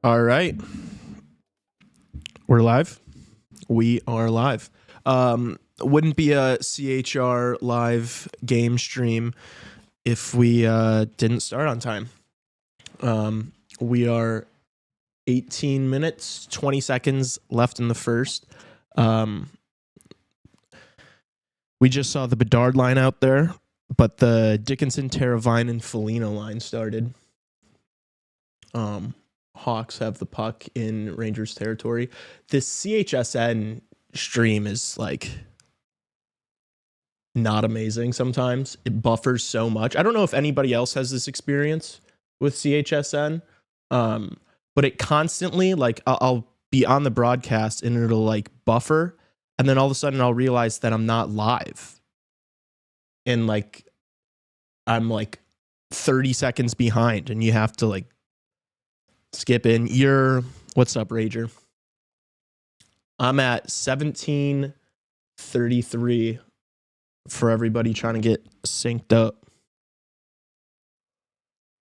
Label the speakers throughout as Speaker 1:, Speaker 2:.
Speaker 1: All right. We're live. We are live. Wouldn't be a CHR live game stream if we didn't start on time. We are 18 minutes, 20 seconds left in the first. We just saw the Bedard line out there, but the Dickinson, Teravainen, and Foligno line started. Hawks have the puck in Rangers territory. This CHSN stream is like not amazing sometimes. It buffers so much. I don't know if anybody else has this experience with CHSN, but it constantly, like, I'll be on the broadcast and it'll like buffer, and then all of a sudden I'll realize that I'm not live. And like, I'm like 30 seconds behind, and you have to like skip in. What's up, Rager? I'm at 17:33 for everybody trying to get synced up.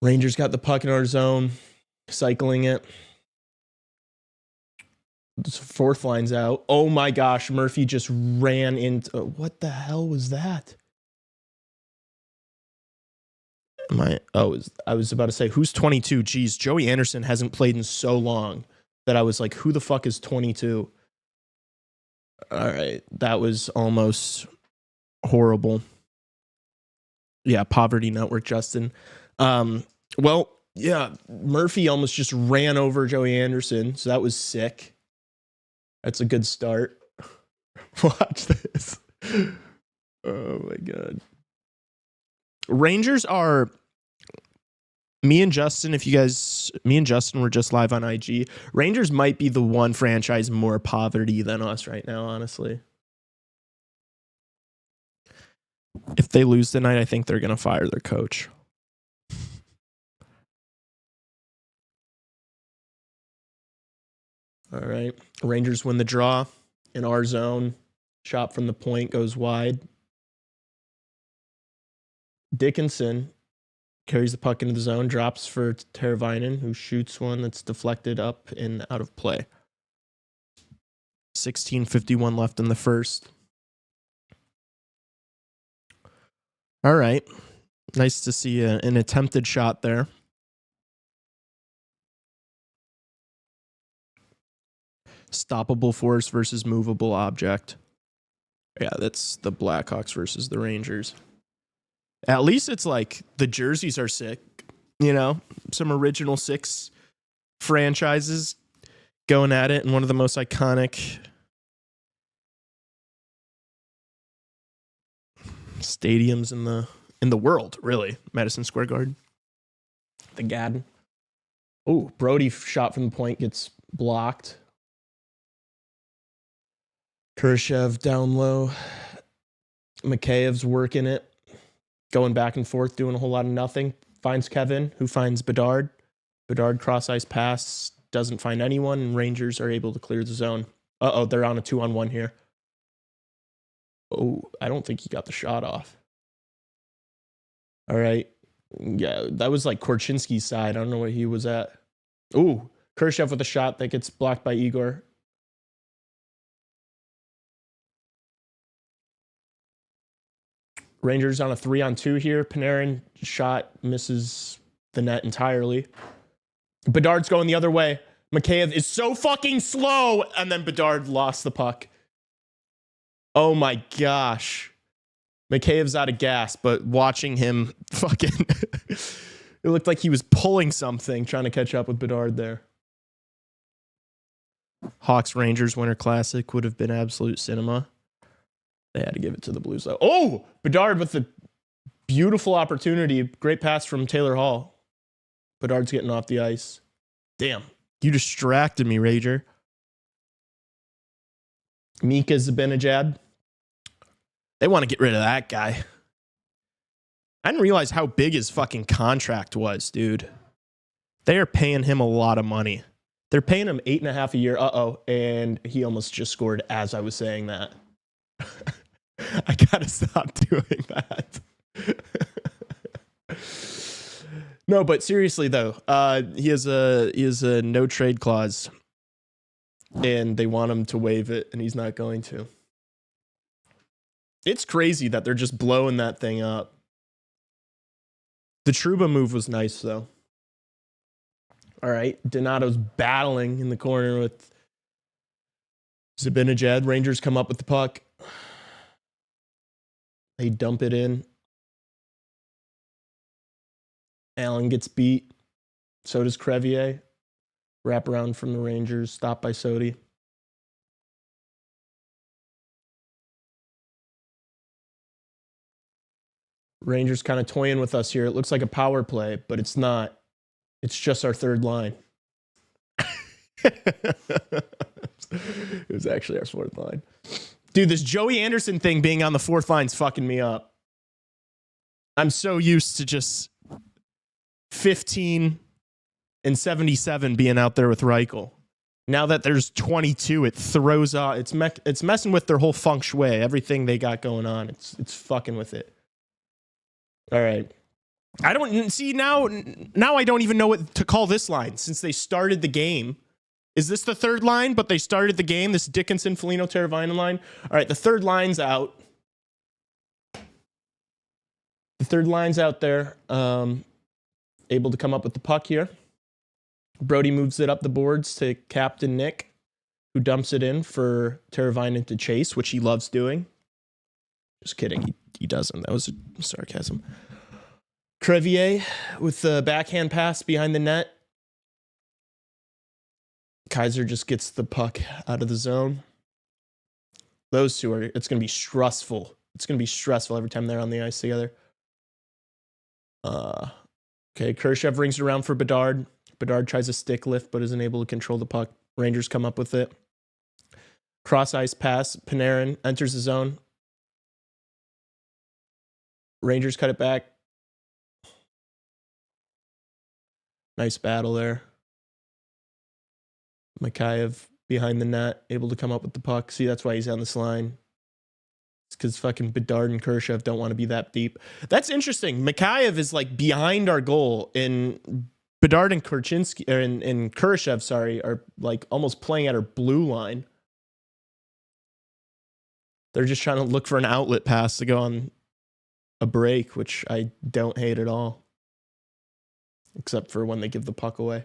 Speaker 1: Rangers got the puck in our zone, cycling it. The fourth line's out. Oh my gosh, Murphy just ran into... what the hell was that? I was about to say, who's 22? Geez, Joey Anderson hasn't played in so long that I was like, who the fuck is 22? All right, that was almost horrible. Yeah, Poverty Network, Justin. Well, yeah, Murphy almost just ran over Joey Anderson, so that was sick. That's a good start. Watch this. Oh my god. Rangers are... me and Justin were just live on IG. Rangers might be the one franchise more poverty than us right now, honestly. If they lose tonight, I think they're going to fire their coach. All right. Rangers win the draw in our zone. Shot from the point goes wide. Dickinson carries the puck into the zone, drops for Teravainen, who shoots one that's deflected up and out of play. 16:51 left in the first. All right. Nice to see an attempted shot there. Stoppable force versus movable object. Yeah, that's the Blackhawks versus the Rangers. At least it's like the jerseys are sick, you know, some original six franchises going at it in one of the most iconic stadiums in the world, really. Madison Square Garden. The Garden. Oh, Brody shot from the point gets blocked. Khrushchev down low. Makheyev's working it. Going back and forth, doing a whole lot of nothing. Finds Kevin, who finds Bedard. Bedard cross-ice pass, doesn't find anyone, and Rangers are able to clear the zone. Uh-oh, they're on a 2-on-1 here. Oh, I don't think he got the shot off. All right. Yeah, that was like Korchinski's side. I don't know where he was at. Ooh, Khrushchev with a shot that gets blocked by Igor. Rangers on a 3-on-2 here. Panarin shot misses the net entirely. Bedard's going the other way. Makheyev is so fucking slow. And then Bedard lost the puck. Oh my gosh. Makheyev's out of gas, but watching him fucking... it looked like he was pulling something trying to catch up with Bedard there. Hawks Rangers Winter Classic would have been absolute cinema. They had to give it to the Blues, though. Oh, Bedard with the beautiful opportunity. Great pass from Taylor Hall. Bedard's getting off the ice. Damn, you distracted me, Rager. Mika Zibanejad. They want to get rid of that guy. I didn't realize how big his fucking contract was, dude. They are paying him a lot of money. They're paying him $8.5 a year. Uh-oh, and he almost just scored as I was saying that. I gotta stop doing that. No, but seriously though, he has a no trade clause, and they want him to waive it, and he's not going to. It's crazy that they're just blowing that thing up. The Trouba move was nice though. All right, Donato's battling in the corner with Zibanejad. Rangers come up with the puck. They dump it in. Allen gets beat. So does Crevier. Wrap around from the Rangers. Stopped by Sodi. Rangers kind of toying with us here. It looks like a power play, but it's not. It's just our third line. It was actually our fourth line. Dude, this Joey Anderson thing being on the fourth line's fucking me up. I'm so used to just 15 and 77 being out there with Reichel. Now that there's 22, it throws off. It's messing with their whole feng shui, everything they got going on. It's fucking with it. All right. I don't see now I don't even know what to call this line since they started the game. Is this the third line? But they started the game, this Dickinson, Foligno, Teravainen line. All right, the third line's out. The third line's out there. Able to come up with the puck here. Brody moves it up the boards to Captain Nick, who dumps it in for Teravainen to chase, which he loves doing. Just kidding. He doesn't. That was sarcasm. Crevier with the backhand pass behind the net. Kaiser just gets the puck out of the zone. Those two it's going to be stressful. It's going to be stressful every time they're on the ice together. Okay, Khrushchev rings it around for Bedard. Bedard tries a stick lift, but isn't able to control the puck. Rangers come up with it. Cross ice pass. Panarin enters the zone. Rangers cut it back. Nice battle there. Mikheyev behind the net, able to come up with the puck. See, that's why he's on this line. It's because fucking Bedard and Khrushchev don't want to be that deep. That's interesting. Mikheyev is like behind our goal, and Bedard and Korchinski, and Khrushchev, sorry, are like almost playing at our blue line. They're just trying to look for an outlet pass to go on a break, which I don't hate at all. Except for when they give the puck away.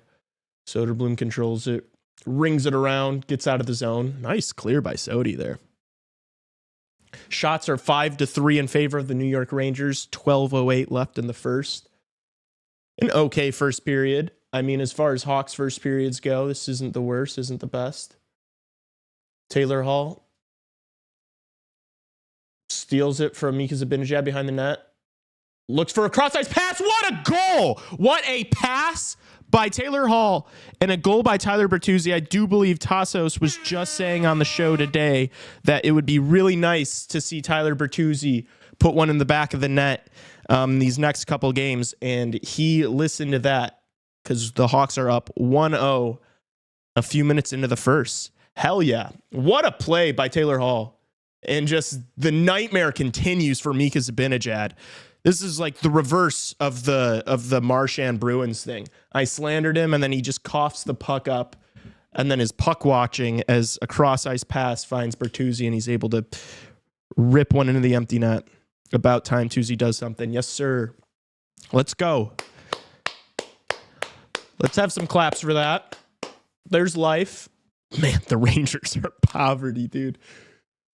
Speaker 1: Soderblom controls it, rings it around, gets out of the zone. Nice clear by Sodi there. Shots are 5-3 in favor of the New York Rangers. 12:08 left in the first. An okay first period. I mean, as far as Hawks first periods go, this isn't the worst, isn't the best. Taylor Hall steals it from Mika Zibanejad behind the net. Looks for a cross-ice pass. What a goal! What a pass by Taylor Hall and a goal by Tyler Bertuzzi. I do believe Tassos was just saying on the show today that it would be really nice to see Tyler Bertuzzi put one in the back of the net these next couple games, and he listened to that because the Hawks are up 1-0 a few minutes into the first. Hell yeah. What a play by Taylor Hall. And just the nightmare continues for Mika Zibanejad. This is like the reverse of the Marchand Bruins thing. I slandered him, and then he just coughs the puck up, and then is puck watching as a cross ice pass finds Bertuzzi, and he's able to rip one into the empty net. About time Tuzzi does something. Yes, sir. Let's go. Let's have some claps for that. There's life. Man, the Rangers are poverty, dude.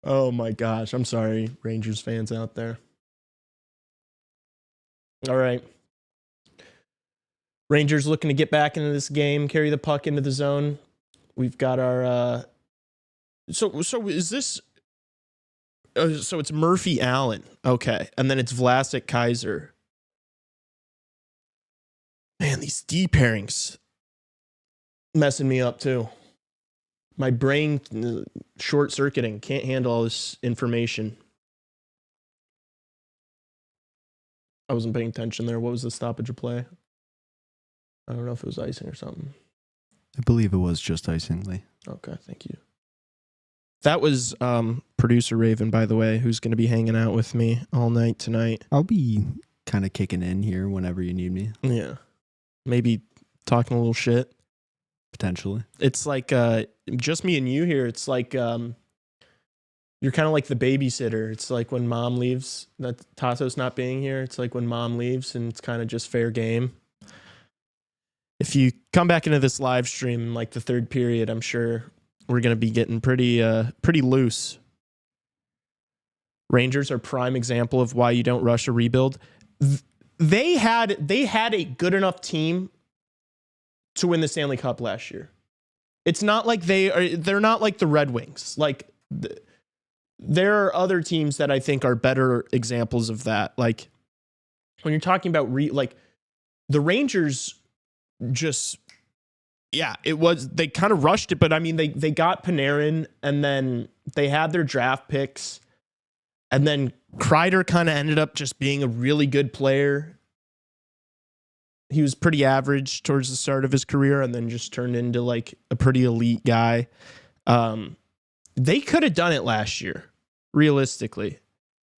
Speaker 1: Oh my gosh. I'm sorry, Rangers fans out there. All right. Rangers looking to get back into this game, carry the puck into the zone. We've got our so is this so it's Murphy Allen. Okay. And then it's Vlasic Kaiser. Man, these D pairings messing me up too. My brain short circuiting, can't handle all this information. I wasn't paying attention there. What was the stoppage of play? I don't know if it was icing or something.
Speaker 2: I believe it was just icing, Lee.
Speaker 1: Okay, thank you. That was producer Raven, by the way, who's going to be hanging out with me all night tonight.
Speaker 2: I'll be kind of kicking in here whenever you need me.
Speaker 1: Yeah. maybe talking a little shit.
Speaker 2: Potentially.
Speaker 1: It's like just me and you here. It's like you're kind of like the babysitter. It's like when mom leaves, that Tassos not being here. It's like when mom leaves and it's kind of just fair game. If you come back into this live stream in like the third period, I'm sure we're going to be getting pretty loose. Rangers are prime example of why you don't rush a rebuild. They had a good enough team to win the Stanley Cup last year. It's not like they're not like the Red Wings. Like there are other teams that I think are better examples of that. Like when you're talking about like the Rangers just, yeah, they kind of rushed it, but I mean, they got Panarin and then they had their draft picks and then Kreider kind of ended up just being a really good player. He was pretty average towards the start of his career and then just turned into like a pretty elite guy. They could have done it last year, realistically.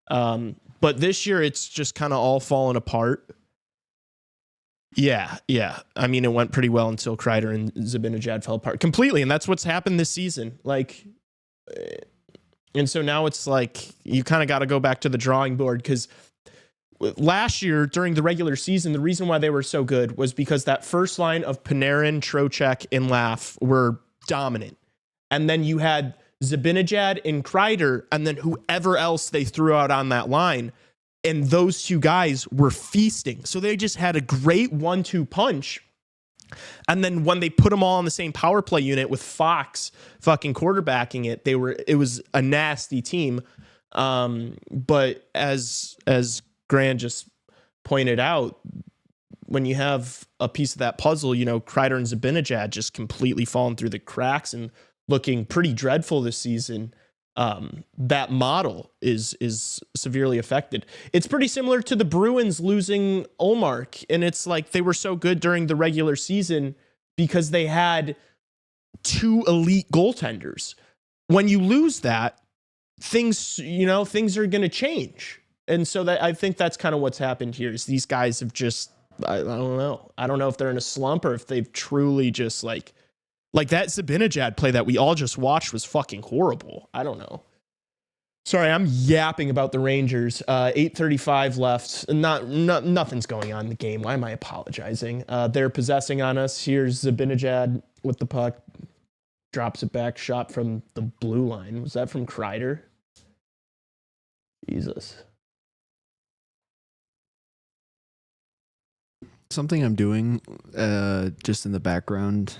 Speaker 1: But this year it's just kind of all fallen apart. Yeah. I mean, it went pretty well until Kreider and Zibanejad fell apart completely. And that's what's happened this season. Like, and so now it's like you kind of got to go back to the drawing board because last year during the regular season, the reason why they were so good was because that first line of Panarin, Trocheck, and Laff were dominant. And then you had Zibanejad and Kreider, and then whoever else they threw out on that line. And those two guys were feasting. So they just had a great 1-2 punch. And then when they put them all on the same power play unit with Fox fucking quarterbacking it, it was a nasty team. But as Grant just pointed out, when you have a piece of that puzzle, you know, Kreider and Zibanejad just completely falling through the cracks and looking pretty dreadful this season. That model is severely affected. It's pretty similar to the Bruins losing Ullmark, and it's like they were so good during the regular season because they had two elite goaltenders. When you lose that, things are going to change. And so I think that's kind of what's happened here is these guys have just, I don't know. I don't know if they're in a slump or if they've truly just like that Zibanejad play that we all just watched was fucking horrible. I don't know. Sorry, I'm yapping about the Rangers. 8:35 left. Nothing's going on in the game. Why am I apologizing? They're possessing on us. Here's Zibanejad with the puck. Drops it back. Shot from the blue line. Was that from Kreider? Jesus.
Speaker 2: Something I'm doing just in the background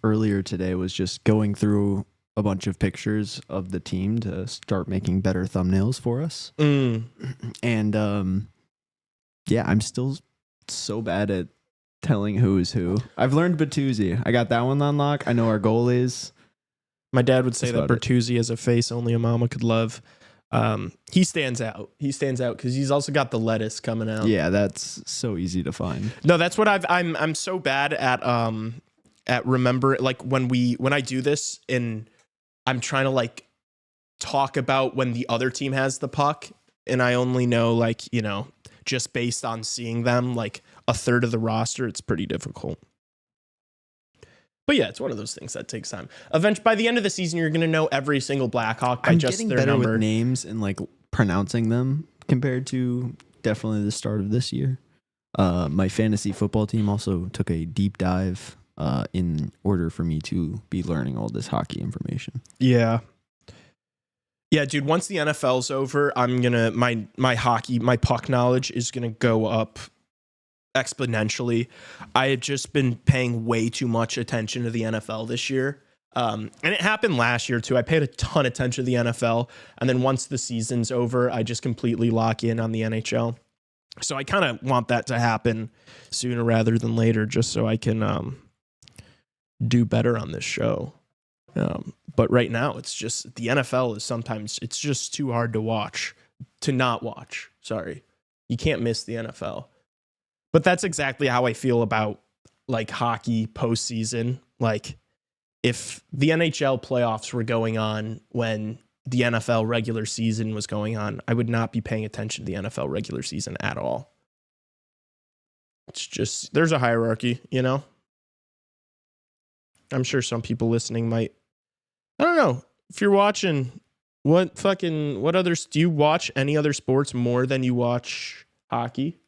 Speaker 2: earlier today was just going through a bunch of pictures of the team to start making better thumbnails for us. And yeah, I'm still so bad at telling who's who. I've learned Bertuzzi. I got that one on lock. I know our goalies.
Speaker 1: My dad would say that Bertuzzi has a face only a mama could love. He stands out. He stands out because he's also got the lettuce coming out.
Speaker 2: Yeah, that's so easy to find.
Speaker 1: No, that's what I'm so bad at remember, like when I do this and I'm trying to like talk about when the other team has the puck and I only know like, you know, just based on seeing them like a third of the roster, it's pretty difficult. But yeah, it's one of those things that takes time. Eventually, by the end of the season, you're going to know every single Blackhawk by just their number.
Speaker 2: With names and like pronouncing them compared to definitely the start of this year. My fantasy football team also took a deep dive in order for me to be learning all this hockey information.
Speaker 1: Yeah, dude. Once the NFL's over, I'm gonna my puck knowledge is gonna go up exponentially. I have just been paying way too much attention to the NFL this year. And it happened last year too. I paid a ton of attention to the NFL. And then once the season's over, I just completely lock in on the NHL. So I kind of want that to happen sooner rather than later, just so I can do better on this show. But right now it's just the NFL is sometimes it's just too hard to not watch. Sorry. You can't miss the NFL. But that's exactly how I feel about like hockey postseason. Like if the NHL playoffs were going on when the NFL regular season was going on, I would not be paying attention to the NFL regular season at all. It's just, there's a hierarchy, you know? I'm sure some people listening might, I don't know. If you're watching, what others, do you watch any other sports more than you watch hockey?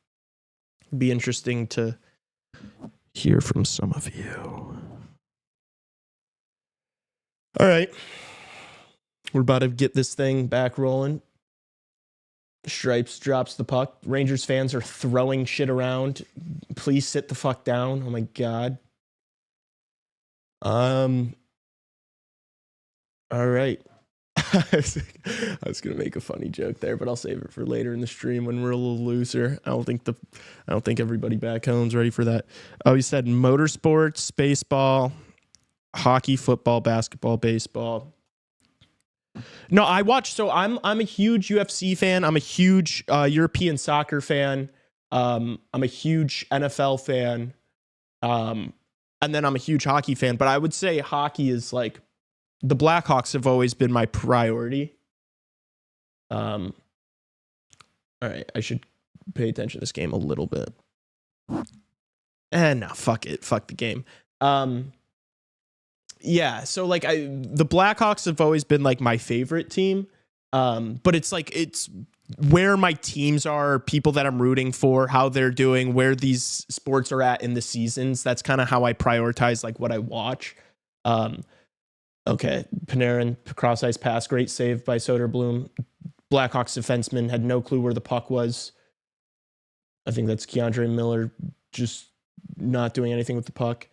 Speaker 1: It'd be interesting to hear from some of you. All right. We're about to get this thing back rolling. Stripes drops the puck. Rangers fans are throwing shit around. Please sit the fuck down. Oh my God. All right. I was gonna make a funny joke there, but I'll save it for later in the stream when we're a little looser. I don't think everybody back home's ready for that. Oh, he said motorsports, baseball, hockey, football, basketball, baseball. No, I watch. So I'm a huge UFC fan. I'm a huge European soccer fan. I'm a huge NFL fan. And then I'm a huge hockey fan. But I would say hockey is like, the Blackhawks have always been my priority. All right, I should pay attention to this game a little bit. And no, fuck it, fuck the game. Yeah, so like the Blackhawks have always been like my favorite team. But it's like, it's where my teams are, people that I'm rooting for, how they're doing, where these sports are at in the seasons. That's kind of how I prioritize like what I watch. Okay, Panarin, cross ice pass, great save by Soderblom. Blackhawks defenseman had no clue where the puck was. I think that's Keandre Miller just not doing anything with the puck.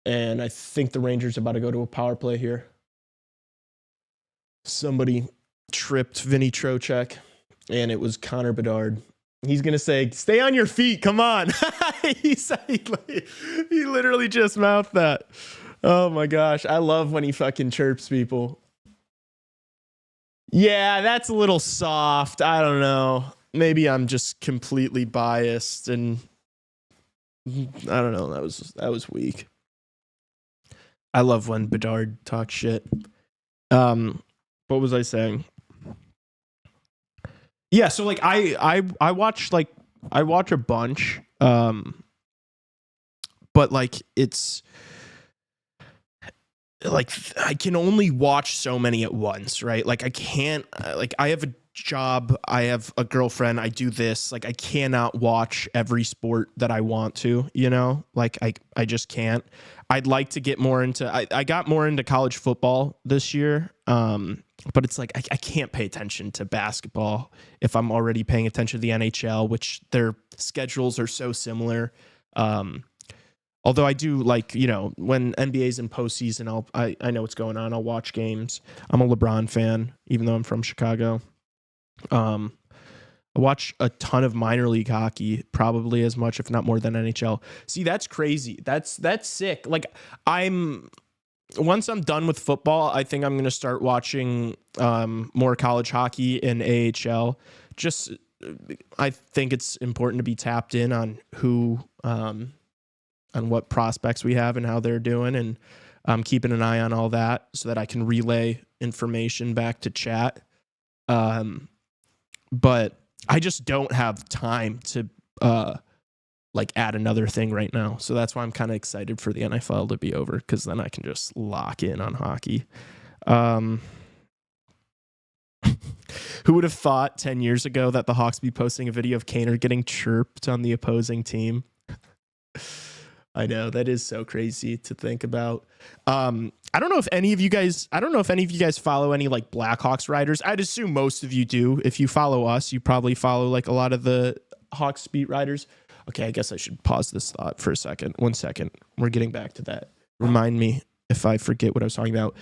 Speaker 1: And I think the Rangers are about to go to a power play here. Somebody tripped Vinny Trocheck, and it was Connor Bedard. He's going to say, stay on your feet, come on. He literally just mouthed that. Oh my gosh, I love when he fucking chirps people. Yeah, that's a little soft. I don't know. Maybe I'm just completely biased, and I don't know. That was weak. I love when Bedard talks shit. What was I saying? Yeah, so like I watch a bunch. But like it's like I can only watch so many at once, right? Like I can't, like I have a job, I have a girlfriend, I do this, like I cannot watch every sport that I want to, you know, like I just can't. I'd like to get more into, I got more into college football this year. But it's like, I can't pay attention to basketball if I'm already paying attention to the NHL, which their schedules are so similar. Although I do like, you know, when NBA's in postseason, I know what's going on. I'll watch games. I'm a LeBron fan, even though I'm from Chicago. I watch a ton of minor league hockey, probably as much, if not more than NHL. See, that's crazy. That's sick. Like once I'm done with football, I think I'm going to start watching more college hockey and AHL. Just, I think it's important to be tapped in on who, on what prospects we have and how they're doing, and keeping an eye on all that so that I can relay information back to chat. But I just don't have time to like add another thing right now. So that's why I'm kind of excited for the NFL to be over, because then I can just lock in on hockey. Who would have thought 10 years ago that the Hawks be posting a video of Kaner getting chirped on the opposing team? I know, that is so crazy to think about. I don't know if any of you guys follow any like Blackhawks writers. I'd assume most of you do. If you follow us, you probably follow like a lot of the Hawks beat writers. Okay, I guess I should pause this thought for a second. 1 second. We're getting back to that. Remind me if I forget what I was talking about.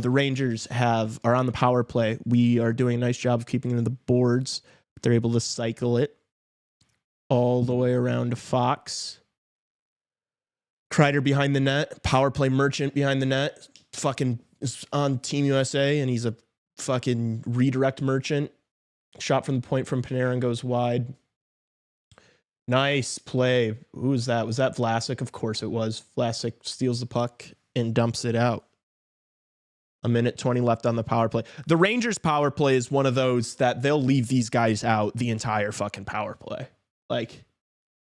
Speaker 1: The Rangers are on the power play. We are doing a nice job of keeping them in the boards. They're able to cycle it all the way around to Fox. Kreider behind the net. Power play Merchant behind the net. Fucking is on Team USA, and he's a fucking redirect Merchant. Shot from the point from Panarin goes wide. Nice play. Who was that? Was that Vlasic? Of course it was. Vlasic steals the puck and dumps it out. 1:20 left on the power play. The Rangers power play is one of those that they'll leave these guys out the entire fucking power play. Like,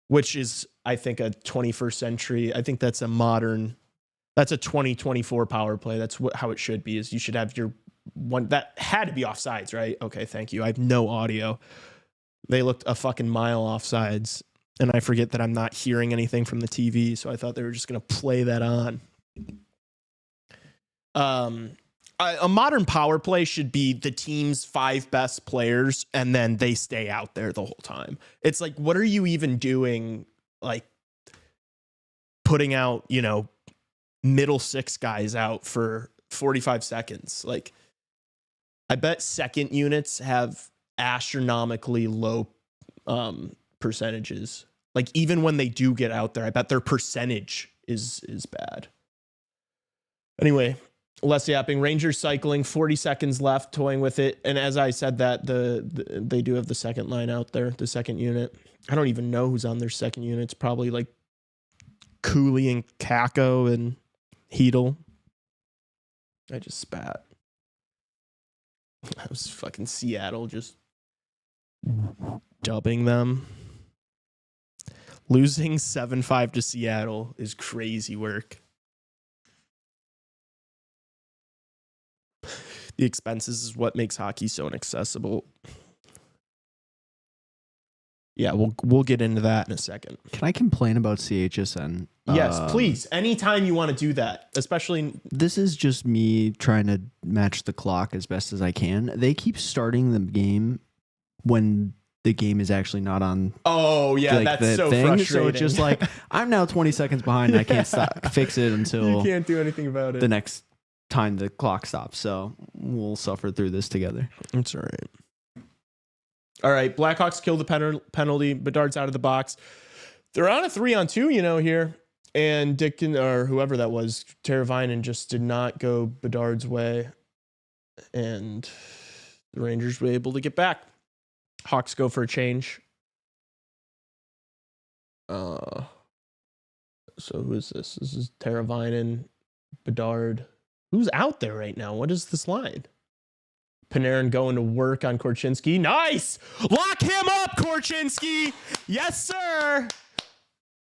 Speaker 1: which is, I think, a 21st century. I think that's a 2024 power play. That's how it should be, is you should have your one that had to be offsides, right? Okay, thank you. I have no audio. They looked a fucking mile offsides, and I forget that I'm not hearing anything from the TV, so I thought they were just going to play that on. A modern power play should be the team's 5 best players, and then they stay out there the whole time. It's like, what are you even doing? Like putting out, middle 6 guys out for 45 seconds. Like, I bet second units have astronomically low percentages. Like, even when they do get out there, I bet their percentage is bad. Anyway, less yapping. Rangers cycling, 40 seconds left, toying with it. And as I said that, they do have the second line out there, the second unit. I don't even know who's on their second unit. It's probably like Cooley and Kako and Hedel. I just spat. That was fucking Seattle just dubbing them. Losing 7-5 to Seattle is crazy work. The expenses is what makes hockey so inaccessible. Yeah, we'll get into that in a second.
Speaker 2: Can I complain about CHSN?
Speaker 1: Yes, please. Anytime you want to do that, especially...
Speaker 2: This is just me trying to match the clock as best as I can. They keep starting the game when the game is actually not on.
Speaker 1: Oh, yeah, that's so frustrating.
Speaker 2: So it's just like, I'm now 20 seconds behind and I can't fix it until...
Speaker 1: You can't do anything about it.
Speaker 2: The next time the clock stops. So we'll suffer through this together.
Speaker 1: It's all right. All right, Blackhawks kill the penalty. Bedard's out of the box. They're on a 3-on-2, here. And Dickin, or whoever that was, Teravainen just did not go Bedard's way. And the Rangers were able to get back. Hawks go for a change. So who is this? This is Teravainen, Bedard. Who's out there right now? What is this line? Panarin going to work on Korchinski. Nice! Lock him up, Korchinski! Yes, sir!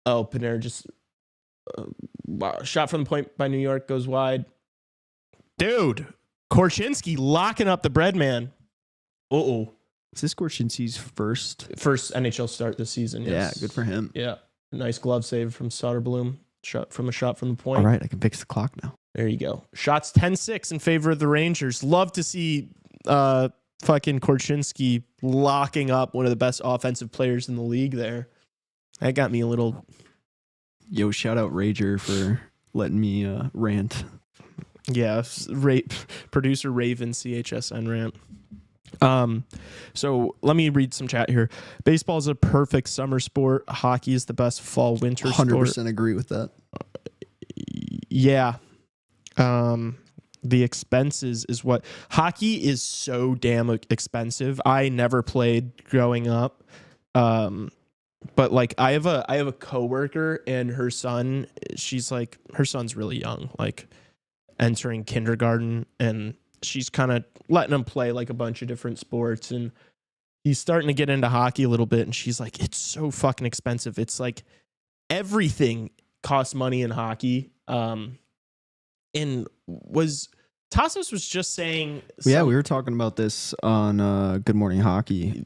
Speaker 1: Oh, Panarin just... wow. Shot from the point by New York goes wide. Dude, Korchinski locking up the bread man. Uh-oh.
Speaker 2: Is this Korchinski's first
Speaker 1: NHL start this season? Yes.
Speaker 2: Yeah, good for him.
Speaker 1: Yeah. Nice glove save from Soderblom. Shot from the point.
Speaker 2: All right, I can fix the clock now.
Speaker 1: There you go. Shots 10-6 in favor of the Rangers. Love to see fucking Korchinski locking up one of the best offensive players in the league there. That got me a little...
Speaker 2: Yo, shout out Rager for letting me rant.
Speaker 1: Yeah, producer Raven CHSN rant. So let me read some chat here. Baseball is a perfect summer sport. Hockey is the best fall-winter sport.
Speaker 2: 100% agree with that.
Speaker 1: Yeah. The expenses is what hockey is so damn expensive. I never played growing up. But like I have a coworker and her son, her son's really young, like entering kindergarten, and she's kind of letting him play like a bunch of different sports, and he's starting to get into hockey a little bit, and she's like, it's so fucking expensive. It's like everything costs money in hockey. And Tassos was just saying...
Speaker 2: Yeah, we were talking about this on Good Morning Hockey.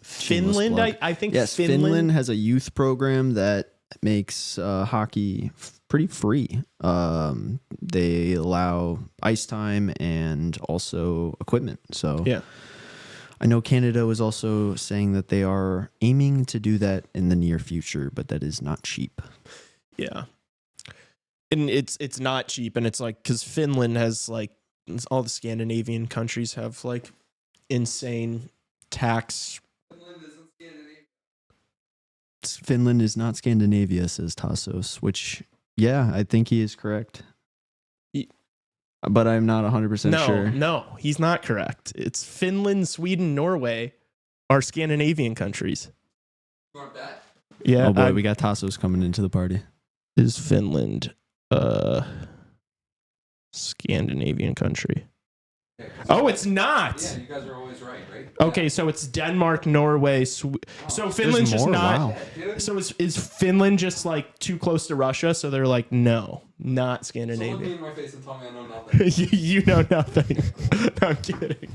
Speaker 1: Finland, I think.
Speaker 2: Yes, Finland has a youth program that makes hockey pretty free. They allow ice time and also equipment. So
Speaker 1: yeah.
Speaker 2: I know Canada was also saying that they are aiming to do that in the near future, but that is not cheap.
Speaker 1: Yeah. And it's not cheap, and it's like, because Finland has like, all the Scandinavian countries have like insane tax.
Speaker 2: Finland is not Scandinavia, says Tassos, which, yeah, I think he is correct. But I'm not 100% sure.
Speaker 1: No, he's not correct. It's Finland, Sweden, Norway are Scandinavian countries.
Speaker 3: You want that?
Speaker 1: Yeah.
Speaker 2: Oh boy, we got Tassos coming into the party.
Speaker 1: Is Finland Scandinavian country? Oh, it's not.
Speaker 3: Yeah, you guys are always right?
Speaker 1: Okay, so it's Denmark, Norway. So Finland's just
Speaker 2: more?
Speaker 1: not.
Speaker 2: Wow.
Speaker 1: So is Finland just like too close to Russia? So they're like, no, not
Speaker 3: So look me
Speaker 1: Scandinavia.
Speaker 3: in my face and tell me I know nothing.
Speaker 1: you know nothing. No, I'm kidding.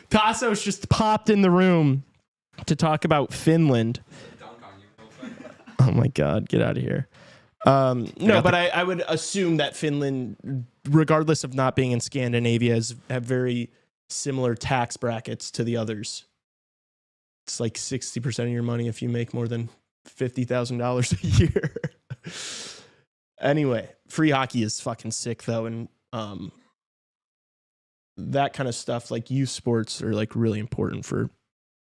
Speaker 1: Tassos just popped in the room to talk about Finland.
Speaker 3: Dunk on you real quick.
Speaker 1: Oh my God, get out of here. No, but I would assume that Finland, regardless of not being in Scandinavia, have very similar tax brackets to the others. It's like 60% of your money if you make more than $50,000 a year. Anyway, free hockey is fucking sick though, and that kind of stuff, like youth sports, are like really important for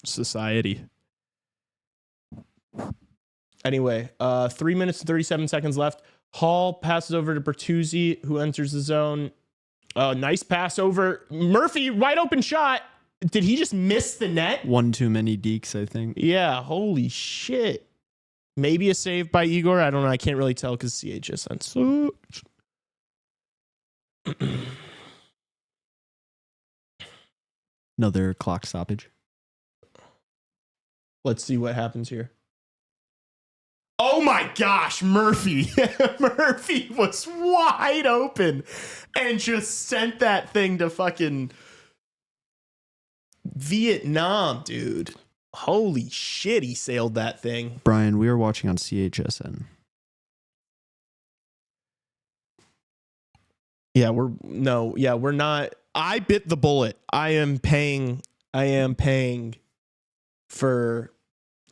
Speaker 1: society. Anyway, 3 minutes and 37 seconds left. Hall passes over to Bertuzzi, who enters the zone. Nice pass over. Murphy, wide open shot. Did he just miss the net?
Speaker 2: One too many deeks, I think.
Speaker 1: Yeah, holy shit. Maybe a save by Igor. I don't know. I can't really tell because CHSN sucks.
Speaker 2: Another clock stoppage.
Speaker 1: Let's see what happens here. Oh my gosh, Murphy. Murphy was wide open and just sent that thing to fucking Vietnam, dude. Holy shit, he sailed that thing.
Speaker 2: Brian, we are watching on CHSN.
Speaker 1: Yeah, we're not. I bit the bullet. I am paying for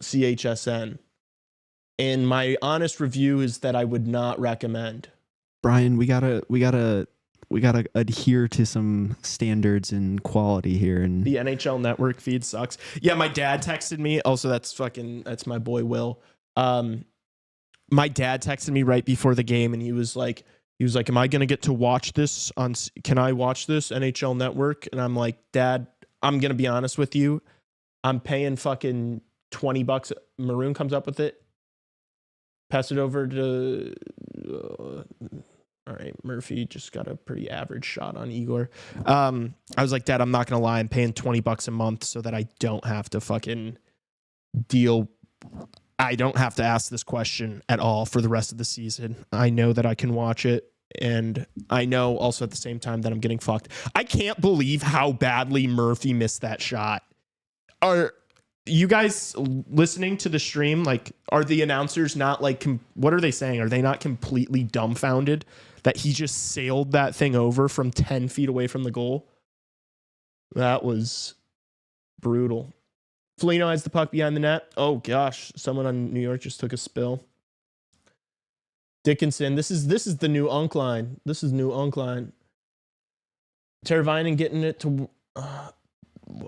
Speaker 1: CHSN. And my honest review is that I would not recommend.
Speaker 2: Brian, we gotta adhere to some standards and quality here. And
Speaker 1: The NHL Network feed sucks. Yeah, my dad texted me. Also, that's my boy Will. My dad texted me right before the game, and he was like, "Am I gonna get to watch this on? Can I watch this NHL Network?" And I'm like, "Dad, I'm gonna be honest with you. I'm paying fucking $20. Maroon comes up with it. Pass it over to. All right, Murphy just got a pretty average shot on Igor. I was like, Dad, I'm not gonna lie. I'm paying $20 a month so that I don't have to fucking deal. I don't have to ask this question at all for the rest of the season. I know that I can watch it. And I know also at the same time that I'm getting fucked. I can't believe how badly Murphy missed that shot. Are you guys listening to the stream? Like, are the announcers not like, what are they saying? Are they not completely dumbfounded that he just sailed that thing over from 10 feet away from the goal? That was brutal. Foligno has the puck behind the net. Oh gosh, someone on New York just took a spill. Dickinson, this is the new unk line. This is new unk line. Teravainen getting it to.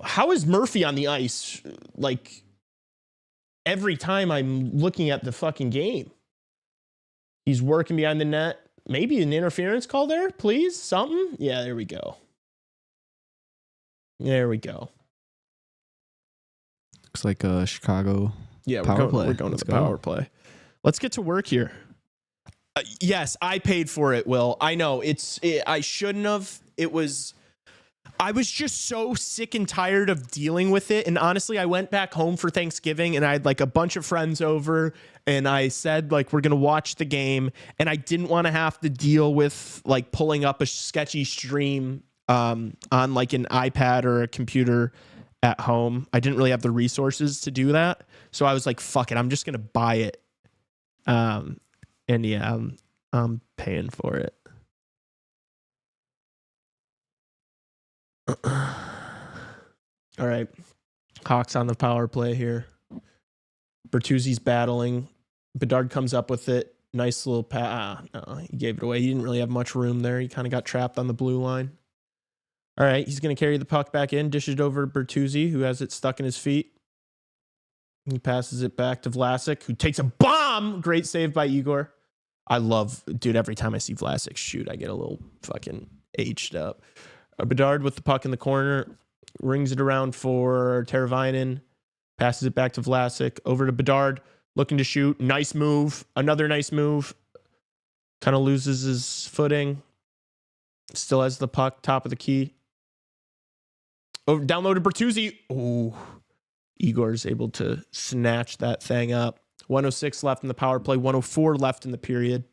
Speaker 1: How is Murphy on the ice? Like every time I'm looking at the fucking game, he's working behind the net. Maybe an interference call there, please. Something. Yeah, there we go. There we go.
Speaker 2: looks like a Chicago.
Speaker 1: Yeah,
Speaker 2: power play.
Speaker 1: We're going
Speaker 2: Let's
Speaker 1: to the power play. Let's get to work here. Yes, I paid for it, Will. I know I shouldn't have. I was just so sick and tired of dealing with it. And honestly, I went back home for Thanksgiving and I had like a bunch of friends over and I said like, we're going to watch the game. And I didn't want to have to deal with like pulling up a sketchy stream on like an iPad or a computer at home. I didn't really have the resources to do that. So I was like, fuck it. I'm just going to buy it. And yeah, I'm paying for it. All right. Hawks on the power play here. Bertuzzi's battling. Bedard comes up with it. Nice little pass. No, he gave it away. He didn't really have much room there. He kind of got trapped on the blue line. All right. He's going to carry the puck back in. Dishes it over to Bertuzzi, who has it stuck in his feet. He passes it back to Vlasic, who takes a bomb. Great save by Igor. Dude, every time I see Vlasic shoot, I get a little fucking aged up. Bedard with the puck in the corner, rings it around for Teravainen, passes it back to Vlasic, over to Bedard, looking to shoot. Nice move. Another nice move. Kind of loses his footing. Still has the puck, top of the key. Oh, downloaded Bertuzzi. Oh, Igor's able to snatch that thing up. 106 left in the power play, 104 left in the period.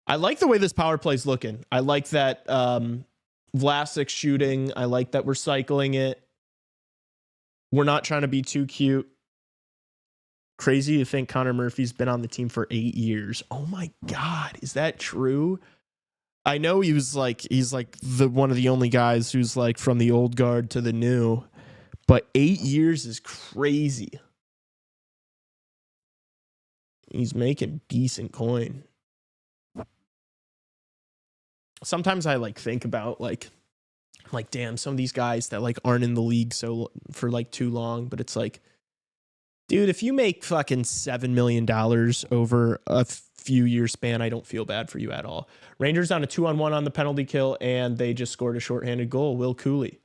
Speaker 1: I like the way this power play's looking. I like that Vlasic's shooting. I like that we're cycling it. We're not trying to be too cute. Crazy to think Connor Murphy's been on the team for 8 years. Oh my God, is that true? I know he's like the one of the only guys who's like from the old guard to the new, but 8 years is crazy. He's making decent coin. Sometimes I like think about like damn, some of these guys that like aren't in the league for like too long, but it's like, dude, if you make fucking $7 million over a few year span, I don't feel bad for you at all. Rangers on a 2-on-1 on the penalty kill, and they just scored a shorthanded goal. Will Cooley.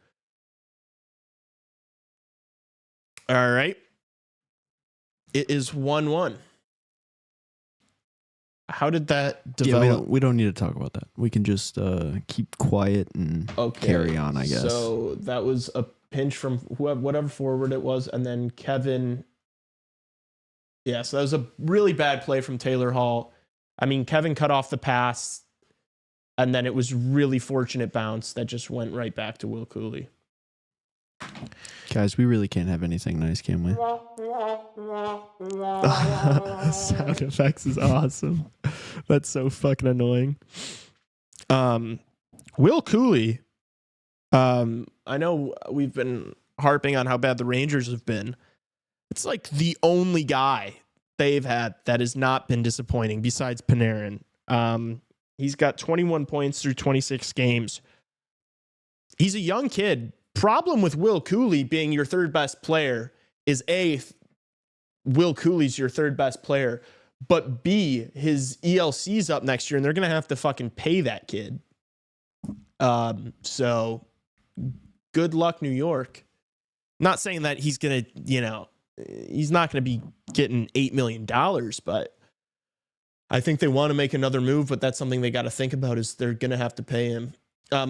Speaker 1: All right. It is 1-1. How did that develop?
Speaker 2: Yeah, we don't need to talk about that. We can just keep quiet and carry on, I guess.
Speaker 1: So that was a pinch from whatever forward it was, and then Kevin. Yeah, so that was a really bad play from Taylor Hall. I mean, Kevin cut off the pass, and then it was really fortunate bounce that just went right back to Will Cooley.
Speaker 2: Guys, we really can't have anything nice, can we?
Speaker 1: Sound effects is awesome. That's so fucking annoying. Will Cooley. I know we've been harping on how bad the Rangers have been. It's like the only guy they've had that has not been disappointing besides Panarin. He's got 21 points through 26 games. He's a young kid. Problem with Will Cooley being your third best player is A, Will Cooley's your third best player, but B, his ELC's up next year and they're going to have to fucking pay that kid. So good luck, New York. Not saying that he's going to, he's not going to be getting $8 million, but I think they want to make another move, but that's something they got to think about is they're going to have to pay him. I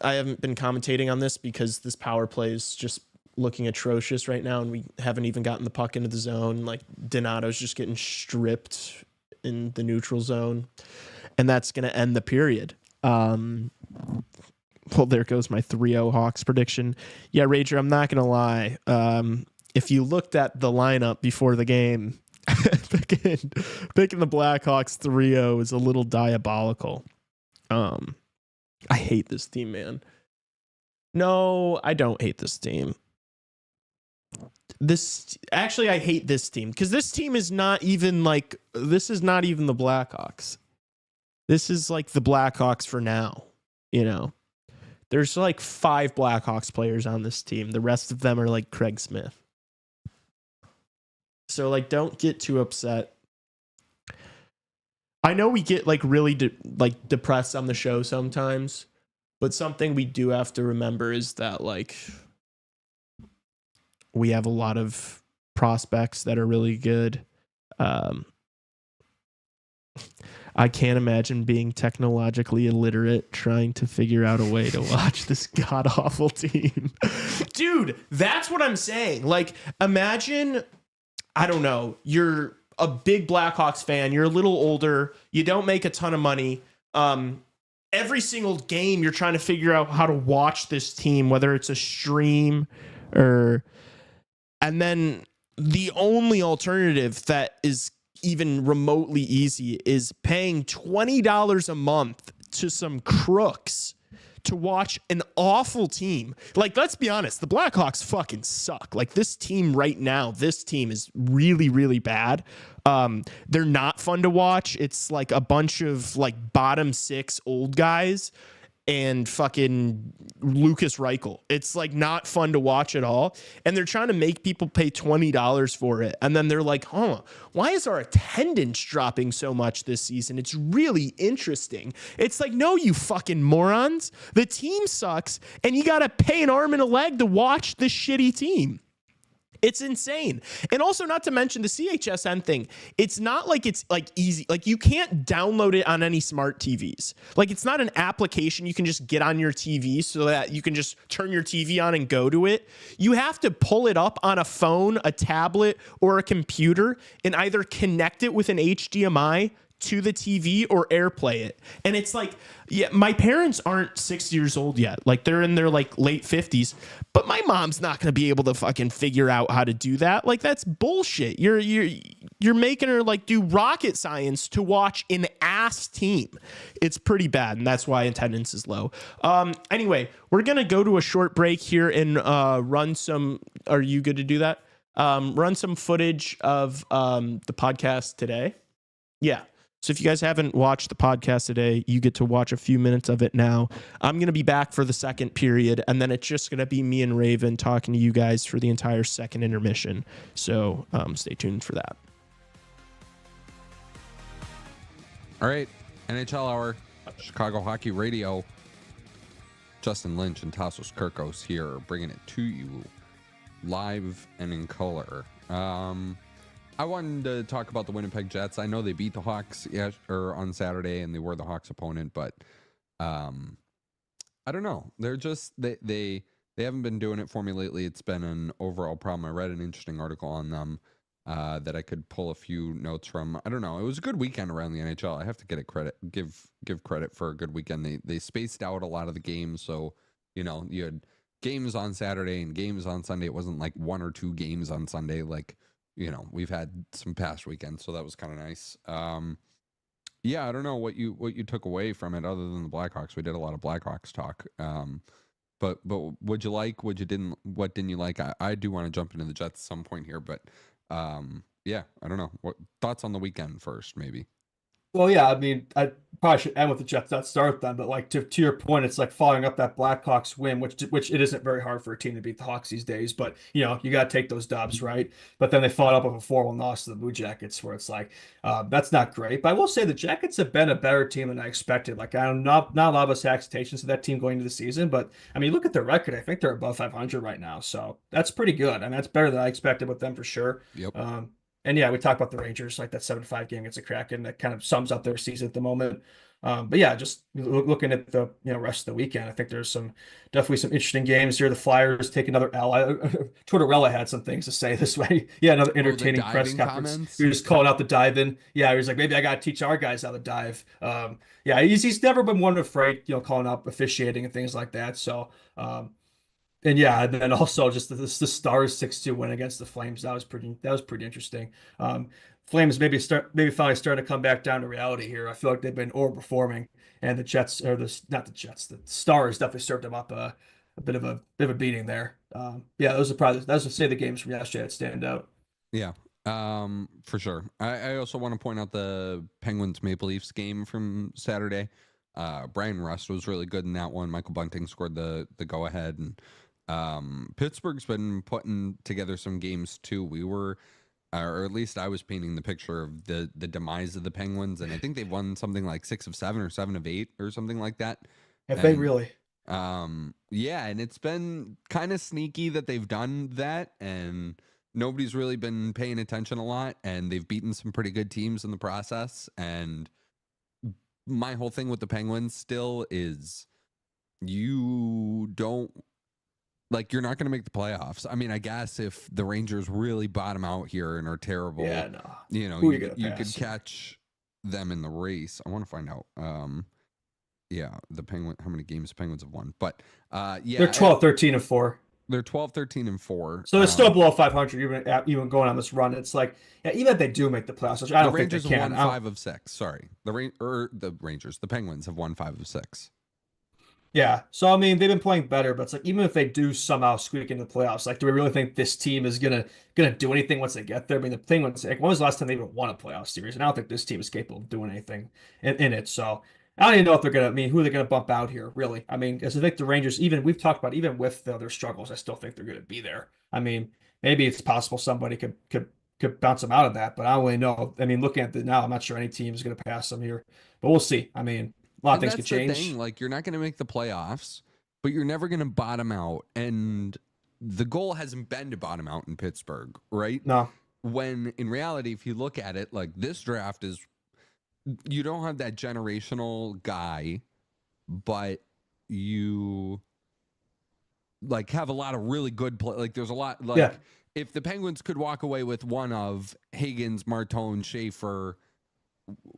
Speaker 1: haven't been commentating on this because this power play is just looking atrocious right now, and we haven't even gotten the puck into the zone. Like Donato's just getting stripped in the neutral zone, and that's going to end the period. Well, there goes my 3-0 Hawks prediction. Yeah, Rager, I'm not going to lie. If you looked at the lineup before the game, picking the Blackhawks 3-0 is a little diabolical. I hate this team, man. No, I don't hate this team. I hate this team because this team is not even this is not even the Blackhawks. This is like the Blackhawks for now, There's like 5 Blackhawks players on this team. The rest of them are like Craig Smith. So don't get too upset. I know we get really depressed on the show sometimes, but something we do have to remember is that we have a lot of prospects that are really good. I can't imagine being technologically illiterate trying to figure out a way to watch this god-awful team. Dude, that's what I'm saying. Imagine, I don't know, you're a big Blackhawks fan, you're a little older, you don't make a ton of money. Every single game you're trying to figure out how to watch this team, whether it's a stream and then the only alternative that is even remotely easy is paying $20 a month to some crooks to watch an awful team. Let's be honest, the Blackhawks fucking suck. This team right now, this team is really, really bad. They're not fun to watch. It's a bunch of bottom 6 old guys and fucking Lucas Reichel. It's not fun to watch at all. And they're trying to make people pay $20 for it. And then they're like, why is our attendance dropping so much this season? It's really interesting. It's no, you fucking morons. The team sucks and you got to pay an arm and a leg to watch this shitty team. It's insane. And also, not to mention the CHSN thing. It's not like it's like easy. Like you can't download it on any smart TVs. Like it's not an application you can just get on your TV so that you can just turn your TV on and go to it. You have to pull it up on a phone, a tablet, or a computer and either connect it with an HDMI to the TV or AirPlay it. And it's like, yeah, my parents aren't 6 years old yet. Like they're in their like late 50s, but my mom's not going to be able to fucking figure out how to do that. Like that's bullshit. You're making her like do rocket science to watch an ass team. It's pretty bad, and that's why attendance is low. Anyway, we're going to go to a short break here and run some. Are you good to do that? Run some footage of the podcast today. Yeah. So if you guys haven't watched the podcast today, you get to watch a few minutes of it now. I'm going to be back for the second period, and then it's just going to be me and Raven talking to you guys for the entire second intermission. So stay tuned for that.
Speaker 4: All right, NHL Hour, Chicago Hockey Radio. Justin Lynch and Tassos Kirkos here, bringing it to you live and in color. I wanted to talk about the Winnipeg Jets. I know they beat the Hawks on Saturday, and they were the Hawks' opponent, but I don't know. They're just they haven't been doing it for me lately. It's been an overall problem. I read an interesting article on them that I could pull a few notes from. I don't know. It was a good weekend around the NHL. I have to give credit for a good weekend. They spaced out a lot of the games, so you had games on Saturday and games on Sunday. It wasn't like one or two games on Sunday like we've had some past weekends, so that was kind of nice. Yeah, I don't know what you took away from it other than the Blackhawks. We did a lot of Blackhawks talk. But what'd you like? What didn't you like? I do want to jump into the Jets at some point here, but yeah, I don't know. What thoughts on the weekend first, maybe?
Speaker 5: Well, yeah, I mean, I probably should end with the Jets, not start with them, but like to your point, it's like following up that Blackhawks win, which it isn't very hard for a team to beat the Hawks these days, but you got to take those dubs, right? But then they followed up with a 4-1 loss to the Blue Jackets, where it's like that's not great. But I will say the Jackets have been a better team than I expected. Like I'm not a lot of us had expectations of that team going into the season, but I mean, look at their record. I think they're above 500 right now, so that's pretty good. I mean, that's better than I expected with them for sure.
Speaker 4: Yep.
Speaker 5: And yeah, we talked about the Rangers, like that 7-5 game against the Kraken. That kind of sums up their season at the moment. But yeah, just looking at the rest of the weekend, I think there's definitely some interesting games here. The Flyers take another L. Tortorella had some things to say this way. Yeah, another entertaining press conference. He was just calling out the dive in. Yeah, he was like, maybe I got to teach our guys how to dive. Yeah, he's never been one afraid, calling out officiating and things like that. So. And yeah, and then also just the Stars 6-2 win against the Flames. That was pretty interesting. Flames maybe finally starting to come back down to reality here. I feel like they've been overperforming, and the Jets not the Jets, the Stars definitely served them up a bit of a beating there. Yeah, those would say the games from yesterday that stand out.
Speaker 4: Yeah, for sure. I also want to point out the Penguins Maple Leafs game from Saturday. Brian Rust was really good in that one. Michael Bunting scored the go ahead, and Pittsburgh's been putting together some games too. We were, or at least I was painting the picture of the demise of the Penguins, and I think they've won something like 6 of 7 or 7 of 8 or something like that.
Speaker 5: Have they really?
Speaker 4: Yeah, and it's been kind of sneaky that they've done that, and nobody's really been paying attention a lot, and they've beaten some pretty good teams in the process. And my whole thing with the Penguins still is you're not going to make the playoffs. I mean, I guess if the Rangers really bottom out here and are terrible,
Speaker 5: yeah, no.
Speaker 4: You could catch them in the race. I want to find out. Yeah, how many games the Penguins have won. But yeah,
Speaker 5: they're 12-13-4.
Speaker 4: They're 12-13-4.
Speaker 5: So they're still below 500 even going on this run. It's like, yeah, even if they do make the playoffs, which I don't think they can.
Speaker 4: The Rangers have won 5 of 6. Sorry. The Penguins have won 5 of 6.
Speaker 5: Yeah. So, I mean, they've been playing better, but it's like, even if they do somehow squeak into the playoffs, like, do we really think this team is gonna do anything once they get there? I mean, the Penguins, like, when was the last time they even won a playoff series? And I don't think this team is capable of doing anything in it. So I don't even know if who are they gonna bump out here, really? I mean, because I think the Rangers, we've talked about, even with their struggles, I still think they're gonna be there. I mean, maybe it's possible somebody could bounce them out of that, but I don't really know. I mean, looking at it now, I'm not sure any team is gonna pass them here, but we'll see. I mean, a lot of things could change.
Speaker 4: Like, you're not going to make the playoffs, but you're never going to bottom out. And the goal hasn't been to bottom out in Pittsburgh, right?
Speaker 5: No.
Speaker 4: When in reality, if you look at it, like this draft is, you don't have that generational guy, but you like have a lot of really good play. Like there's a lot, like
Speaker 5: Yeah.
Speaker 4: if the Penguins could walk away with one of Higgins, Martone, Schaefer,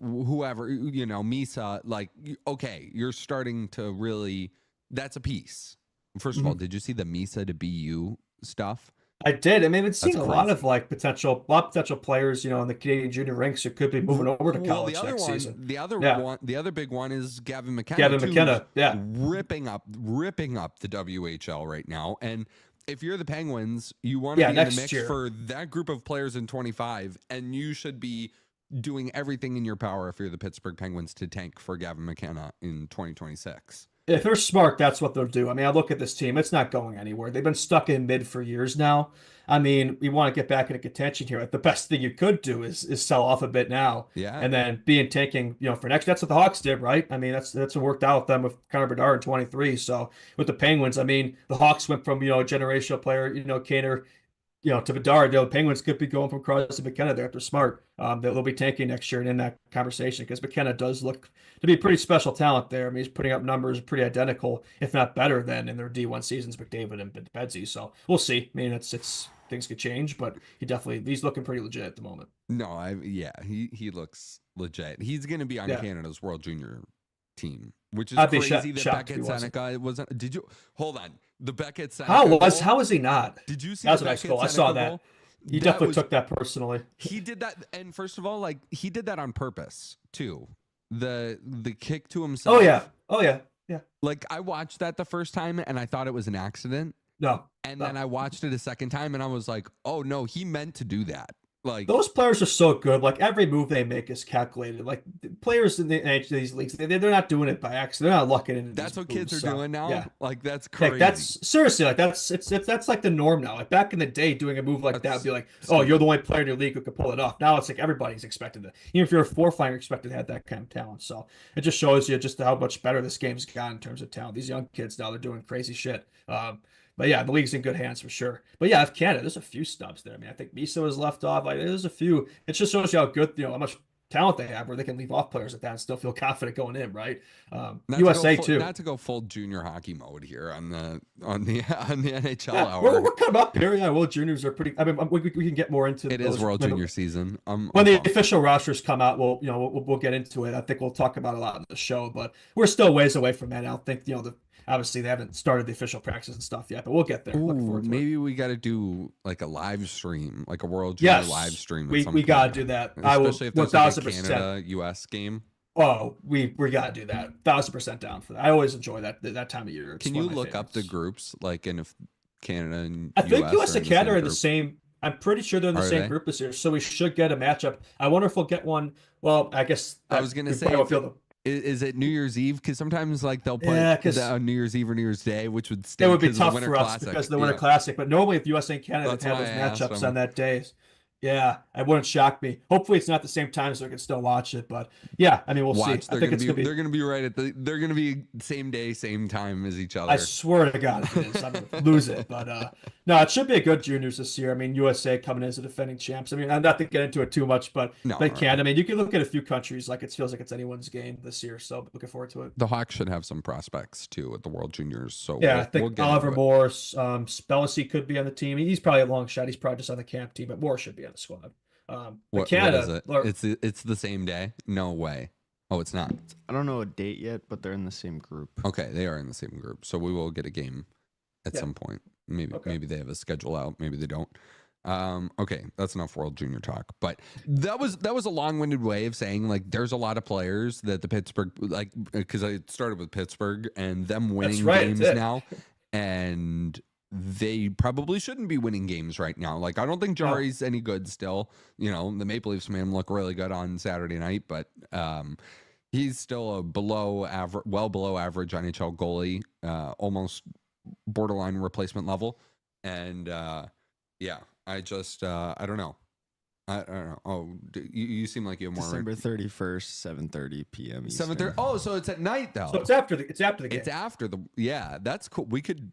Speaker 4: whoever, you know, Misa, like, okay, you're starting to really, that's a piece. First of all, did you see the Misa to BU stuff?
Speaker 5: I did. I mean, it's seen
Speaker 4: That's
Speaker 5: a lot
Speaker 4: crazy.
Speaker 5: of like potential players, you know, in the Canadian junior ranks who could be moving over to college
Speaker 4: the other
Speaker 5: next
Speaker 4: one,
Speaker 5: season.
Speaker 4: the other
Speaker 5: Yeah.
Speaker 4: one, the other big one is Gavin McKenna.
Speaker 5: Gavin
Speaker 4: too,
Speaker 5: McKenna, yeah.
Speaker 4: ripping up the WHL right now. And if you're the Penguins, you want to
Speaker 5: Yeah,
Speaker 4: be in the
Speaker 5: next
Speaker 4: mix
Speaker 5: year.
Speaker 4: for that group of players in 25, and you should be doing everything in your power if you're the Pittsburgh Penguins to tank for Gavin McKenna in 2026.
Speaker 5: If they're smart, that's what they'll do. I mean, I look at this team, it's not going anywhere. They've been stuck in mid for years now. I mean, we want to get back into contention here. The best thing you could do is sell off a bit now.
Speaker 4: Yeah.
Speaker 5: And then taking, you know, for next, that's what the Hawks did, right? I mean, that's what worked out with them with Connor Bedard in 23. So with the Penguins, I mean, the Hawks went from, you know, a generational player, you know, Kaner, you know, to Bedard. You know, the Penguins could be going from Crosby to McKenna there if they're smart. They'll be tanking next year and in that conversation because McKenna does look to be a pretty special talent there. I mean, he's putting up numbers pretty identical, if not better than in their D1 seasons, McDavid and Bedsy. So we'll see. I mean, it's things could change, but he's looking pretty legit at the moment.
Speaker 4: No, he looks legit. He's going to be on
Speaker 5: Yeah.
Speaker 4: Canada's World Junior team, which is
Speaker 5: I'd be
Speaker 4: crazy that
Speaker 5: shocked if
Speaker 4: Beckett
Speaker 5: he wasn't.
Speaker 4: Seneca wasn't. Did you hold on? The Beckett Seneca.
Speaker 5: How was he not?
Speaker 4: Did you see
Speaker 5: That was
Speaker 4: the
Speaker 5: a nice
Speaker 4: Beckett
Speaker 5: goal. I saw
Speaker 4: Seneca
Speaker 5: that.
Speaker 4: goal?
Speaker 5: He
Speaker 4: That
Speaker 5: definitely
Speaker 4: was-
Speaker 5: took that personally.
Speaker 4: He did that, and first of all, like he did that on purpose too. The kick to himself.
Speaker 5: Oh yeah.
Speaker 4: Like I watched that the first time, and I thought it was an accident,
Speaker 5: No.
Speaker 4: and then I watched it a second time, and I was like, oh no, he meant to do that. Like
Speaker 5: Those players are so good. Like every move they make is calculated. Like the players in these leagues, they're not doing it by accident. They're not lucking into
Speaker 4: that's
Speaker 5: these
Speaker 4: what kids are
Speaker 5: moves, so,
Speaker 4: doing now.
Speaker 5: Yeah.
Speaker 4: Like that's crazy.
Speaker 5: Like that's seriously like that's like the norm now. Like back in the day, doing a move like that
Speaker 4: That's
Speaker 5: would be like, oh, you're the only player in your league who could pull it off. Now it's like everybody's expected to. Even if you're a four-fighter, you're expected to have that kind of talent. So it just shows you just how much better this game's gotten in terms of talent. These young kids now they're doing crazy shit. But yeah, the league's in good hands for sure. But yeah, if Canada, there's a few snubs there. I mean, I think Misa was left off. Like there's a few. It just shows you how good, you know, how much talent they have, where they can leave off players like that and still feel confident going in, right? USA too.
Speaker 4: Not to go full junior hockey mode here on the NHL
Speaker 5: Yeah,
Speaker 4: hour.
Speaker 5: we're coming up here. Yeah, World Juniors are pretty. I mean, we can get more into
Speaker 4: It is
Speaker 5: those
Speaker 4: World
Speaker 5: when-
Speaker 4: Junior season.
Speaker 5: When the official rosters come out, we'll get into it. I think we'll talk about a lot in the show, but we're still ways away from that. I don't think obviously they haven't started the official practices and stuff yet, but we'll get there. Looking
Speaker 4: Ooh,
Speaker 5: forward to it.
Speaker 4: maybe we got to do like a live stream, like a World Junior
Speaker 5: Yes,
Speaker 4: live stream.
Speaker 5: we got to do that. I will
Speaker 4: Especially if there's like a
Speaker 5: 1000%.
Speaker 4: Canada US game.
Speaker 5: Oh, we got to do that. 1000% down for that. I always enjoy that time of year. It's
Speaker 4: Can
Speaker 5: one
Speaker 4: you
Speaker 5: of my
Speaker 4: look up the
Speaker 5: favorites.
Speaker 4: groups, like, and if Canada and
Speaker 5: I think US
Speaker 4: are
Speaker 5: and Canada are in the
Speaker 4: group?
Speaker 5: same. I'm pretty sure they're in the
Speaker 4: Are
Speaker 5: same
Speaker 4: they?
Speaker 5: group this year, so we should get a matchup. I wonder if we'll get one. Well, I guess
Speaker 4: I was gonna
Speaker 5: we
Speaker 4: say,
Speaker 5: probably won't
Speaker 4: if
Speaker 5: be able to-
Speaker 4: Is it New Year's Eve? Because sometimes like they'll put
Speaker 5: Yeah, 'cause
Speaker 4: on New Year's Eve or New Year's Day, which would stay
Speaker 5: it would be
Speaker 4: because of
Speaker 5: tough
Speaker 4: the Winter
Speaker 5: for us
Speaker 4: Classic.
Speaker 5: because of the Winter
Speaker 4: Yeah.
Speaker 5: Classic. But normally, if USA and Canada
Speaker 4: That's
Speaker 5: have
Speaker 4: why
Speaker 5: those
Speaker 4: I asked
Speaker 5: matchups
Speaker 4: them.
Speaker 5: on that days, yeah, it wouldn't shock me. Hopefully, it's not the same time, so I can still watch it. But yeah, I mean, we'll
Speaker 4: Watch,
Speaker 5: see. I think it's gonna be.
Speaker 4: they're gonna be right at they're gonna be same day, same time as each other.
Speaker 5: I swear to God, if it is, I'm gonna lose it. But no, it should be a good juniors this year. I mean, USA coming in as the defending champs. I mean, I'm not to get into it too much, but
Speaker 4: No,
Speaker 5: they
Speaker 4: no,
Speaker 5: can. I mean, you can look at a few countries like it feels like it's anyone's game this year. So looking forward to it.
Speaker 4: The Hawks should have some prospects too at the World Juniors. So
Speaker 5: Yeah, I
Speaker 4: we'll
Speaker 5: think
Speaker 4: get
Speaker 5: Oliver
Speaker 4: into it.
Speaker 5: Morris, Spellacy could be on the team. He's probably a long shot. He's probably just on the camp team, but Morris should be on the squad. But
Speaker 4: What
Speaker 5: Canada,
Speaker 4: is it? It's the same day. No way. Oh, it's not.
Speaker 2: I don't know a date yet, but they're in the same group.
Speaker 4: Okay, they are in the same group, so we will get a game at
Speaker 5: Yeah.
Speaker 4: some point. Maybe
Speaker 5: Okay.
Speaker 4: maybe they have a schedule out. Maybe they don't. Okay, that's enough World Junior talk. But that was a long-winded way of saying like there's a lot of players that the Pittsburgh like because I started with Pittsburgh and them winning
Speaker 5: right,
Speaker 4: games
Speaker 5: that's it.
Speaker 4: now, and they probably shouldn't be winning games right now. Like I don't think Jari's any good still. You know, the Maple Leafs made him look really good on Saturday night, but he's still a well below average NHL goalie, almost borderline replacement level. And yeah, I just I don't know. I don't know. Oh, you seem like you have more.
Speaker 2: December 31st, 7:30 p.m. Eastern.
Speaker 4: 7:30. Oh, so it's at night though.
Speaker 5: so it's after the game.
Speaker 4: It's after the. Yeah, that's cool. We could.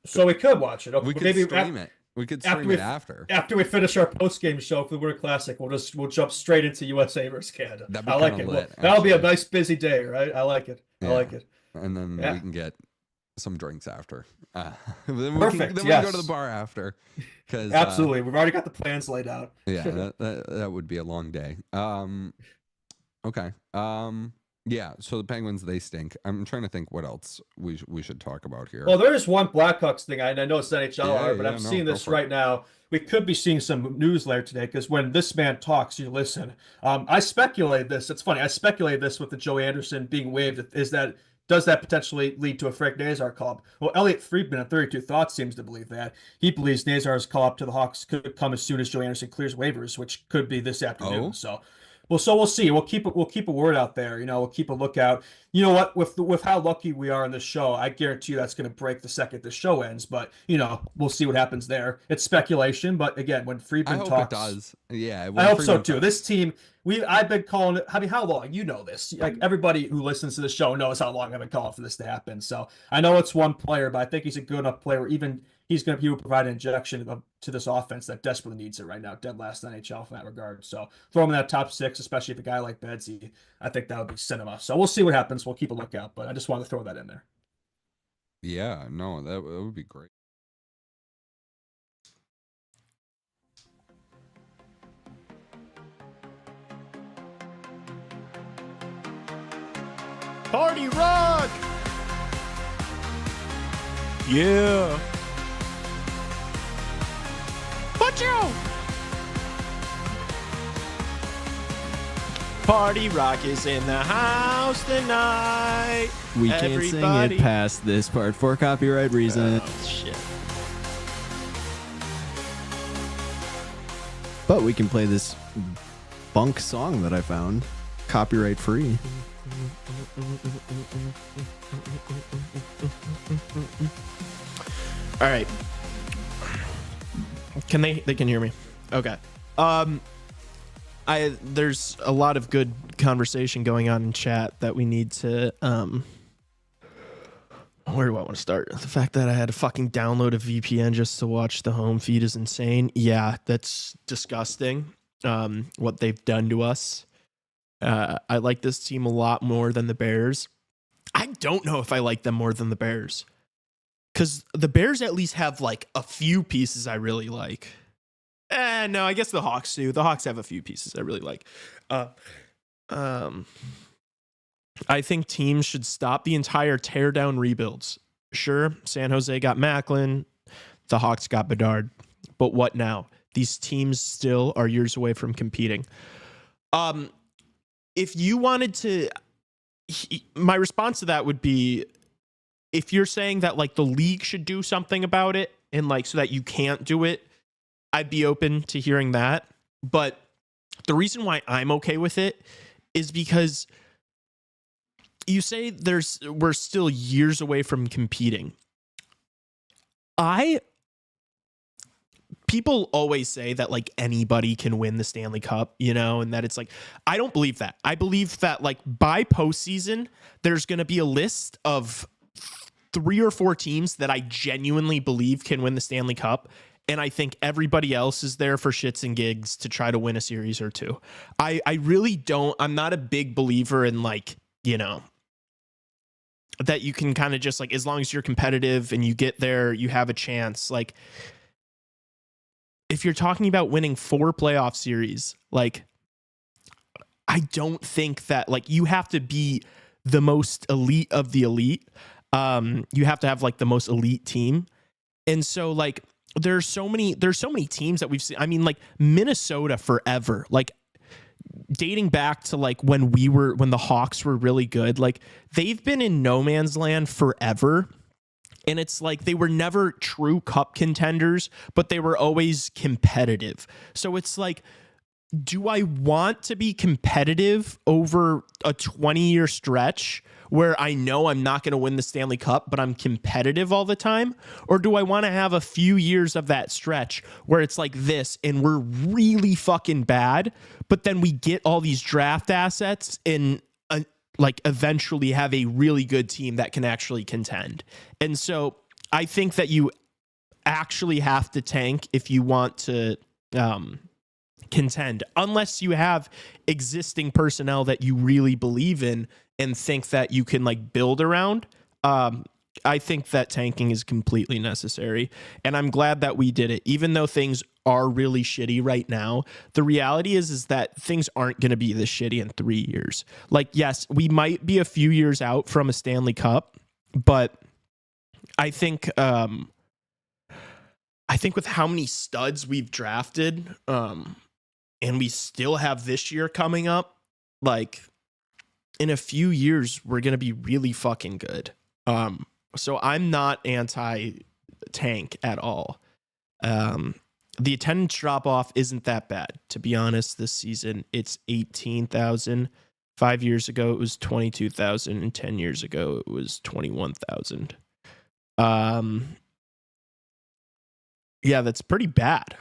Speaker 5: So we could watch it. Okay,
Speaker 4: We could
Speaker 5: maybe
Speaker 4: stream it. We could stream it after.
Speaker 5: After we finish our post game show for the Winter Classic, we'll jump straight into USA versus Canada.
Speaker 4: That'd be
Speaker 5: I like
Speaker 4: kinda
Speaker 5: it.
Speaker 4: lit,
Speaker 5: That'll be a
Speaker 4: actually.
Speaker 5: nice busy day, right? I like it. I
Speaker 4: Yeah.
Speaker 5: like it.
Speaker 4: And then
Speaker 5: Yeah.
Speaker 4: we can get some drinks after. Then we
Speaker 5: Perfect,
Speaker 4: can go to the
Speaker 5: yes.
Speaker 4: bar after. Because
Speaker 5: Absolutely. We've already got the plans laid out.
Speaker 4: yeah, that would be a long day. Okay. Yeah. So the Penguins, they stink. I'm trying to think what else we should talk about here.
Speaker 5: Well, there is one Blackhawks thing. I know it's NHL
Speaker 4: Yeah,
Speaker 5: hour, but
Speaker 4: yeah,
Speaker 5: I'm
Speaker 4: no,
Speaker 5: seeing
Speaker 4: go
Speaker 5: this
Speaker 4: for it.
Speaker 5: right now. We could be seeing some news later today because when this man talks, you listen. I speculate this. It's funny. I speculate this with the Joey Anderson being waived. Does that potentially lead to a Frank Nazar call-up? Well, Elliot Friedman at 32 Thoughts seems to believe that. He believes Nazar's call-up to the Hawks could come as soon as Joey Anderson clears waivers, which could be this afternoon.
Speaker 4: Oh.
Speaker 5: So we'll see. We'll keep a word out there. We'll keep a lookout. You know what? With how lucky we are in this show, I guarantee you that's going to break the second the show ends. But we'll see what happens there. It's speculation, but again, when
Speaker 4: I
Speaker 5: Friedman
Speaker 4: hope
Speaker 5: talks,
Speaker 4: it does. Yeah.
Speaker 5: I hope so too. This team, I've been calling it. I mean, how long? You know this. Like everybody who listens to the show knows how long I've been calling for this to happen. So I know it's one player, but I think he's a good enough player. Even he will provide an injection to this offense that desperately needs it right now. Dead last in NHL in that regard. So throw him in that top six, especially if a guy like Bedsy. I think that would be cinema. So we'll see what happens. We'll keep a lookout, but I just wanted to throw that in there.
Speaker 4: Yeah. No, that would be great.
Speaker 1: Party rock! Yeah. Watch out! Party rock is in the house tonight.
Speaker 2: We can't
Speaker 1: Everybody-
Speaker 2: sing it past this part for copyright reasons.
Speaker 1: Oh, shit.
Speaker 2: But we can play this bunk song that I found, copyright free.
Speaker 1: All right. Can they can hear me? Okay. There's a lot of good conversation going on in chat that we need to where do I want to start? The fact that I had to fucking download a VPN just to watch the home feed is insane. Yeah, that's disgusting. What they've done to us. I like this team a lot more than the Bears. I don't know if I like them more than the Bears. Because the Bears at least have like a few pieces I really like. No, I guess the Hawks do. The Hawks have a few pieces I really like. I think teams should stop the entire tear down rebuilds. Sure, San Jose got Macklin. The Hawks got Bedard. But what now? These teams still are years away from competing. If you wanted to, my response to that would be, if you're saying that like the league should do something about it and like so that you can't do it, I'd be open to hearing that. But the reason why I'm okay with it is because you say we're still years away from competing. People always say that like anybody can win the Stanley Cup, and that it's like, I don't believe that. I believe that like by postseason, there's going to be a list of 3 or 4 teams that I genuinely believe can win the Stanley Cup. And I think everybody else is there for shits and gigs to try to win a series or two. I really don't. I'm not a big believer in like, that you can kind of just like, as long as you're competitive and you get there, you have a chance. Like, if you're talking about winning 4 playoff series, like, I don't think that like you have to be the most elite of the elite. You have to have like the most elite team. And so like, there's so many teams that we've seen. I mean, like Minnesota forever, like dating back to like when the Hawks were really good, like they've been in no man's land forever. And it's like they were never true cup contenders, but they were always competitive. So it's like, do I want to be competitive over a 20-year stretch where I know I'm not going to win the Stanley Cup, but I'm competitive all the time? Or do I want to have a few years of that stretch where it's like this and we're really fucking bad, but then we get all these draft assets and like eventually have a really good team that can actually contend? And so I think that you actually have to tank if you want to contend, unless you have existing personnel that you really believe in and think that you can like build around. I think that tanking is completely necessary, and I'm glad that we did it. Even though things are really shitty right now, the reality is that things aren't going to be this shitty in 3 years. Like, yes, we might be a few years out from a Stanley Cup, but I think with how many studs we've drafted, and we still have this year coming up, like in a few years, we're going to be really fucking good. So I'm not anti-tank at all. The attendance drop-off isn't that bad, to be honest. This season, it's 18,000. 5 years ago, it was 22,000. And 10 years ago, it was 21,000. Yeah, that's pretty bad.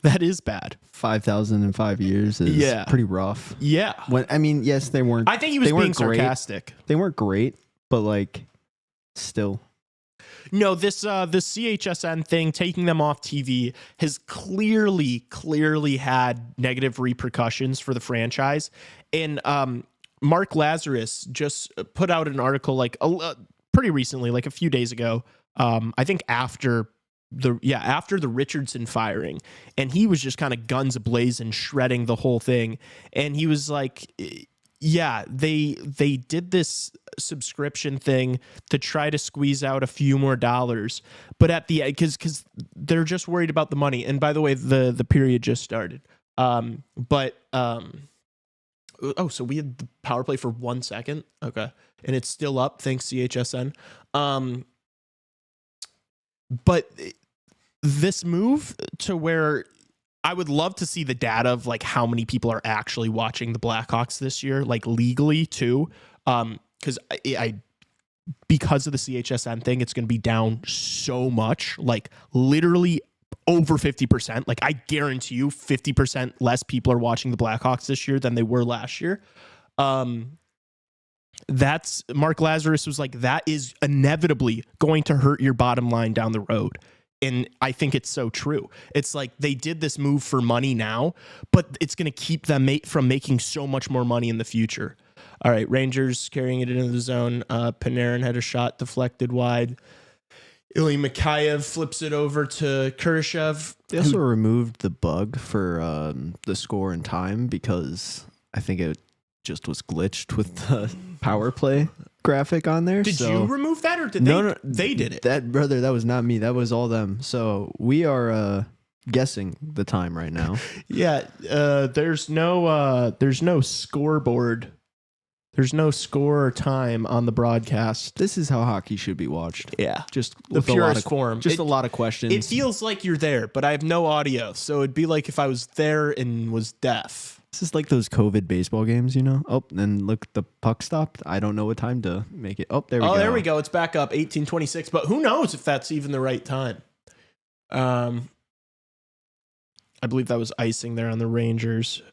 Speaker 1: That is bad.
Speaker 2: 5,000 in 5 years is pretty rough.
Speaker 1: Yeah.
Speaker 2: Yes, they weren't.
Speaker 1: I think he was being sarcastic.
Speaker 2: They weren't great, but like, still.
Speaker 1: No, this CHSN thing, taking them off TV, has clearly had negative repercussions for the franchise. And Mark Lazarus just put out an article like pretty recently, like a few days ago. I think after the Richardson firing, and he was just kind of guns ablazing, shredding the whole thing. And he was like, yeah, they did this subscription thing to try to squeeze out a few more dollars, but at the end, because they're just worried about the money. And by the way, the period just started. So we had the power play for 1 second. Okay. And it's still up. Thanks, CHSN. But this move to where I would love to see the data of like how many people are actually watching the Blackhawks this year, like legally too. Because because of the CHSN thing, it's going to be down so much, like literally over 50%. Like I guarantee you 50% less people are watching the Blackhawks this year than they were last year. That's Mark Lazarus was like, that is inevitably going to hurt your bottom line down the road. And I think it's so true. It's like they did this move for money now, but it's going to keep them from making so much more money in the future. All right, Rangers carrying it into the zone. Panarin had a shot deflected wide. Ilya Mikheyev flips it over to Kurashev.
Speaker 2: They also removed the bug for the score and time because I think it just was glitched with the power play graphic on there.
Speaker 1: Did you remove that, or did they did it?
Speaker 2: That was not me. That was all them. So we are guessing the time right now.
Speaker 1: Yeah, there's no scoreboard. There's no score or time on the broadcast.
Speaker 2: This is how hockey should be watched.
Speaker 1: Yeah,
Speaker 2: just
Speaker 1: the purest form.
Speaker 2: Just a lot of questions.
Speaker 1: It feels like you're there, but I have no audio, so it'd be like if I was there and was deaf.
Speaker 2: This is like those COVID baseball games, you know? Oh, and look, the puck stopped. I don't know what time to make it. Oh, there we go.
Speaker 1: Oh, there we go. It's back up, 18:26. But who knows if that's even the right time? I believe that was icing there on the Rangers.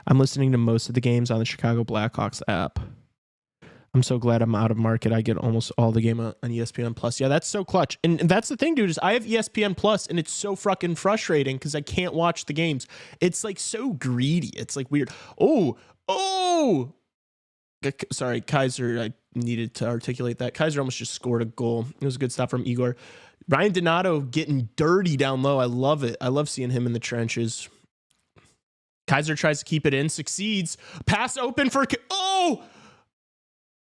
Speaker 1: I'm listening to most of the games on the Chicago Blackhawks app. I'm so glad I'm out of market. I get almost all the game on ESPN Plus. Yeah, that's so clutch. And that's the thing, dude, is I have ESPN Plus, and it's so fucking frustrating because I can't watch the games. It's like so greedy. It's like weird. Oh! Sorry, Kaiser. I needed to articulate that. Kaiser almost just scored a goal. It was a good stop from Igor. Ryan Donato getting dirty down low. I love it. I love seeing him in the trenches. Kaiser tries to keep it in, succeeds. Pass open for... Oh!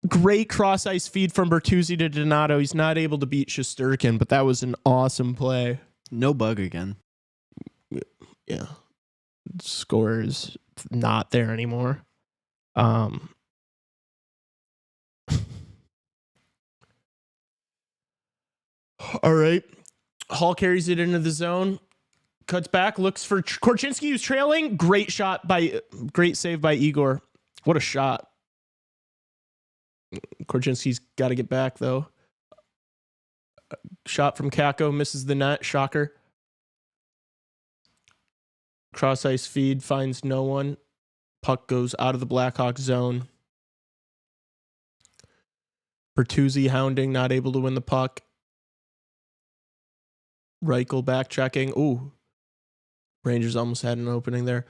Speaker 1: Great cross-ice feed from Bertuzzi to Donato. He's not able to beat Shesterkin, but that was an awesome play.
Speaker 2: No bug again.
Speaker 1: Yeah. Score is not there anymore. All right. Hall carries it into the zone. Cuts back, looks for Korchinski, who's trailing. Great save by Igor. What a shot. Korchinski's got to get back, though. Shot from Kako, misses the net. Shocker. Cross ice feed, finds no one. Puck goes out of the Blackhawk zone. Bertuzzi hounding, not able to win the puck. Reichel backtracking. Ooh. Rangers almost had an opening there.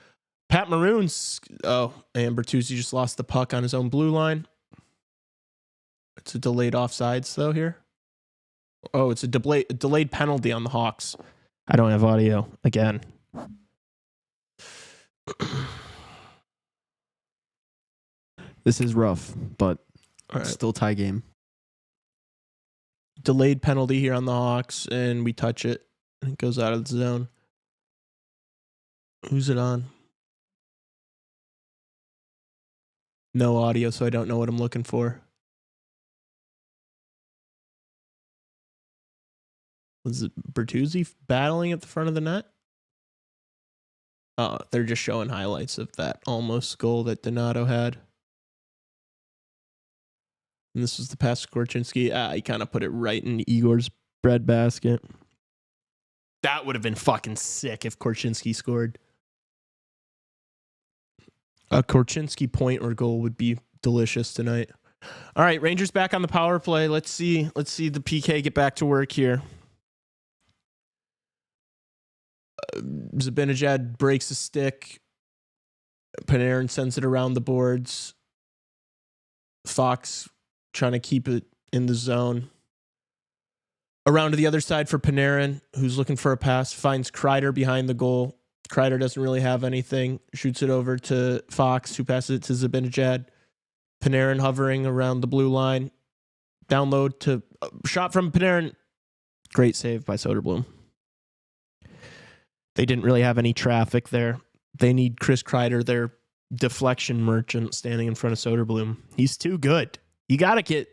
Speaker 1: Pat Maroon's. Oh, and Bertuzzi just lost the puck on his own blue line. It's a delayed offsides, though, here. Oh, it's a delayed penalty on the Hawks. I don't have audio again.
Speaker 2: This is rough, but
Speaker 1: All right.
Speaker 2: still tie game.
Speaker 1: Delayed penalty here on the Hawks, and we touch it, and it goes out of the zone. Who's it on? No audio, so I don't know what I'm looking for. Was it Bertuzzi battling at the front of the net? Oh, they're just showing highlights of that almost goal that Donato had. And this was the pass to Korchinski. He kind of put it right in Igor's breadbasket. That would have been fucking sick if Korchinski scored. A Korchinski point or goal would be delicious tonight. All right, Rangers back on the power play. Let's see the PK get back to work here. Zibanejad breaks a stick. Panarin sends it around the boards. Fox trying to keep it in the zone. Around to the other side for Panarin, who's looking for a pass. Finds Kreider behind the goal. Kreider doesn't really have anything. Shoots it over to Fox, who passes it to Zibanejad. Panarin hovering around the blue line. Download to shot from Panarin. Great save by Soderblom. They didn't really have any traffic there. They need Chris Kreider, their deflection merchant, standing in front of Soderblom. He's too good. You got to get,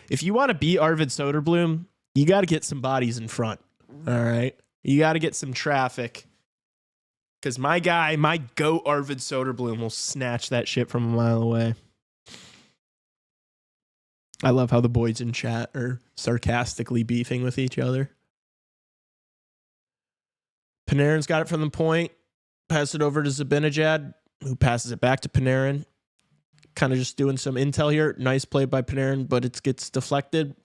Speaker 1: if you want to beat Arvid Soderblom, you got to get some bodies in front. All right? You got to get some traffic. Because my goat Arvid Soderblom will snatch that shit from a mile away. I love how the boys in chat are sarcastically beefing with each other. Panarin's got it from the point. Pass it over to Zibanejad, who passes it back to Panarin. Kind of just doing some intel here. Nice play by Panarin, but it gets deflected.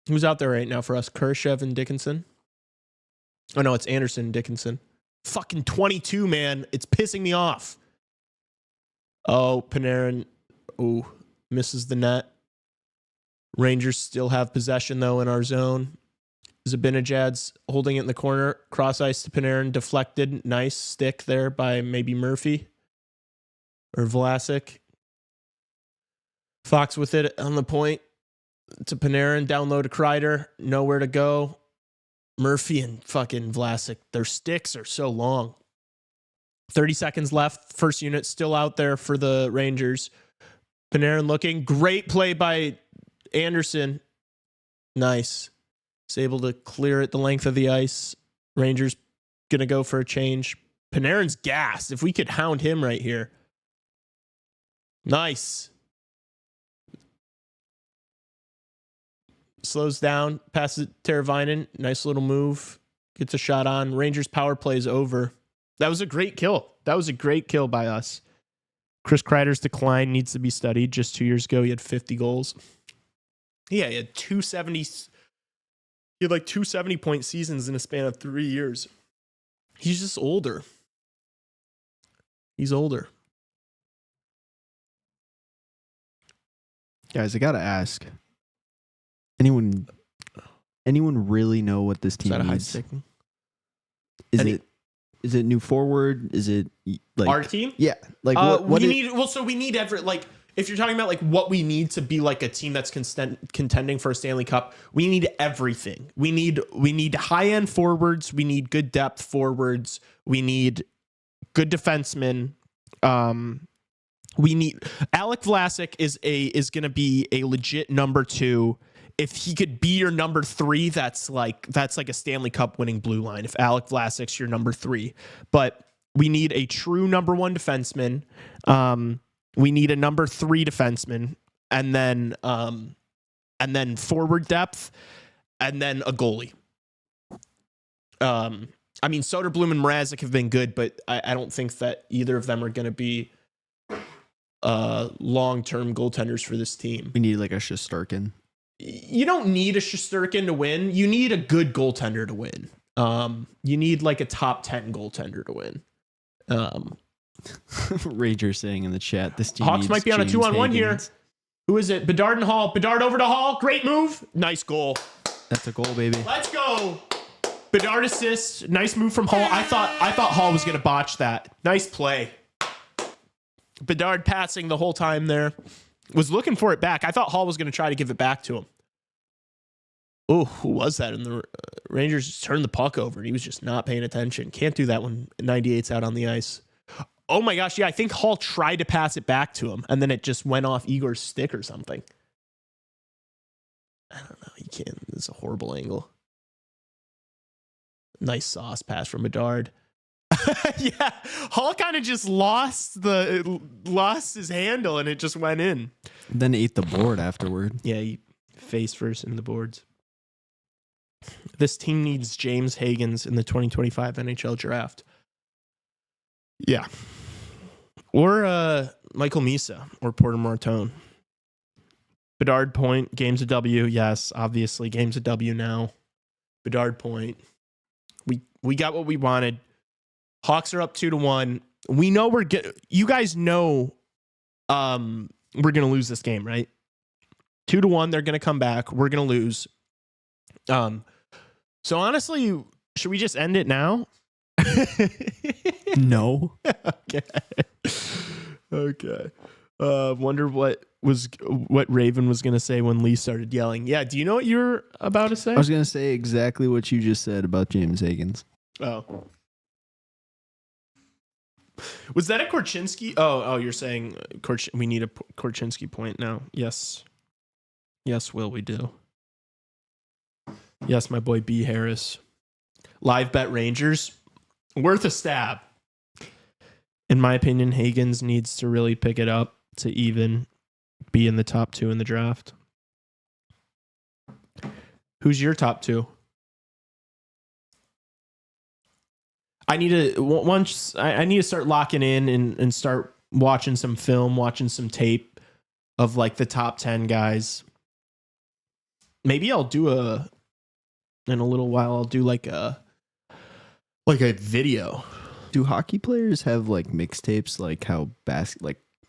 Speaker 1: Who's out there right now for us? Khrushchev and Dickinson? Oh, no, it's Anderson and Dickinson. Fucking 22, man. It's pissing me off. Oh, Panarin. Ooh, misses the net. Rangers still have possession, though, in our zone. Zibanejad's holding it in the corner. Cross ice to Panarin. Deflected. Nice stick there by maybe Murphy or Vlasic. Fox with it on the point to Panarin. Down low to Kreider. Nowhere to go. Murphy and fucking Vlasic, their sticks are so long. 30 seconds left. First unit still out there for the Rangers. Panarin looking. Great play by Anderson. Nice. He's able to clear it the length of the ice. Rangers going to go for a change. Panarin's gassed. If we could hound him right here. Nice. Slows down. Passes it to Teravainen. Nice little move. Gets a shot on. Rangers power play is over. That was a great kill. That was a great kill by us. Chris Kreider's decline needs to be studied. Just 2 years ago, he had 50 goals. Yeah, he had 270. He had like 270-point seasons in a span of 3 years. He's just older. He's older.
Speaker 2: Guys, I gotta ask. Anyone really know what this
Speaker 1: Is
Speaker 2: team
Speaker 1: that a high
Speaker 2: needs?
Speaker 1: stick?
Speaker 2: Is it new forward? Is it like
Speaker 1: Our team?
Speaker 2: Yeah, like what
Speaker 1: we
Speaker 2: is-
Speaker 1: need. Well, so we need every if you're talking about like what we need to be like a team that's contending for a Stanley Cup, we need everything. We need high end forwards. We need good depth forwards. We need good defensemen. We need Alec Vlasic is going to be a legit number 2. If he could be your number 3, that's like a Stanley Cup winning blue line. If Alec Vlasic's your number 3, but we need a true number 1 defenseman. We need a number 3 defenseman, and then forward depth, and then a goalie. I mean, Soderblom and Mrazek have been good, but I don't think that either of them are going to be long-term goaltenders for this team.
Speaker 2: We need like a Shesterkin.
Speaker 1: You don't need a Shesterkin to win. You need a good goaltender to win. You need like a top 10 goaltender to win.
Speaker 2: Rager saying in the chat, this team
Speaker 1: Hawks
Speaker 2: needs
Speaker 1: might be on a
Speaker 2: James
Speaker 1: 2-on-1 here.
Speaker 2: Higgins.
Speaker 1: Who is it? Bedard and Hall. Bedard over to Hall. Great move. Nice goal.
Speaker 2: That's a goal, baby.
Speaker 1: Let's go. Bedard assist. Nice move from Hall. I thought Hall was going to botch that. Nice play. Bedard passing the whole time there. Was looking for it back. I thought Hall was going to try to give it back to him. Oh, who was that? And the Rangers just turned the puck over. He was just not paying attention. Can't do that when 98's out on the ice. Oh my gosh, yeah, I think Hall tried to pass it back to him, and then it just went off Igor's stick or something. I don't know. You can't. It's a horrible angle. Nice sauce pass from Bedard. Yeah, Hall kind of just lost his handle, and it just went in.
Speaker 2: Then ate the board afterward.
Speaker 1: Yeah, he face first in the boards. This team needs James Higgins in the 2025 NHL draft. Yeah. Or Michael Misa or Porter Martone. Bedard point, game's a W. Yes, obviously, game's a W now. Bedard point. We got what we wanted. Hawks are up 2-1. We know you guys know we're gonna lose this game, right? 2-1, they're gonna come back. We're gonna lose. So honestly, should we just end it now?
Speaker 2: No.
Speaker 1: Okay. Wonder what Raven was gonna say when Lee started yelling. Yeah, do you know what you were about to say?
Speaker 2: I was going to say exactly what you just said about James Higgins.
Speaker 1: Oh. Was that a Korchinski? Oh, you're saying we need a Korchinski point now. Yes. Yes, Will, we do. Yes, my boy B. Harris. Live bet Rangers. Worth a stab. In my opinion, Higgins needs to really pick it up to even be in the top 2 in the draft. Who's your top 2? I need to start locking in and start watching some film, watching some tape of like the top 10 guys. Maybe I'll do in a little while I'll do like a video.
Speaker 2: Do hockey players have like mixtapes like how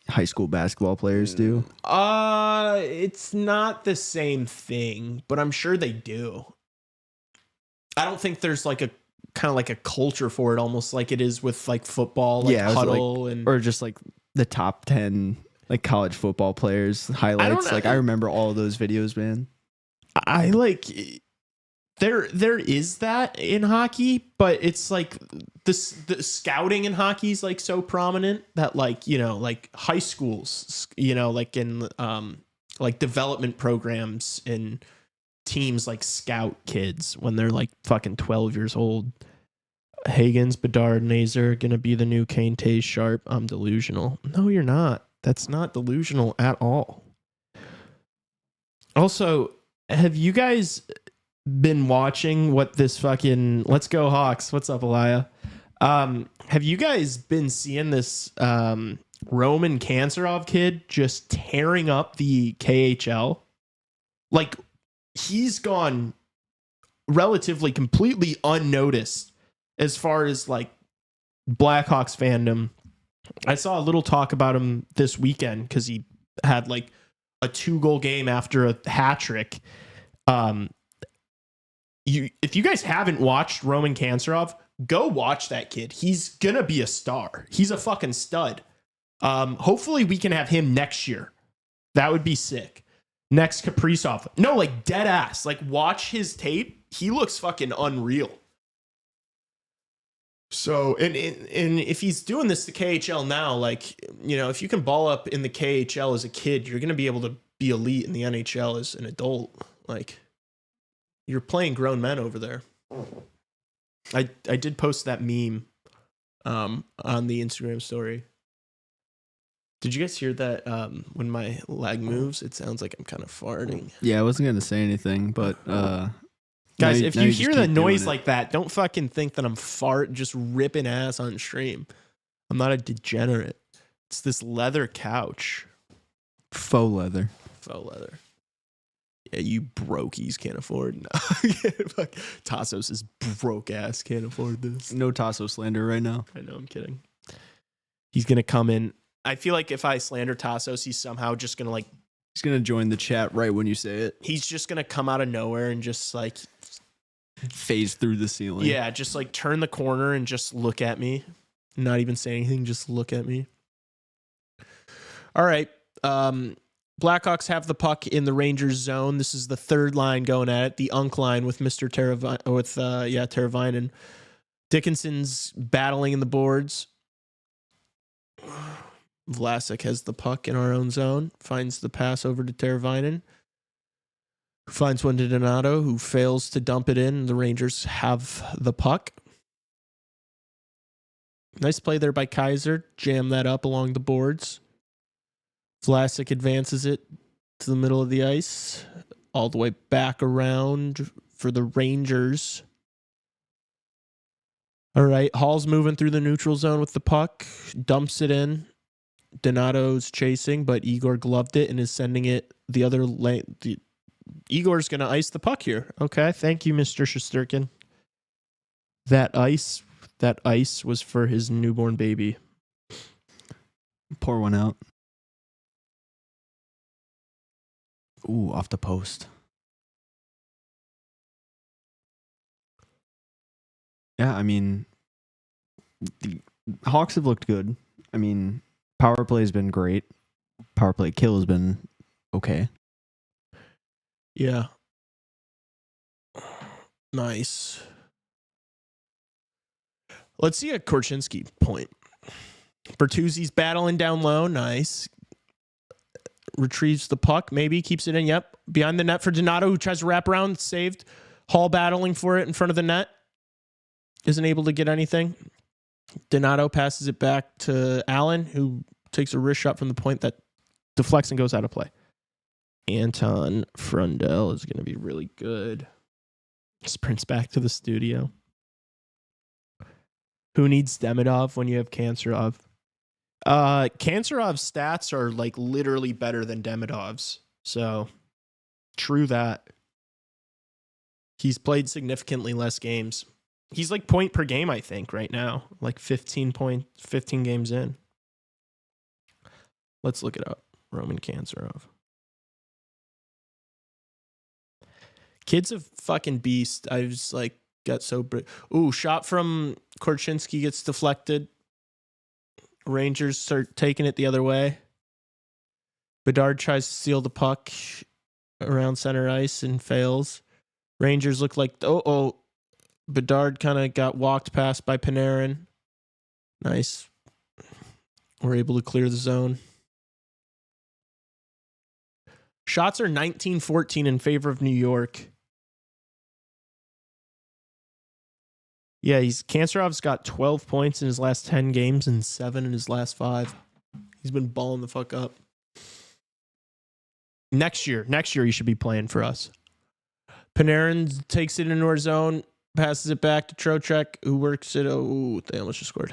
Speaker 2: high school basketball players do?
Speaker 1: It's not the same thing, but I'm sure they do. I don't think there's like a kind of like a culture for it, almost like it is with like football, like huddle
Speaker 2: or just like the top 10 like college football players highlights. Like I remember all of those videos, man.
Speaker 1: I like there is that in hockey, but it's like the scouting in hockey is like so prominent that like, you know, like high schools, you know, like in like development programs in teams like scout kids when they're like fucking 12 years old. Higgins, Bedard, Nazer gonna be the new Kane, Tays, Sharp. I'm delusional. No, you're not. That's not delusional at all. Also, have you guys been watching what this fucking Let's Go Hawks? What's up, Elia? Have you guys been seeing this Roman Kanserov kid just tearing up the KHL? Like, he's gone relatively completely unnoticed as far as like Blackhawks fandom. I saw a little talk about him this weekend because he had like a 2-goal game after a hat trick. If you guys haven't watched Roman Kanserov, go watch that kid. He's gonna be a star. He's a fucking stud. Hopefully we can have him next year. That would be sick. Next Kaprizov. No, like dead ass. Like watch his tape. He looks fucking unreal. So, and if he's doing this to KHL now, like, you know, if you can ball up in the KHL as a kid, you're going to be able to be elite in the NHL as an adult. Like, you're playing grown men over there. I did post that meme on the Instagram story. Did you guys hear that when my leg moves, it sounds like I'm kind of farting?
Speaker 2: Yeah, I wasn't going to say anything, but...
Speaker 1: Guys, if you hear the noise like that, don't fucking think that I'm just ripping ass on stream. I'm not a degenerate. It's this leather couch.
Speaker 2: Faux leather.
Speaker 1: Faux leather. Yeah, you brokies can't afford. No. Fuck. Tassos is broke ass. Can't afford this.
Speaker 2: No Tassos slander right now.
Speaker 1: I know. I'm kidding. He's gonna come in. I feel like if I slander Tassos, he's somehow just gonna like.
Speaker 2: He's gonna join the chat right when you say it.
Speaker 1: He's just gonna come out of nowhere and just like
Speaker 2: Phase through the ceiling.
Speaker 1: Yeah, just like turn the corner and just look at me. Not even say anything, just look at me. All right. Blackhawks have the puck in the Rangers zone. This is the third line going at it. The Unk line with Mr. Teravainen. Dickinson's battling in the boards. Vlasic has the puck in our own zone. Finds the pass over to Teravainen. Finds one to Donato, who fails to dump it in. The Rangers have the puck. Nice play there by Kaiser. Jam that up along the boards. Vlasic advances it to the middle of the ice. All the way back around for the Rangers. All right. Hall's moving through the neutral zone with the puck. Dumps it in. Donato's chasing, but Igor gloved it and is sending it the other lane. Igor's going to ice the puck here. Okay, thank you, Mr. Shesterkin. That ice was for his newborn baby.
Speaker 2: Pour one out. Ooh, off the post. Yeah, I mean, the Hawks have looked good. I mean, power play has been great. Power play kill has been okay.
Speaker 1: Yeah. Nice. Let's see a Korchinski point. Bertuzzi's battling down low. Nice. Retrieves the puck. Maybe keeps it in. Yep. Behind the net for Donato, who tries to wrap around. Saved. Hall battling for it in front of the net. Isn't able to get anything. Donato passes it back to Allen, who takes a wrist shot from the point that deflects and goes out of play. Anton Frundell is going to be really good. Sprints back to the studio. Who needs Demidov when you have Kanserov? Kanserov's stats are like literally better than Demidov's. So, true that. He's played significantly less games. He's like point per game, I think, right now. Like 15 games in. Let's look it up. Roman Kanserov. Kid's a fucking beast. I was like, got so... Ooh, shot from Korchinski gets deflected. Rangers start taking it the other way. Bedard tries to steal the puck around center ice and fails. Rangers look like... Bedard kind of got walked past by Panarin. Nice. We're able to clear the zone. Shots are 19-14 in favor of New York. Yeah, Kanserov's got 12 points in his last 10 games and 7 in his last 5. He's been balling the fuck up. Next year he should be playing for us. Panarin takes it into our zone, passes it back to Trocheck, who works it. Oh, they almost just scored.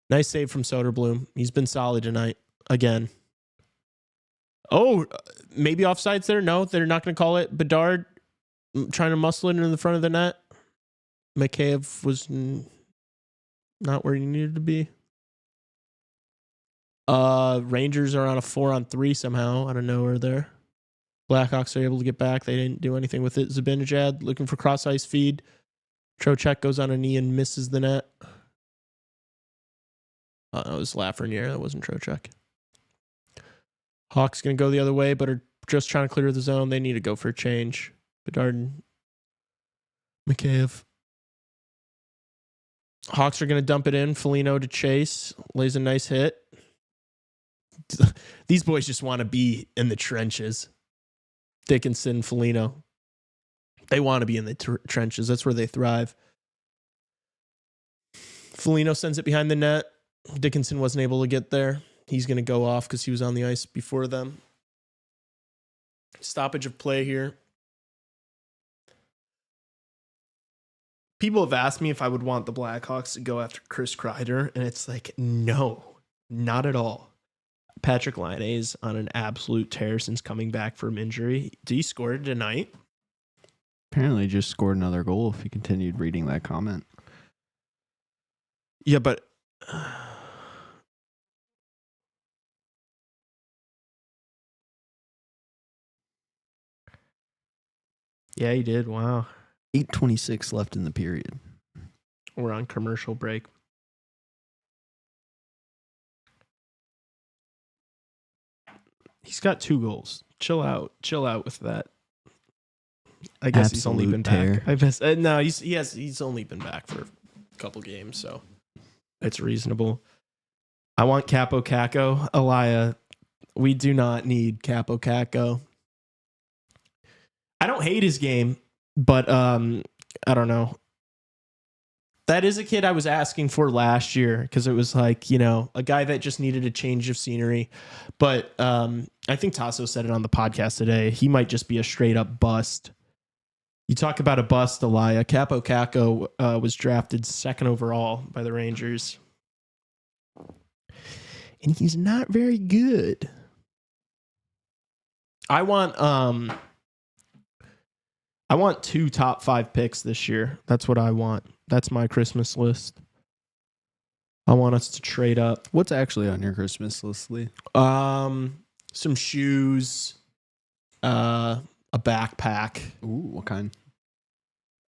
Speaker 1: Nice save from Soderblom. He's been solid tonight. Again. Oh, maybe offsides there? No, they're not going to call it. Bedard trying to muscle it into the front of the net. Mikheyev was not where he needed to be. Rangers are on a 4-on-3 somehow out of nowhere there. Blackhawks are able to get back. They didn't do anything with it. Zibanejad looking for cross ice feed. Trocheck goes on a knee and misses the net. That was Lafreniere. That wasn't Trocheck. Hawks going to go the other way, but are just trying to clear the zone. They need to go for a change. Bedard and Mikheyev. Hawks are going to dump it in. Foligno to chase. Lays a nice hit. These boys just want to be in the trenches. Dickinson, Foligno. They want to be in the trenches. That's where they thrive. Foligno sends it behind the net. Dickinson wasn't able to get there. He's going to go off because he was on the ice before them. Stoppage of play here. People have asked me if I would want the Blackhawks to go after Chris Kreider, and it's like, no. Not at all. Patrick Laine is on an absolute tear since coming back from injury. Did he score tonight?
Speaker 2: Apparently just scored another goal if he continued reading that comment.
Speaker 1: Yeah, but yeah, he did. Wow.
Speaker 2: 8:26 left in the period.
Speaker 1: We're on commercial break. He's got 2 goals. Chill out with that. I guess he's only been
Speaker 2: Absolute
Speaker 1: back. I guess no, he's only been back for a couple games, so it's reasonable. I want Capo Caco. Elia, we do not need Capo Caco. I don't hate his game, but I don't know. That is a kid I was asking for last year because it was like, you know, a guy that just needed a change of scenery. But I think Tassos said it on the podcast today. He might just be a straight up bust. You talk about a bust, Elia. Capo Caco was drafted 2nd overall by the Rangers. And he's not very good. I want 2 top 5 picks this year. That's what I want. That's my Christmas list. I want us to trade up.
Speaker 2: What's actually on your Christmas list, Lee?
Speaker 1: Some shoes, a backpack.
Speaker 2: Ooh, what kind?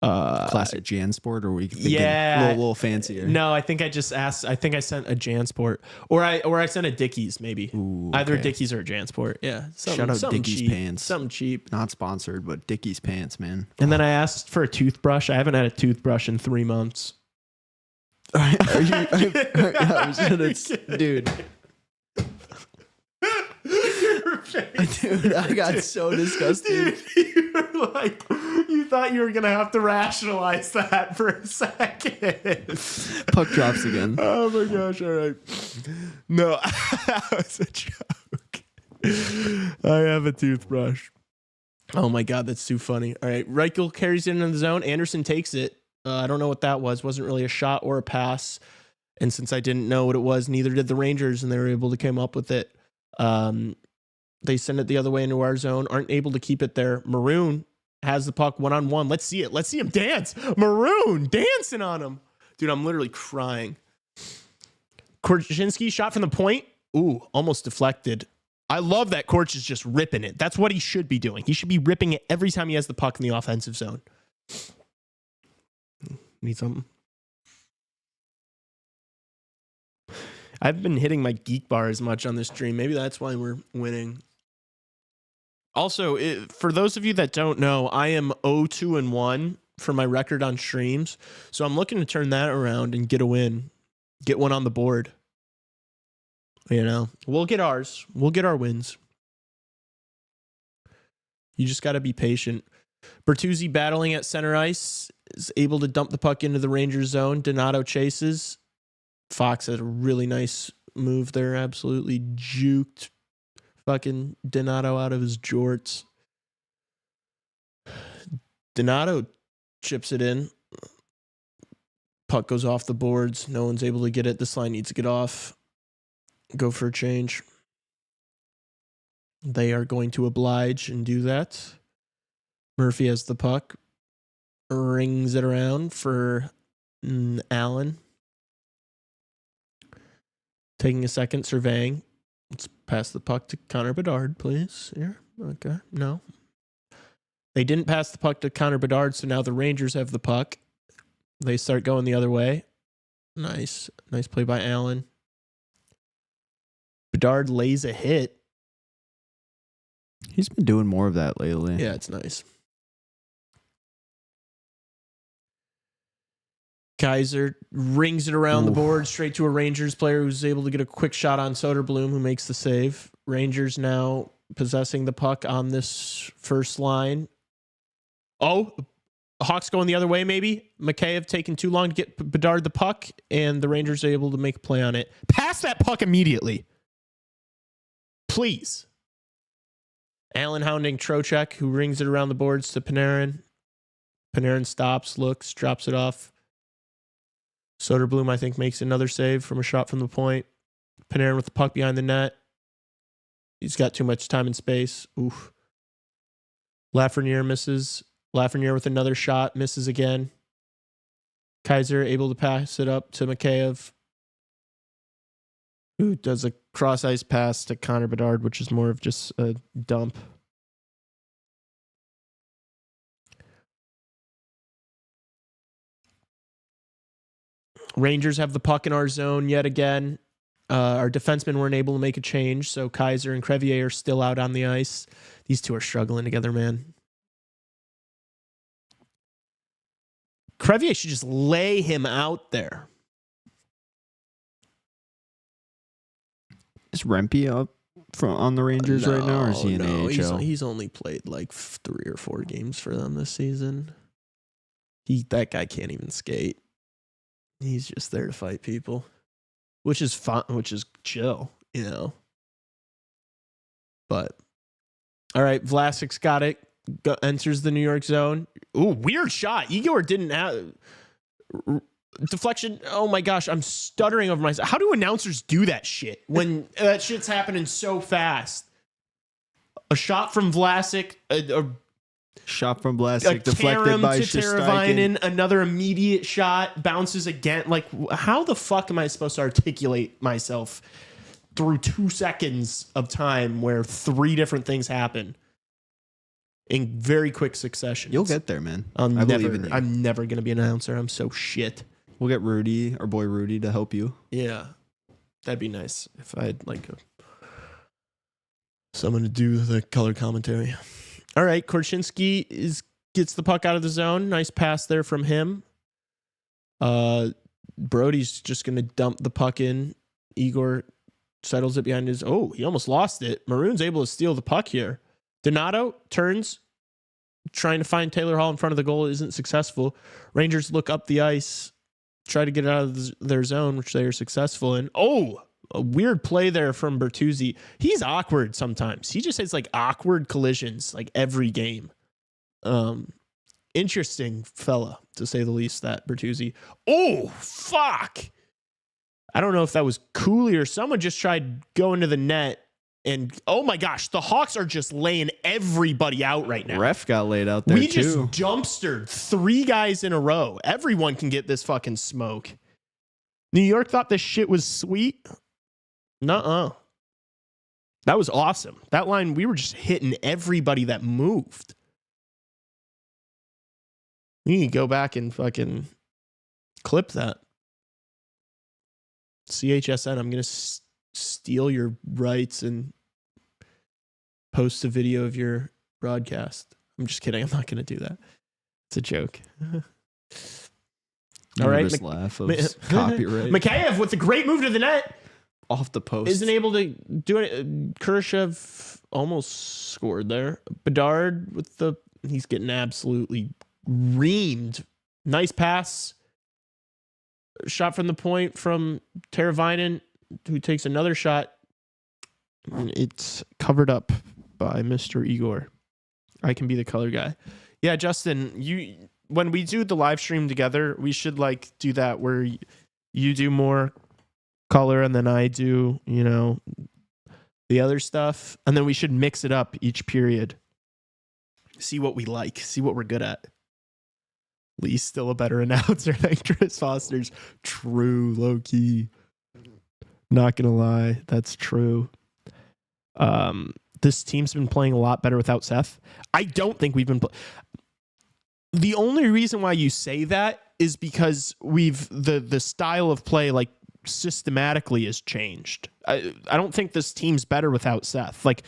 Speaker 2: Classic JanSport, or we thinking
Speaker 1: yeah,
Speaker 2: a little fancier?
Speaker 1: No, I think I just asked. I think I sent a JanSport, or I sent a Dickies maybe.
Speaker 2: Ooh,
Speaker 1: Either
Speaker 2: okay.
Speaker 1: Dickies or a JanSport. Yeah,
Speaker 2: Shout out Dickies
Speaker 1: cheap,
Speaker 2: pants.
Speaker 1: Something cheap.
Speaker 2: Not sponsored, but Dickies pants, man.
Speaker 1: And then I asked for a toothbrush. I haven't had a toothbrush in 3 months.
Speaker 2: Dude. Dude, I got so disgusted.
Speaker 1: Dude, you were like, you thought you were gonna have to rationalize that for a second.
Speaker 2: Puck drops again.
Speaker 1: Oh my gosh! All right, no, that was a joke. I have a toothbrush. Oh my god, that's too funny. All right, Reichel carries it into the zone. Anderson takes it. I don't know what that was. Wasn't really a shot or a pass. And since I didn't know what it was, neither did the Rangers, and they were able to come up with it. They send it the other way into our zone, aren't able to keep it there. Maroon has the puck 1-on-1. Let's see it. Let's see him dance. Maroon dancing on him. Dude, I'm literally crying. Korchinski shot from the point. Ooh, almost deflected. I love that Korch is just ripping it. That's what he should be doing. He should be ripping it every time he has the puck in the offensive zone. Need something? I've been hitting my geek bar as much on this stream. Maybe that's why we're winning. Also, for those of you that don't know, I am 0-2-1 for my record on streams. So I'm looking to turn that around and get a win. Get one on the board. You know, we'll get ours. We'll get our wins. You just got to be patient. Bertuzzi battling at center ice is able to dump the puck into the Rangers zone. Donato chases. Fox had a really nice move there. Absolutely juked fucking Donato out of his jorts. Donato chips it in. Puck goes off the boards. No one's able to get it. This line needs to get off. Go for a change. They are going to oblige and do that. Murphy has the puck. Rings it around for Allen. Taking a second, surveying. Let's pass the puck to Connor Bedard, please. Here. Okay. No. They didn't pass the puck to Connor Bedard, so now the Rangers have the puck. They start going the other way. Nice. Nice play by Allen. Bedard lays a hit.
Speaker 2: He's been doing more of that lately.
Speaker 1: Yeah, it's nice. Kaiser rings it around the board straight to a Rangers player who's able to get a quick shot on Soderblom, who makes the save. Rangers now possessing the puck on this first line. Oh, Hawks going the other way, maybe. Mikheyev taking too long to get Bedard the puck, and the Rangers are able to make a play on it. Pass that puck immediately. Please. Allen hounding Trocheck, who rings it around the boards to Panarin. Panarin stops, looks, drops it off. Soderblom, I think, makes another save from a shot from the point. Panarin with the puck behind the net. He's got too much time and space. Oof. Lafreniere misses. Lafreniere with another shot, misses again. Kaiser able to pass it up to Mikheyev, who does a cross ice pass to Connor Bedard, which is more of just a dump. Rangers have the puck in our zone yet again. Our defensemen weren't able to make a change, so Kaiser and Crevier are still out on the ice. These two are struggling together, man. Crevier should just lay him out there.
Speaker 2: Is Rempe up on the Rangers right now, or is he in AHL?
Speaker 1: He's only played like 3 or 4 games for them this season. That guy can't even skate. He's just there to fight people, which is fun, which is chill, you know. But all right, Vlasic's got it. Enters the New York zone. Ooh, weird shot. Igor didn't have deflection. Oh my gosh, I'm stuttering over myself. How do announcers do that shit when that shit's happening so fast? A shot from Vlasic, a
Speaker 2: shot from Vlasic deflected by
Speaker 1: Teravainen, another immediate shot, bounces again. Like, how the fuck am I supposed to articulate myself through 2 seconds of time where 3 different things happen in very quick succession?
Speaker 2: You'll get there, man.
Speaker 1: I believe in you. I'm never going to be an announcer. I'm so shit.
Speaker 2: We'll get Rudy, our boy Rudy, to help you.
Speaker 1: Yeah. That'd be nice if I had like someone to do the color commentary. All right, Korchinski gets the puck out of the zone. Nice pass there from him. Brody's just going to dump the puck in. Igor settles it behind his... Oh, he almost lost it. Maroon's able to steal the puck here. Donato turns, trying to find Taylor Hall in front of the goal. Isn't successful. Rangers look up the ice, try to get it out of their zone, which they are successful in. Oh, a weird play there from Bertuzzi. He's awkward sometimes. He just has like awkward collisions like every game. Interesting fella, to say the least, that Bertuzzi. Oh, fuck. I don't know if that was Cooley or someone just tried going to the net. And oh my gosh, the Hawks are just laying everybody out right now.
Speaker 2: Ref got laid out there
Speaker 1: we
Speaker 2: too.
Speaker 1: Just dumpstered 3 guys in a row. Everyone can get this fucking smoke. New York thought this shit was sweet. Nuh-uh. That was awesome. That line, we were just hitting everybody that moved. We need to go back and fucking clip that. CHSN, I'm going to steal your rights and post a video of your broadcast. I'm just kidding. I'm not going to do that. It's a joke. All right.
Speaker 2: Laugh of copyright.
Speaker 1: Mikheyev with the great move to the net.
Speaker 2: Off the post.
Speaker 1: Isn't able to do it. Khrushchev almost scored there. Bedard with he's getting absolutely reamed. Nice pass. Shot from the point from Teravainen, who takes another shot. It's covered up by Mr. Igor. I can be the color guy. Yeah, Justin, when we do the live stream together, we should like do that where you do more color and then I do, the other stuff. And then we should mix it up each period. See what we like. See what we're good at. Lee's still a better announcer than Chris Foster's. True, low key. Not gonna lie, that's true. This team's been playing a lot better without Seth. I don't think we've been. The only reason why you say that is because the style of play like systematically has changed. I don't think this team's better without Seth. Like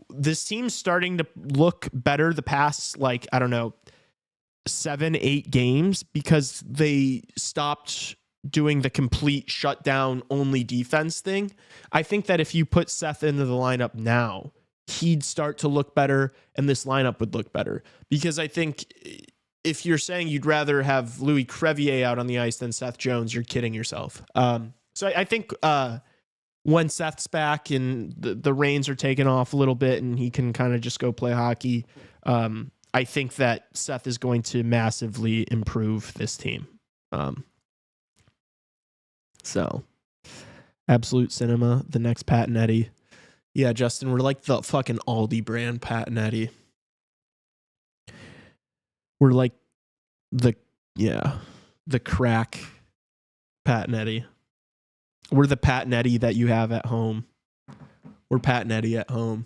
Speaker 1: this team's starting to look better the past 7-8 games because they stopped doing the complete shutdown only defense thing. I think that if you put Seth into the lineup now, he'd start to look better and this lineup would look better. Because I think if you're saying you'd rather have Louis Crevier out on the ice than Seth Jones, you're kidding yourself. So I think when Seth's back and the reins are taken off a little bit and he can kind of just go play hockey, I think that Seth is going to massively improve this team. So Absolute Cinema, the next Pat and Eddie. Yeah, Justin, we're like the fucking Aldi brand Pat and Eddie. We're like the crack Pat and Eddie. We're the Pat and Eddie that you have at home. We're Pat and Eddie at home.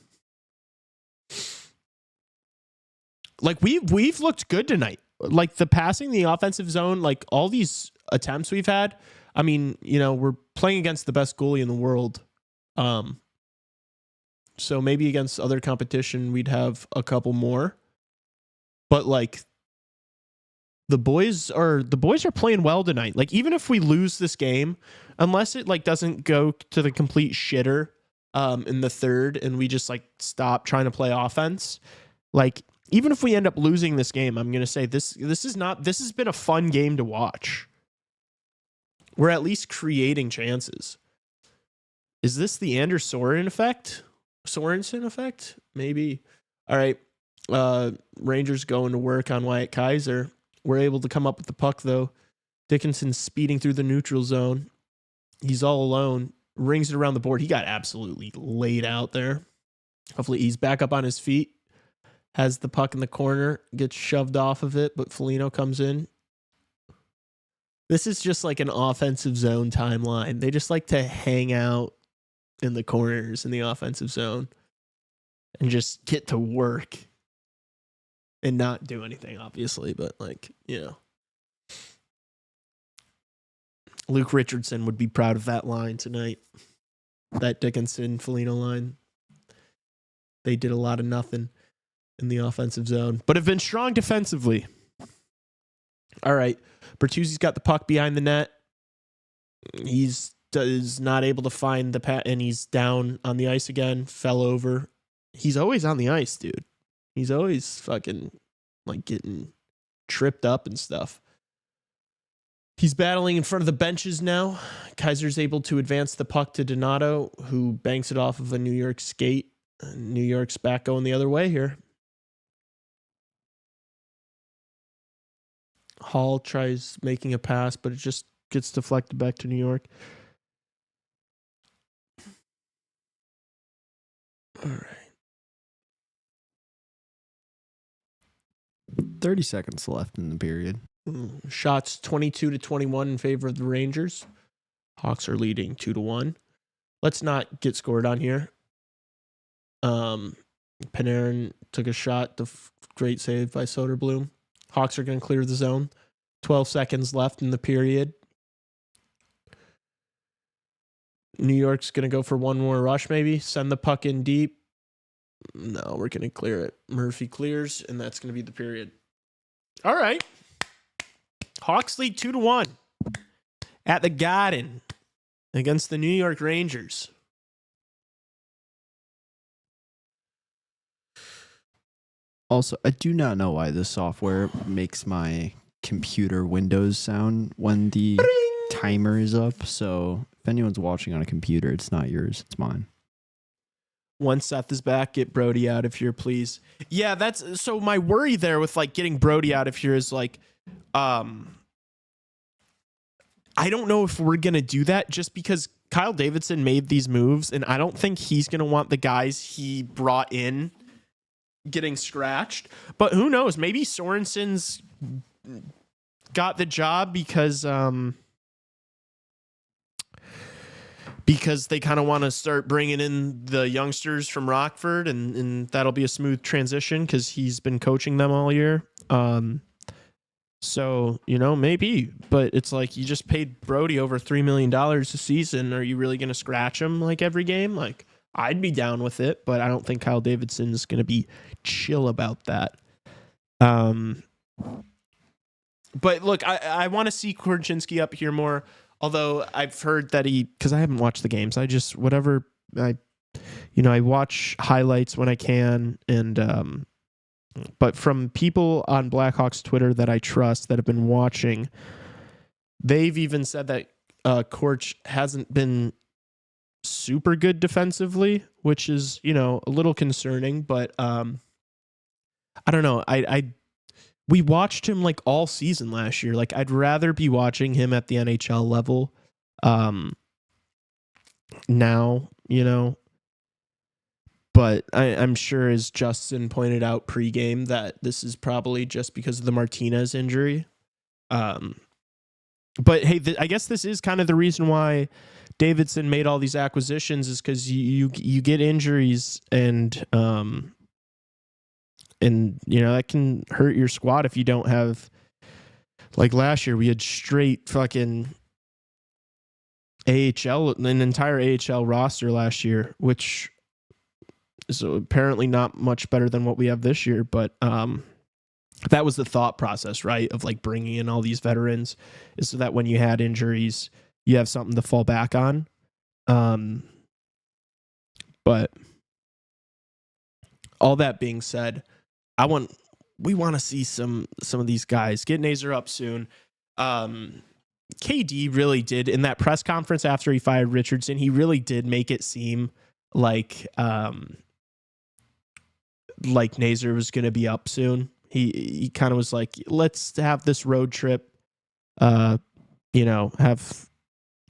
Speaker 1: Like we've looked good tonight. Like the passing, the offensive zone, like all these attempts we've had. I mean, we're playing against the best goalie in the world. So maybe against other competition we'd have a couple more. But like the boys are playing well tonight. Like even if we lose this game, unless it like doesn't go to the complete shitter in the third and we just like stop trying to play offense, like even if we end up losing this game, I'm going to say this has been a fun game to watch. We're at least creating chances. Is this the Anders Sorensen effect? Maybe. All right. Rangers going to work on Wyatt Kaiser. We're able to come up with the puck, though. Dickinson's speeding through the neutral zone. He's all alone. Rings it around the board. He got absolutely laid out there. Hopefully he's back up on his feet. Has the puck in the corner. Gets shoved off of it, but Foligno comes in. This is just like an offensive zone timeline. They just like to hang out in the corners in the offensive zone and just get to work. And not do anything, obviously, but Luke Richardson would be proud of that line tonight. That Dickinson-Foligno line. They did a lot of nothing in the offensive zone, but have been strong defensively. All right. Bertuzzi's got the puck behind the net. He's not able to find the pat, and he's down on the ice again. Fell over. He's always on the ice, dude. He's always fucking like getting tripped up and stuff. He's battling in front of the benches now. Kaiser's able to advance the puck to Donato, who banks it off of a New York skate. New York's back going the other way here. Hall tries making a pass, but it just gets deflected back to New York. All right.
Speaker 2: 30 seconds left in the period.
Speaker 1: Shots 22-21 in favor of the Rangers. Hawks are leading 2-1. Let's not get scored on here. Panarin took a shot. Great save by Soderblom. Hawks are going to clear the zone. 12 seconds left in the period. New York's going to go for one more rush, maybe. Send the puck in deep. No, we're going to clear it. Murphy clears, and that's going to be the period. All right. Hawks lead 2-1 at the Garden against the New York Rangers.
Speaker 2: Also, I do not know why this software makes my computer Windows sound when the timer is up. So if anyone's watching on a computer, it's not yours, it's mine.
Speaker 1: Once Seth is back, get Brody out of here, please. Yeah, that's so my worry there with like getting Brody out of here is like, I don't know if we're going to do that just because Kyle Davidson made these moves and I don't think he's going to want the guys he brought in getting scratched. But who knows? Maybe Sorensen's got the job because they kind of want to start bringing in the youngsters from Rockford, and that'll be a smooth transition because he's been coaching them all year. So, maybe, but it's like you just paid Brody over $3 million a season. Are you really going to scratch him like every game? Like, I'd be down with it, but I don't think Kyle Davidson's going to be chill about that. But look, I want to see Korchinski up here more. Although I've heard that because I haven't watched the games. I just, I watch highlights when I can. And, but from people on Blackhawks Twitter that I trust that have been watching, they've even said that Korch hasn't been super good defensively, which is, a little concerning, but I don't know. We watched him like all season last year. Like I'd rather be watching him at the NHL level. now, but I'm sure, as Justin pointed out pregame, that this is probably just because of the Martinez injury. But hey, I guess this is kind of the reason why Davidson made all these acquisitions, is because you get injuries, and that can hurt your squad if you don't have, like last year we had straight fucking an entire AHL roster last year, which is apparently not much better than what we have this year, but that was the thought process, right? Of like bringing in all these veterans, is so that when you had injuries, you have something to fall back on. But all that being said, we want to see some of these guys get Nazer up soon. KD really did, in that press conference after he fired Richardson, he really did make it seem like Nazer was going to be up soon. He kind of was like, let's have this road trip, have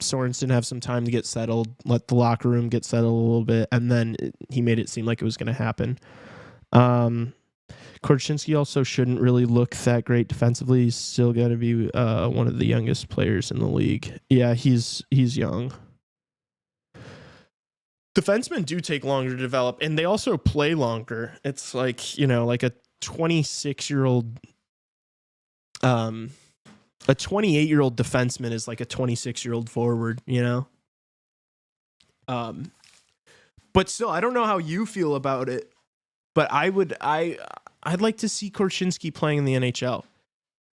Speaker 1: Sorensen have some time to get settled, let the locker room get settled a little bit, and then he made it seem like it was going to happen. Korchinski also shouldn't really look that great defensively. He's still got to be one of the youngest players in the league. Yeah, he's young. Defensemen do take longer to develop, and they also play longer. It's like, like a 26-year-old, a 28-year-old defenseman is like a 26-year-old forward, But still, I don't know how you feel about it, but I'd like to see Korchinski playing in the NHL,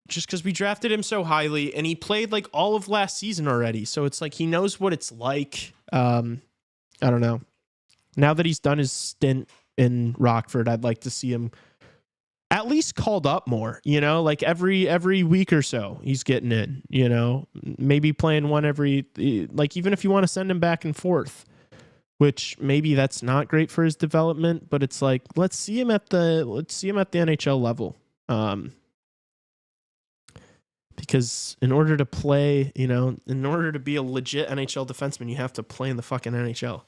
Speaker 1: just because we drafted him so highly, and he played like all of last season already. So it's like he knows what it's like. I don't know. Now that he's done his stint in Rockford, I'd like to see him at least called up more, like every week or so he's getting in, maybe playing one every, like, even if you want to send him back and forth, which maybe that's not great for his development, but it's like, let's see him at the NHL level. Because in order to play, in order to be a legit NHL defenseman, you have to play in the fucking NHL.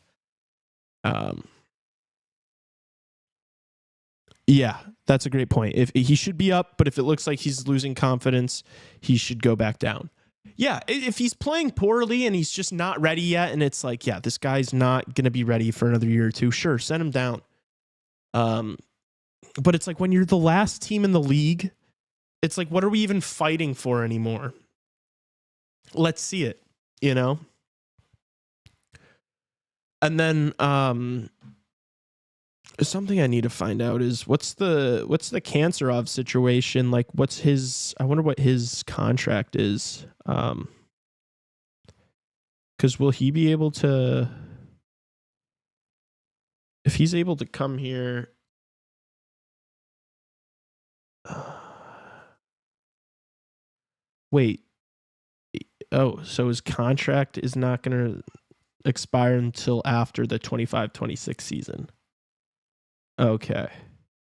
Speaker 1: Yeah, that's a great point. If he should be up, but if it looks like he's losing confidence, he should go back down. Yeah, if he's playing poorly and he's just not ready yet, and it's like, yeah, this guy's not going to be ready for another year or two, sure, send him down. But it's like, when you're the last team in the league, it's like, what are we even fighting for anymore? Let's see it, And then something I need to find out is what's the Kanserov situation? Like, I wonder what his contract is. Because will he be able to, if he's able to come here? Wait. Oh, so his contract is not going to expire until after the 25-26 season. Okay.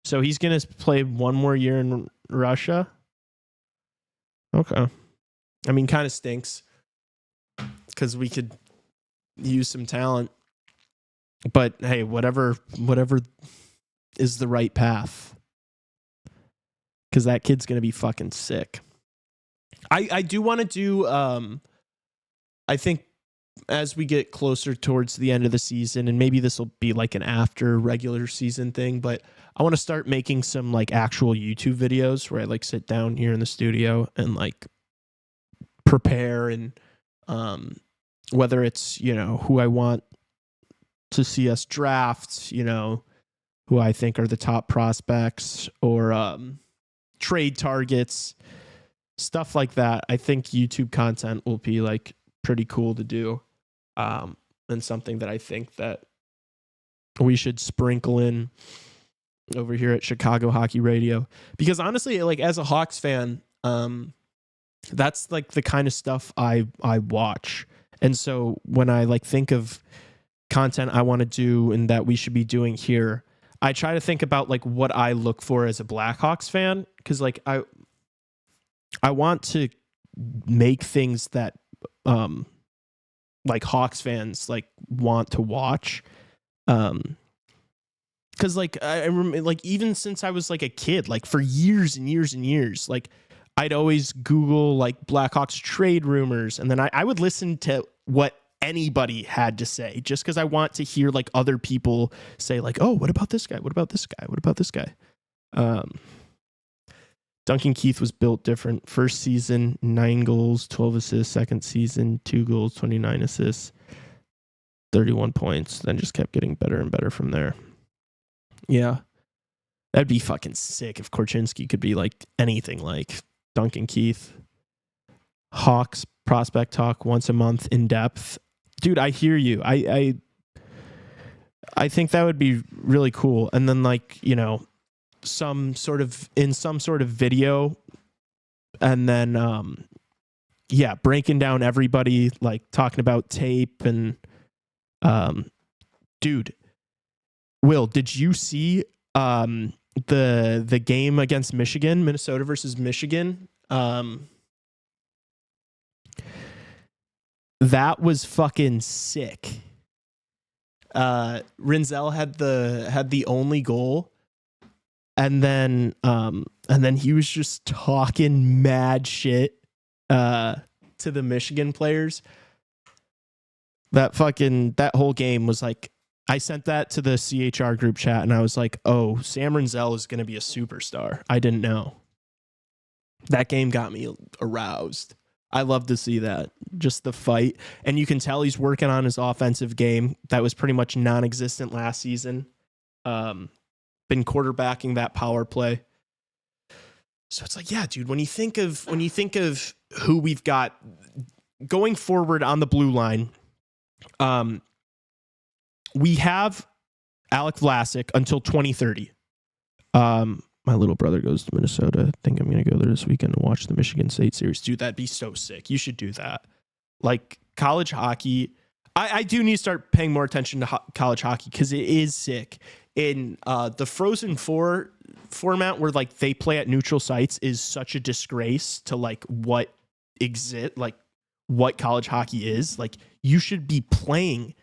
Speaker 1: So he's going to play one more year in Russia? Okay. I mean, kind of stinks, because we could use some talent. But hey, whatever is the right path, because that kid's going to be fucking sick. I do want to do, I think, as we get closer towards the end of the season, and maybe this will be like an after regular season thing, but I want to start making some like actual YouTube videos where I like sit down here in the studio and like prepare, and whether it's, who I want to see us draft, who I think are the top prospects, or trade targets, stuff like that. I think YouTube content will be like pretty cool to do, and something that I think that we should sprinkle in over here at Chicago Hockey Radio, because honestly, like, as a Hawks fan, that's like the kind of stuff I watch. And so when I like think of content I want to do and that we should be doing here, I try to think about like what I look for as a Blackhawks fan, because like I want to make things that like Hawks fans like want to watch. Because like I remember, like even since I was like a kid, like for years and years and years, like I'd always Google like Blackhawks trade rumors, and then I would listen to what anybody had to say, just because I want to hear like other people say like, oh, what about this guy? What about this guy? What about this guy? Duncan Keith was built different. First season, 9 goals, 12 assists. Second season, 2 goals, 29 assists, 31 points. Then just kept getting better and better from there. Yeah. That'd be fucking sick if Korchinski could be like anything like Duncan Keith. Hawks prospect talk once a month in depth. Dude, I hear you. I think that would be really cool. And then like, you know, some sort of video, and then breaking down everybody, like talking about tape. And dude, Will, did you see the game against Michigan, Minnesota versus Michigan? That was fucking sick. Rinzel had the only goal, and then he was just talking mad shit to the Michigan players. That whole game was like, I sent that to the CHR group chat, and I was like, oh, Sam Rinzel is going to be a superstar. I didn't know. That game got me aroused. I love to see that. Just the fight. And you can tell he's working on his offensive game. That was pretty much non-existent last season. Been quarterbacking that power play. So it's like, yeah, dude, when you think of who we've got going forward on the blue line, we have Alec Vlasic until 2030. My little brother goes to Minnesota. I think I'm going to go there this weekend and watch the Michigan State series. Dude, that'd be so sick. You should do that. Like college hockey, I do need to start paying more attention to college hockey because it is sick. In the Frozen Four format, where like they play at neutral sites, is such a disgrace to like what college hockey is. Like you should be playing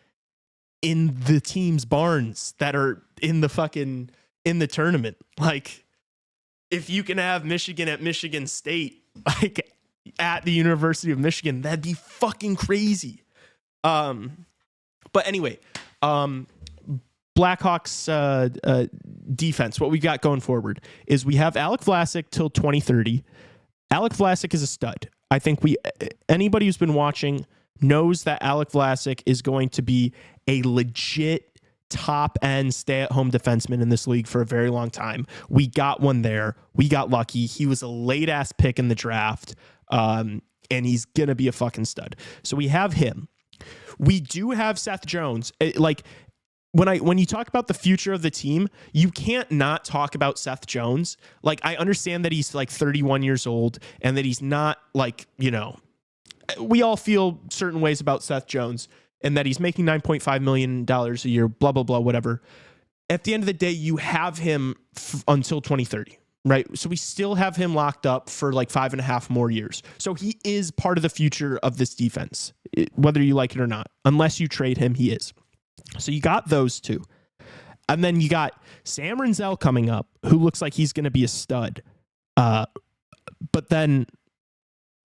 Speaker 1: in the team's barns that are in the tournament. Like if you can have Michigan at Michigan State, like at the University of Michigan, that'd be fucking crazy. But anyway, Blackhawks defense, what we got going forward is we have Alec Vlasic till 2030. Alec Vlasic is a stud. I think anybody who's been watching knows that Alec Vlasic is going to be a legit top end stay-at-home defenseman in this league for a very long time. We got one there. We got lucky. He was a late-ass pick in the draft, and he's going to be a fucking stud. So we have him. We do have Seth Jones. When you talk about the future of the team, you can't not talk about Seth Jones. Like, I understand that he's like 31 years old and that he's not like, you know, we all feel certain ways about Seth Jones and that he's making $9.5 million a year, blah, blah, blah, whatever. At the end of the day, you have him until 2030, right? So we still have him locked up for like 5.5 more years. So he is part of the future of this defense, whether you like it or not. Unless you trade him, he is. So you got those two. And then you got Sam Rinzel coming up, who looks like he's going to be a stud. But then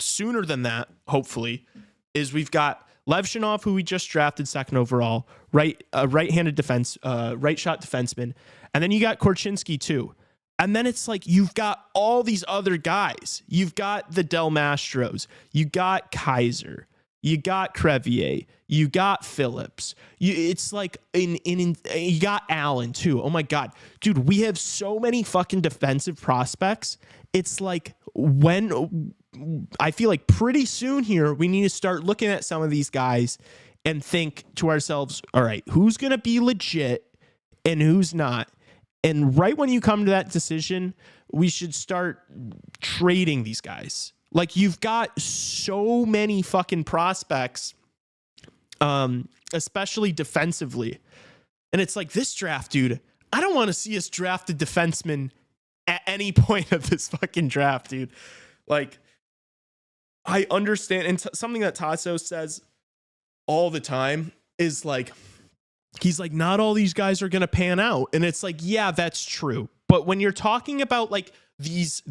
Speaker 1: sooner than that, hopefully, is we've got Levshinov, who we just drafted second overall, right-handed defense, right shot defenseman. And then you got Korchinski too. And then it's like you've got all these other guys. You've got the Del Mastros. You got Kaiser. You got Crevier. You got Phillips. It's like you got Allen too. Oh my God, dude, we have so many fucking defensive prospects. It's like I feel like pretty soon here we need to start looking at some of these guys and think to ourselves, all right, who's going to be legit and who's not? And right when you come to that decision, we should start trading these guys. Like, you've got so many fucking prospects, especially defensively. And it's like, this draft, dude, I don't want to see us draft a defenseman at any point of this fucking draft, dude. Like, I understand. And something that Tassos says all the time is like, he's like, not all these guys are going to pan out. And it's like, yeah, that's true. But when you're talking about like these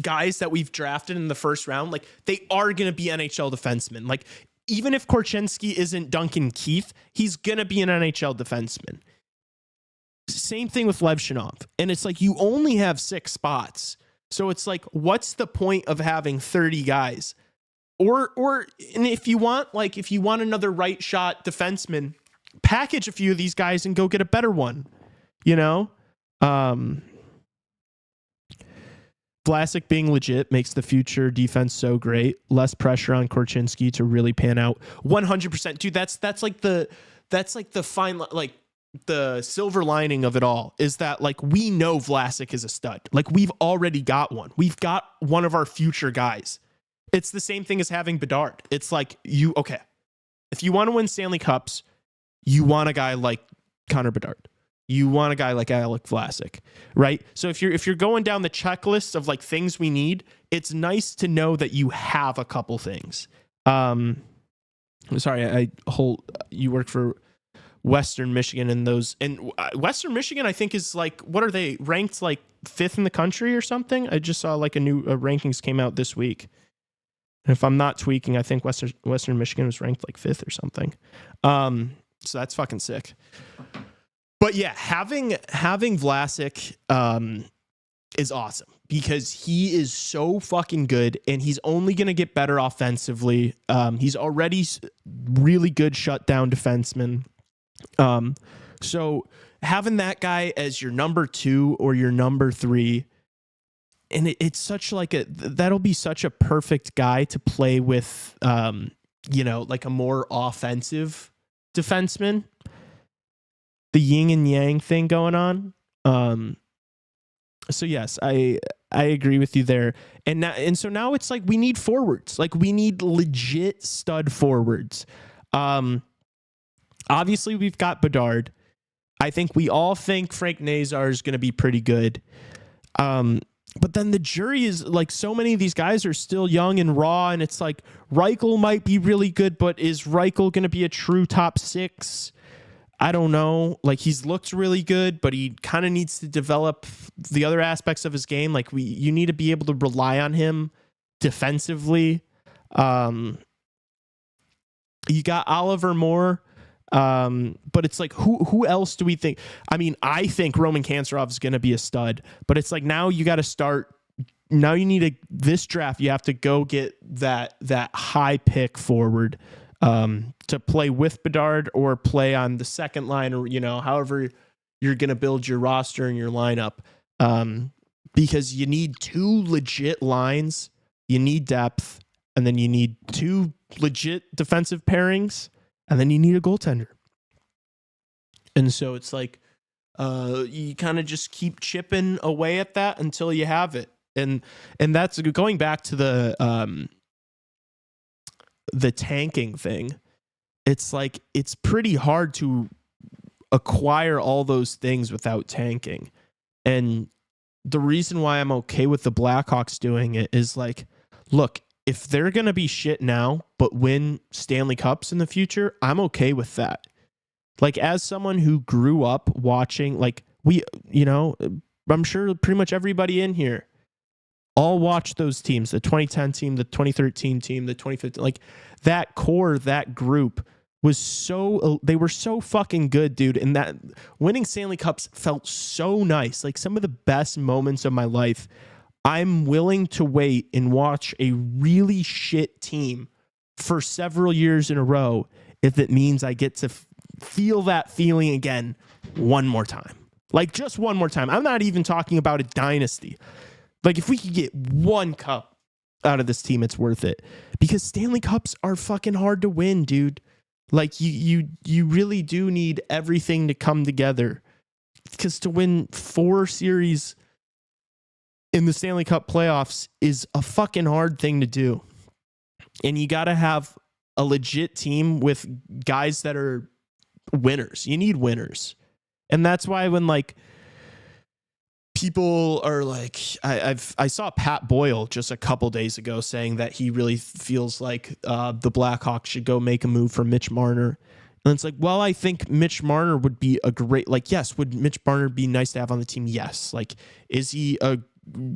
Speaker 1: guys that we've drafted in the first round, like they are going to be NHL defensemen. Like even if Korchinski isn't Duncan Keith, he's going to be an NHL defenseman. Same thing with Lev Shinov. And it's like, you only have 6 spots. So it's like, what's the point of having 30 guys? Or and if you want another right shot defenseman, package a few of these guys and go get a better one, you know? Vlasic being legit makes the future defense so great. Less pressure on Korchinski to really pan out. 100%. Dude, that's like the fine, like the silver lining of it all is that like we know Vlasic is a stud. Like we've already got one. We've got one of our future guys. It's the same thing as having Bedard. It's like if you want to win Stanley Cups, you want a guy like Connor Bedard. You want a guy like Alec Vlasic, right? So if you're going down the checklist of like things we need, it's nice to know that you have a couple things. Sorry, you work for Western Michigan and Western Michigan, I think is like, what are they ranked like 5th in the country or something? I just saw like a new rankings came out this week. And if I'm not tweaking, I think Western Michigan was ranked like 5th or something. So that's fucking sick. But yeah, having Vlasic is awesome because he is so fucking good and he's only going to get better offensively. He's already really good shutdown defenseman. So having that guy as your number 2 or your number 3, and it's such like that'll be such a perfect guy to play with, like a more offensive defenseman, the yin and yang thing going on. So yes, I agree with you there. And so now it's like, we need forwards, like we need legit stud forwards. Obviously we've got Bedard. I think we all think Frank Nazar is going to be pretty good. But then the jury is like, so many of these guys are still young and raw, and it's like Reichel might be really good, but is Reichel going to be a true top 6? I don't know. Like he's looked really good, but he kind of needs to develop the other aspects of his game. Like you need to be able to rely on him defensively. You got Oliver Moore. But it's like, who else do we think? I mean, I think Roman Kanserov is going to be a stud, but it's like, now you got to start. Now you need this draft. You have to go get that high pick forward, to play with Bedard or play on the second line, or, however you're going to build your roster and your lineup. Because you need 2 legit lines, you need depth, and then you need 2 legit defensive pairings. And then you need a goaltender. And so it's like, you kind of just keep chipping away at that until you have it. And that's going back to the tanking thing. It's like, it's pretty hard to acquire all those things without tanking. And the reason why I'm okay with the Blackhawks doing it is like, look, if they're going to be shit now, but win Stanley Cups in the future, I'm okay with that. Like, as someone who grew up watching, like, I'm sure pretty much everybody in here all watched those teams, the 2010 team, the 2013 team, the 2015, like that core, that group they were so fucking good, dude. And that winning Stanley Cups felt so nice. Like some of the best moments of my life. I'm willing to wait and watch a really shit team for several years in a row if it means I get to feel that feeling again one more time. Like just one more time. I'm not even talking about a dynasty. Like if we could get 1 cup out of this team, it's worth it. Because Stanley Cups are fucking hard to win, dude. Like you really do need everything to come together. Because to win 4 series in the Stanley Cup playoffs is a fucking hard thing to do. And you got to have a legit team with guys that are winners. You need winners. And that's why when like people are like, I saw Pat Boyle just a couple days ago saying that he really feels like the Blackhawks should go make a move for Mitch Marner. And it's like, well, I think Mitch Marner would be a great, like, yes, would Mitch Marner be nice to have on the team? Yes. Like, is he a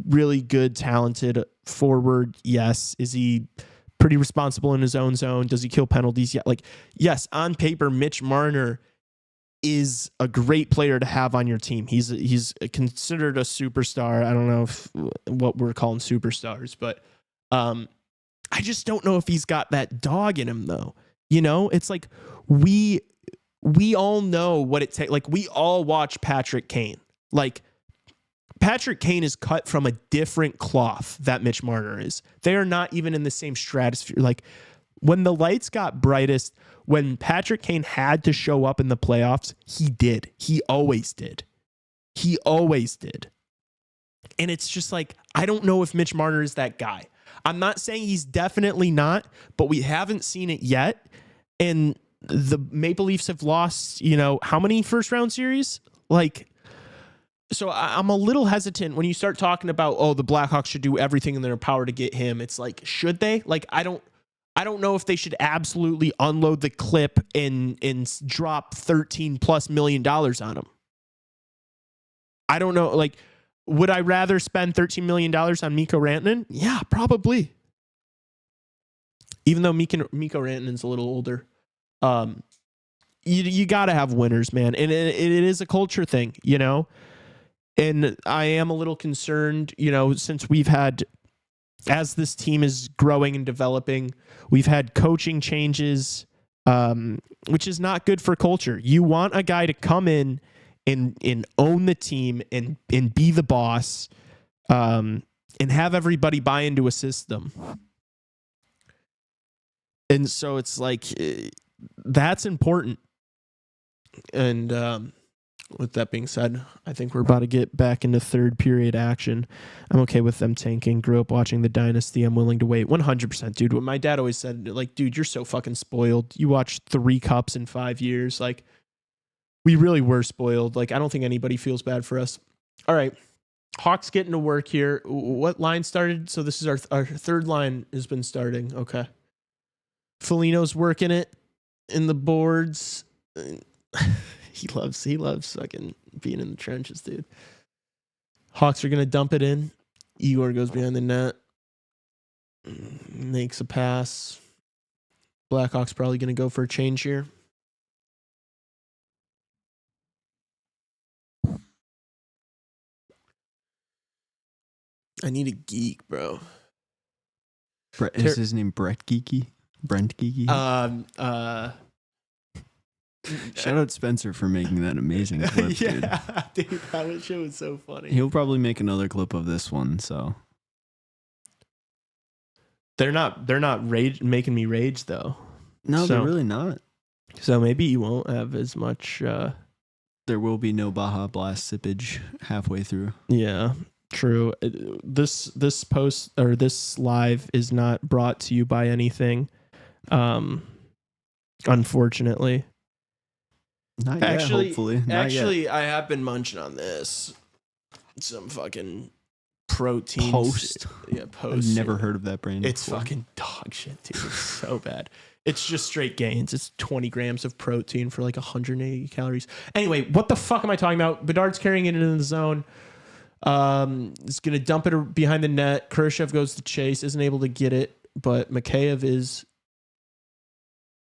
Speaker 1: really good, talented forward? Yes. Is he pretty responsible in his own zone? Does he kill penalties? Yeah. Like, yes, on paper, Mitch Marner is a great player to have on your team. He's considered a superstar. I don't know what we're calling superstars, but I just don't know if he's got that dog in him, though. You know, it's like we all know what it takes. Like, we all watch Patrick Kane. Like, Patrick Kane is cut from a different cloth that Mitch Marner is. They are not even in the same stratosphere. Like, when the lights got brightest, when Patrick Kane had to show up in the playoffs, he did. He always did. He always did. And it's just like, I don't know if Mitch Marner is that guy. I'm not saying he's definitely not, but we haven't seen it yet. And the Maple Leafs have lost, you know, how many first round series? Like, so I'm a little hesitant when you start talking about, oh, the Blackhawks should do everything in their power to get him. It's like, should they? Like, I don't know if they should absolutely unload the clip and drop $13+ million on him. I don't know. Like, would I rather spend $13 million on Mikko Rantanen? Yeah, probably. Even though Mikko Rantanen's a little older. You got to have winners, man. And it is a culture thing, you know? And I am a little concerned, you know, since we've had, as this team is growing and developing, we've had coaching changes, which is not good for culture. You want a guy to come in and own the team and be the boss, and have everybody buy into a system. And so it's like, that's important. And with that being said, I think we're about to get back into third period action. I'm okay with them tanking. Grew up watching the Dynasty. I'm willing to wait. 100%, dude. What my dad always said, like, dude, you're so fucking spoiled. You watched 3 cups in 5 years. Like, we really were spoiled. Like, I don't think anybody feels bad for us. All right. Hawks getting to work here. What line started? So this is our third line has been starting. Okay. Felino's working it in the boards. He loves fucking being in the trenches, dude. Hawks are going to dump it in. Igor goes behind the net. Makes a pass. Blackhawks probably going to go for a change here. I need a geek, bro.
Speaker 2: Is his name Brett Geeky? Brent Geeky? Shout out Spencer for making that amazing clip,
Speaker 1: yeah, dude. That shit was so funny.
Speaker 2: He'll probably make another clip of this one, so.
Speaker 1: They're not making me rage though.
Speaker 2: No, they're really not.
Speaker 1: So maybe you won't have as much
Speaker 2: there will be no Baja Blast sippage halfway through.
Speaker 1: Yeah. True. This post or this live is not brought to you by anything. Unfortunately.
Speaker 2: Not yet, hopefully. Not yet.
Speaker 1: I have been munching on this. Some fucking protein.
Speaker 2: Post.
Speaker 1: Yeah, Post.
Speaker 2: I've never heard of that brand.
Speaker 1: It's
Speaker 2: before.
Speaker 1: fucking dog shit, dude. It's so bad. It's just straight gains. It's 20 grams of protein for like 180 calories. Anyway, what the fuck am I talking about? Bedard's carrying it into the zone. Is going to dump it behind the net. Khrushchev goes to chase, isn't able to get it, but Mikheyev is.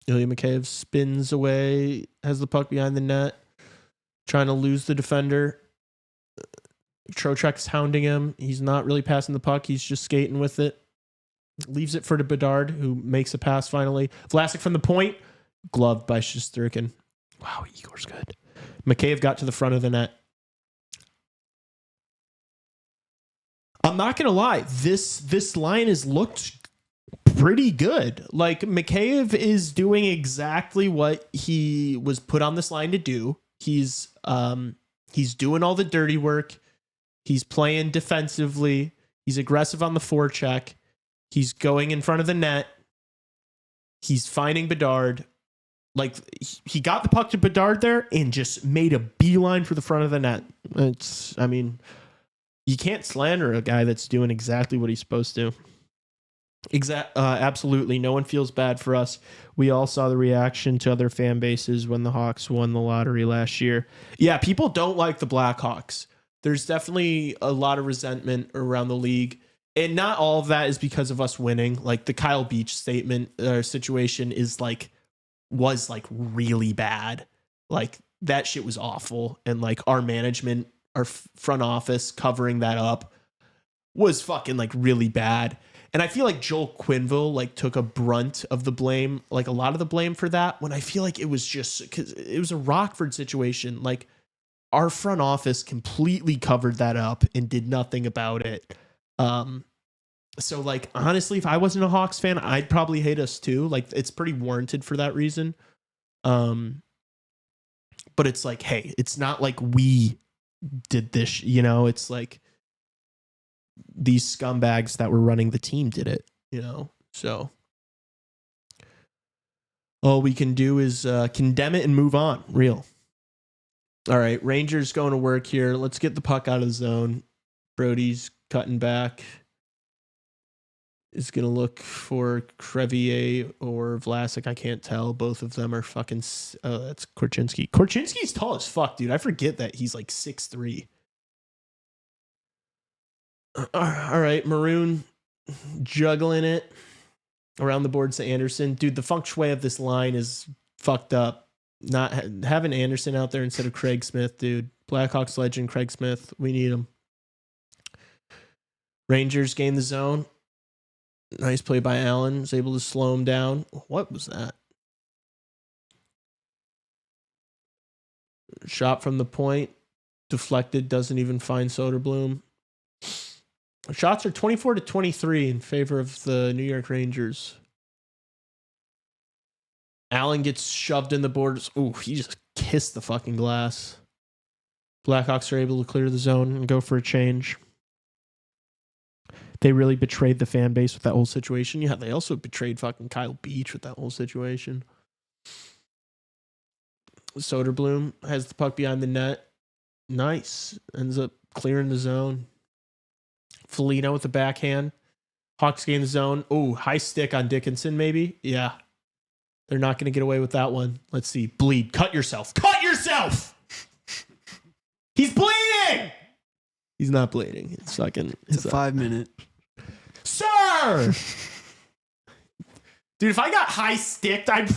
Speaker 1: Ilya Mikheyev spins away, has the puck behind the net, trying to lose the defender. Trocheck's hounding him. He's not really passing the puck. He's just skating with it. Leaves it for the Bedard, who makes a pass finally. Vlasic from the point. Gloved by Shesterkin. Wow, Igor's good. Mikheyev got to the front of the net. I'm not going to lie. This line has looked pretty good. Like, Mikheyev is doing exactly what he was put on this line to do. He's doing all the dirty work. He's playing defensively. He's aggressive on the forecheck. He's going in front of the net. He's finding Bedard. Like, he got the puck to Bedard there and just made a beeline for the front of the net. you can't slander a guy that's doing exactly what he's supposed to. Absolutely. No one feels bad for us. We all saw the reaction to other fan bases when the Hawks won the lottery last year. Yeah, people don't like the Blackhawks. There's definitely a lot of resentment around the league. And not all of that is because of us winning. Like the Kyle Beach situation was really bad. Like that shit was awful. And like our management, our front office covering that up was fucking like really bad. And I feel like Joel Quenneville like took a brunt of the blame, like a lot of the blame for that, when I feel like it was just because it was a Rockford situation. Like our front office completely covered that up and did nothing about it. So like, honestly, if I wasn't a Hawks fan, I'd probably hate us too. Like it's pretty warranted for that reason. But it's like, hey, it's not like we did this, it's like these scumbags that were running the team did it, so all we can do is condemn it and move on. Real. All right, Rangers going to work here. Let's get the puck out of the zone. Brody's cutting back. Is going to look for Crevier or Vlasic. I can't tell. Both of them are fucking... that's Korchinski. Korchinski's tall as fuck, dude. I forget that he's like 6'3". All right, Maroon juggling it around the boards to Anderson. Dude, the feng shui of this line is fucked up. Not having Anderson out there instead of Craig Smith, dude. Blackhawks legend Craig Smith. We need him. Rangers gain the zone. Nice play by Allen. Was able to slow him down. What was that? Shot from the point. Deflected. Doesn't even find Soderblom. Shots are 24-23 in favor of the New York Rangers. Allen gets shoved in the borders. Ooh, he just kissed the fucking glass. Blackhawks are able to clear the zone and go for a change. They really betrayed the fan base with that whole situation. Yeah, they also betrayed fucking Kyle Beach with that whole situation. Soderblom has the puck behind the net. Nice. Ends up clearing the zone. Foligno with the backhand. Hawks gain the zone. Oh, high stick on Dickinson, maybe? Yeah. They're not going to get away with that one. Let's see. Bleed. Cut yourself. Cut yourself! He's bleeding! He's not bleeding. It's fucking...
Speaker 2: It's a 5-minute.
Speaker 1: Sir! Dude, if I got high sticked, I'd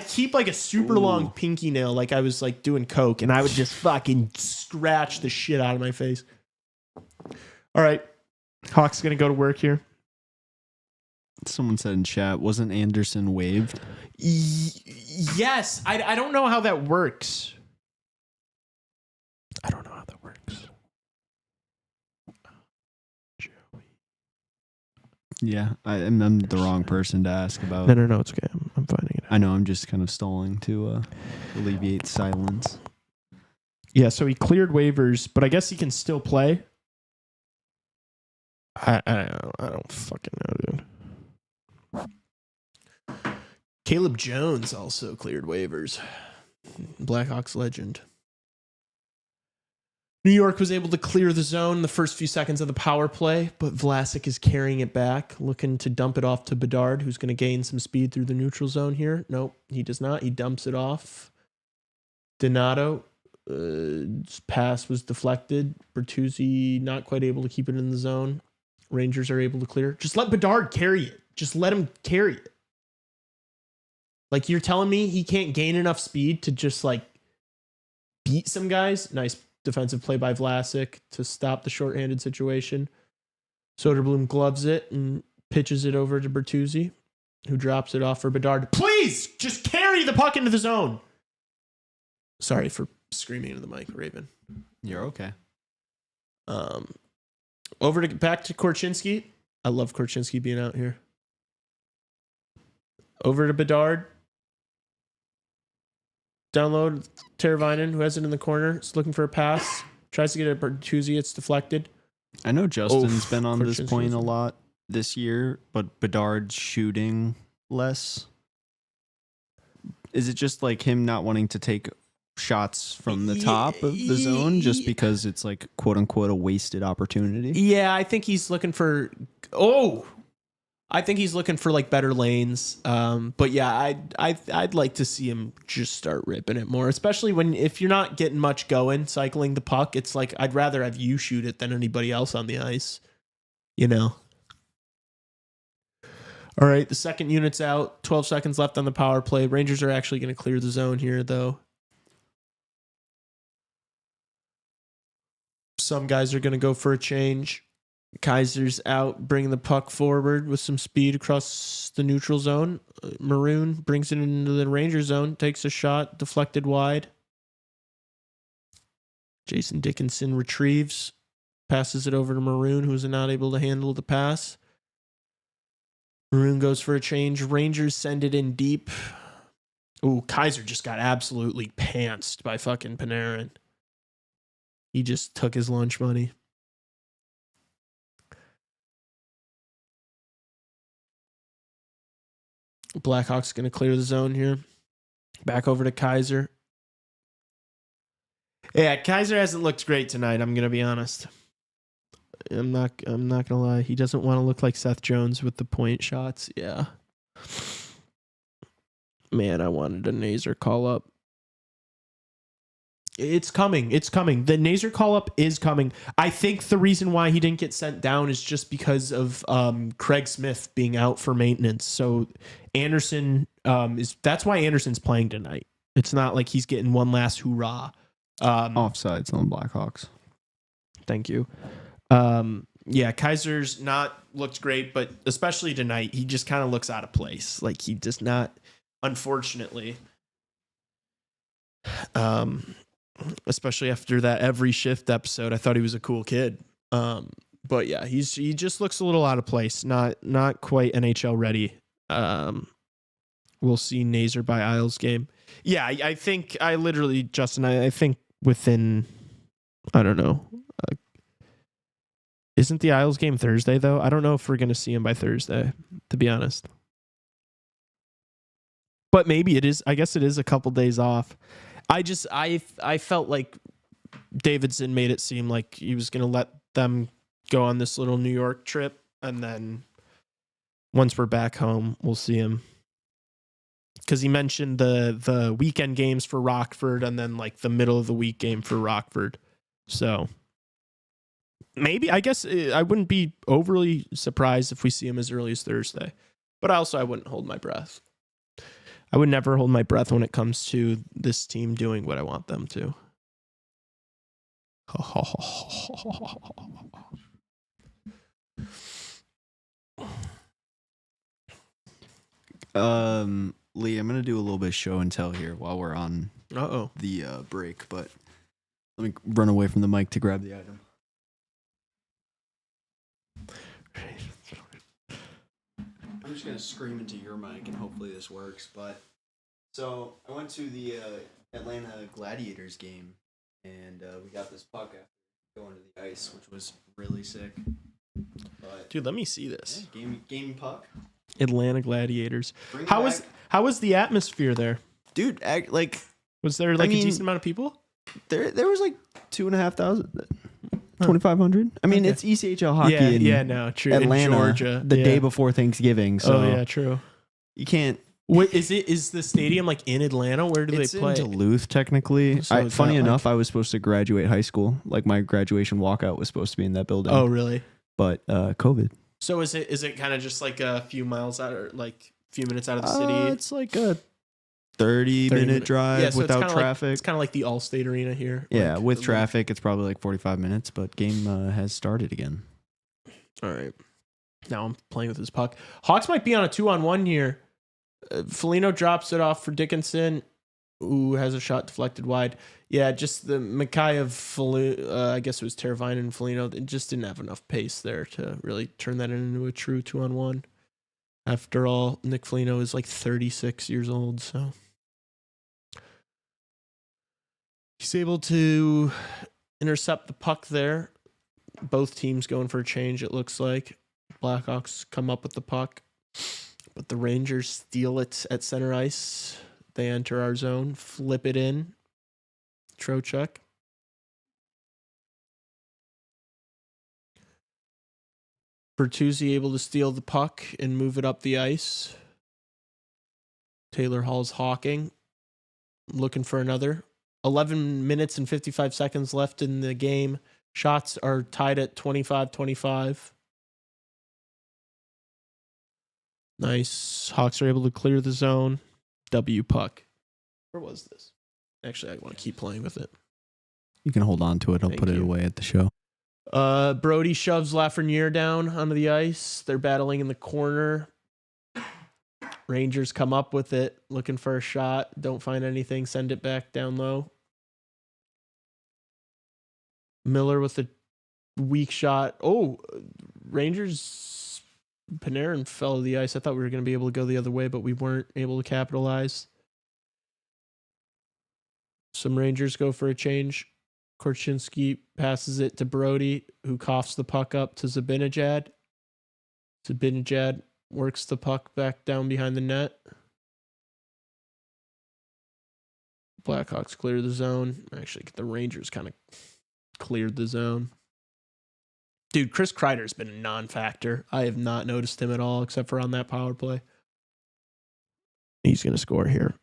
Speaker 1: keep like a super long pinky nail like I was like doing coke, and I would just fucking scratch the shit out of my face. All right. Hawks going to go to work here.
Speaker 2: Someone said in chat, wasn't Anderson waived?
Speaker 1: Yes. I don't know how that works. I don't know how that works.
Speaker 2: Yeah, I'm the wrong person to ask about.
Speaker 1: No, it's okay. I'm finding it out.
Speaker 2: I know, I'm just kind of stalling to alleviate silence.
Speaker 1: Yeah, so he cleared waivers, but I guess he can still play. I don't fucking know, dude. Caleb Jones also cleared waivers. Blackhawks legend. New York was able to clear the zone in the first few seconds of the power play, but Vlasic is carrying it back, looking to dump it off to Bedard, who's going to gain some speed through the neutral zone here. Nope, he does not. He dumps it off. Donato. Pass was deflected. Bertuzzi not quite able to keep it in the zone. Rangers are able to clear. Just let Bedard carry it. Just let him carry it. Like, you're telling me he can't gain enough speed to just like beat some guys? Nice defensive play by Vlasic to stop the shorthanded situation. Soderblom gloves it and pitches it over to Bertuzzi, who drops it off for Bedard. Please just carry the puck into the zone. Sorry for screaming into the mic, Raven.
Speaker 2: You're okay.
Speaker 1: Back to Korchinski. I love Korchinski being out here. Over to Bedard. Download Teravainen, who has it in the corner. Is looking for a pass. Tries to get it at Bertuzzi. It's deflected.
Speaker 2: I know Justin's been on this
Speaker 1: Korchinski's
Speaker 2: point a lot this year, but Bedard's shooting less. Is it just like him not wanting to take shots from the top of the zone just because it's like quote unquote a wasted opportunity.
Speaker 1: Yeah, I think he's looking for. I think he's looking for like better lanes. But yeah, I'd like to see him just start ripping it more, especially if you're not getting much going cycling the puck. It's like I'd rather have you shoot it than anybody else on the ice. You know. All right, the second unit's out. 12 seconds left on the power play. Rangers are actually going to clear the zone here, though. Some guys are going to go for a change. Kaiser's out, bringing the puck forward with some speed across the neutral zone. Maroon brings it into the Ranger zone, takes a shot, deflected wide. Jason Dickinson retrieves, passes it over to Maroon, who's not able to handle the pass. Maroon goes for a change. Rangers send it in deep. Ooh, Kaiser just got absolutely pantsed by fucking Panarin. He just took his lunch money. Blackhawks going to clear the zone here. Back over to Kaiser. Yeah, Kaiser hasn't looked great tonight, I'm going to be honest. I'm not gonna lie. He doesn't want to look like Seth Jones with the point shots. Yeah. Man, I wanted a Nazer call up. It's coming. It's coming. The Nazer call up is coming. I think the reason why he didn't get sent down is just because of Craig Smith being out for maintenance. So Anderson that's why Anderson's playing tonight. It's not like he's getting one last hoorah.
Speaker 2: Offsides on Blackhawks.
Speaker 1: Thank you. Yeah, Kaiser's not looked great, but especially tonight, he just kind of looks out of place. Like he does not, unfortunately, especially after that every shift episode, I thought he was a cool kid. But yeah, he just looks a little out of place. Not quite NHL ready. We'll see Nazer by Isles game. Yeah, I think Justin, I think within, I don't know. Isn't the Isles game Thursday, though? I don't know if we're going to see him by Thursday, to be honest. But maybe it is. I guess it is a couple days off. I felt like Davidson made it seem like he was going to let them go on this little New York trip. And then once we're back home, we'll see him. Because he mentioned the weekend games for Rockford and then like the middle of the week game for Rockford. So maybe, I guess I wouldn't be overly surprised if we see him as early as Thursday. But also, I wouldn't hold my breath. I would never hold my breath when it comes to this team doing what I want them to.
Speaker 2: Lee, I'm gonna do a little bit of show and tell here while we're on the break, but let me run away from the mic to grab the item. I'm just gonna scream into your mic and hopefully this works. But so I went to the Atlanta Gladiators game and we got this puck after going to the ice, which was really sick. But
Speaker 1: Dude, let me see this.
Speaker 2: yeah, game puck.
Speaker 1: Atlanta Gladiators.
Speaker 2: Bring it
Speaker 1: How
Speaker 2: back.
Speaker 1: was the atmosphere there?
Speaker 2: Dude? Like
Speaker 1: Was there like
Speaker 2: I mean,
Speaker 1: a decent amount of people?
Speaker 2: there was like 2,500, 2,500. I mean,
Speaker 1: Okay.
Speaker 2: it's ECHL hockey in
Speaker 1: no, true. In
Speaker 2: Atlanta,
Speaker 1: Georgia,
Speaker 2: the
Speaker 1: yeah.
Speaker 2: day before Thanksgiving. So
Speaker 1: Oh yeah, true.
Speaker 2: you can't.
Speaker 1: What is the stadium like in Atlanta? Where do
Speaker 2: It's
Speaker 1: they play?
Speaker 2: in Duluth, technically.
Speaker 1: So it's
Speaker 2: Funny
Speaker 1: not
Speaker 2: enough, I was supposed to graduate high school. Like my graduation walkout was supposed to be in that building.
Speaker 1: Oh really?
Speaker 2: But COVID.
Speaker 1: So is it kind of just like a few miles out or like a few minutes out of the city?
Speaker 2: It's like a 30-minute drive
Speaker 1: Yeah, so
Speaker 2: without
Speaker 1: it's
Speaker 2: traffic.
Speaker 1: it's kind of like the Allstate Arena here.
Speaker 2: Yeah,
Speaker 1: Like,
Speaker 2: with
Speaker 1: like-
Speaker 2: traffic, it's probably like 45 minutes, but game has started again.
Speaker 1: All right. Now I'm playing with his puck. Hawks might be on a 2-on-1 here. Foligno drops it off for Dickinson, who has a shot deflected wide. Yeah, just the Mackay of I guess it was Teravainen and Foligno. They just didn't have enough pace there to really turn that into a true 2-on-1. After all, Nick Foligno is like 36 years old, so he's able to intercept the puck there. Both teams going for a change, it looks like. Blackhawks come up with the puck, but the Rangers steal it at center ice. They enter our zone, flip it in. Trocheck. Bertuzzi able to steal the puck and move it up the ice. Taylor Hall's hawking. Looking for another. 11 minutes and 55 seconds left in the game. Shots are tied at 25-25. Nice. Hawks are able to clear the zone. W puck. Where was this? Actually, I want to keep playing with it.
Speaker 2: You can hold on to it. I'll
Speaker 1: Thank
Speaker 2: put it
Speaker 1: you.
Speaker 2: away at the show.
Speaker 1: Brody shoves Lafreniere down onto the ice. They're battling in the corner. Rangers come up with it, looking for a shot. Don't find anything. Send it back down low. Miller with a weak shot. Oh, Rangers. Panarin fell to the ice. I thought we were going to be able to go the other way, but we weren't able to capitalize. Some Rangers go for a change. Korchinski passes it to Brody, who coughs the puck up to Zibanejad. Zibanejad works the puck back down behind the net. Blackhawks clear the zone. Actually, the Rangers kind of cleared the zone. Dude, Chris Kreider's been a non-factor. I have not noticed him at all, except for on that power play. He's going to score here.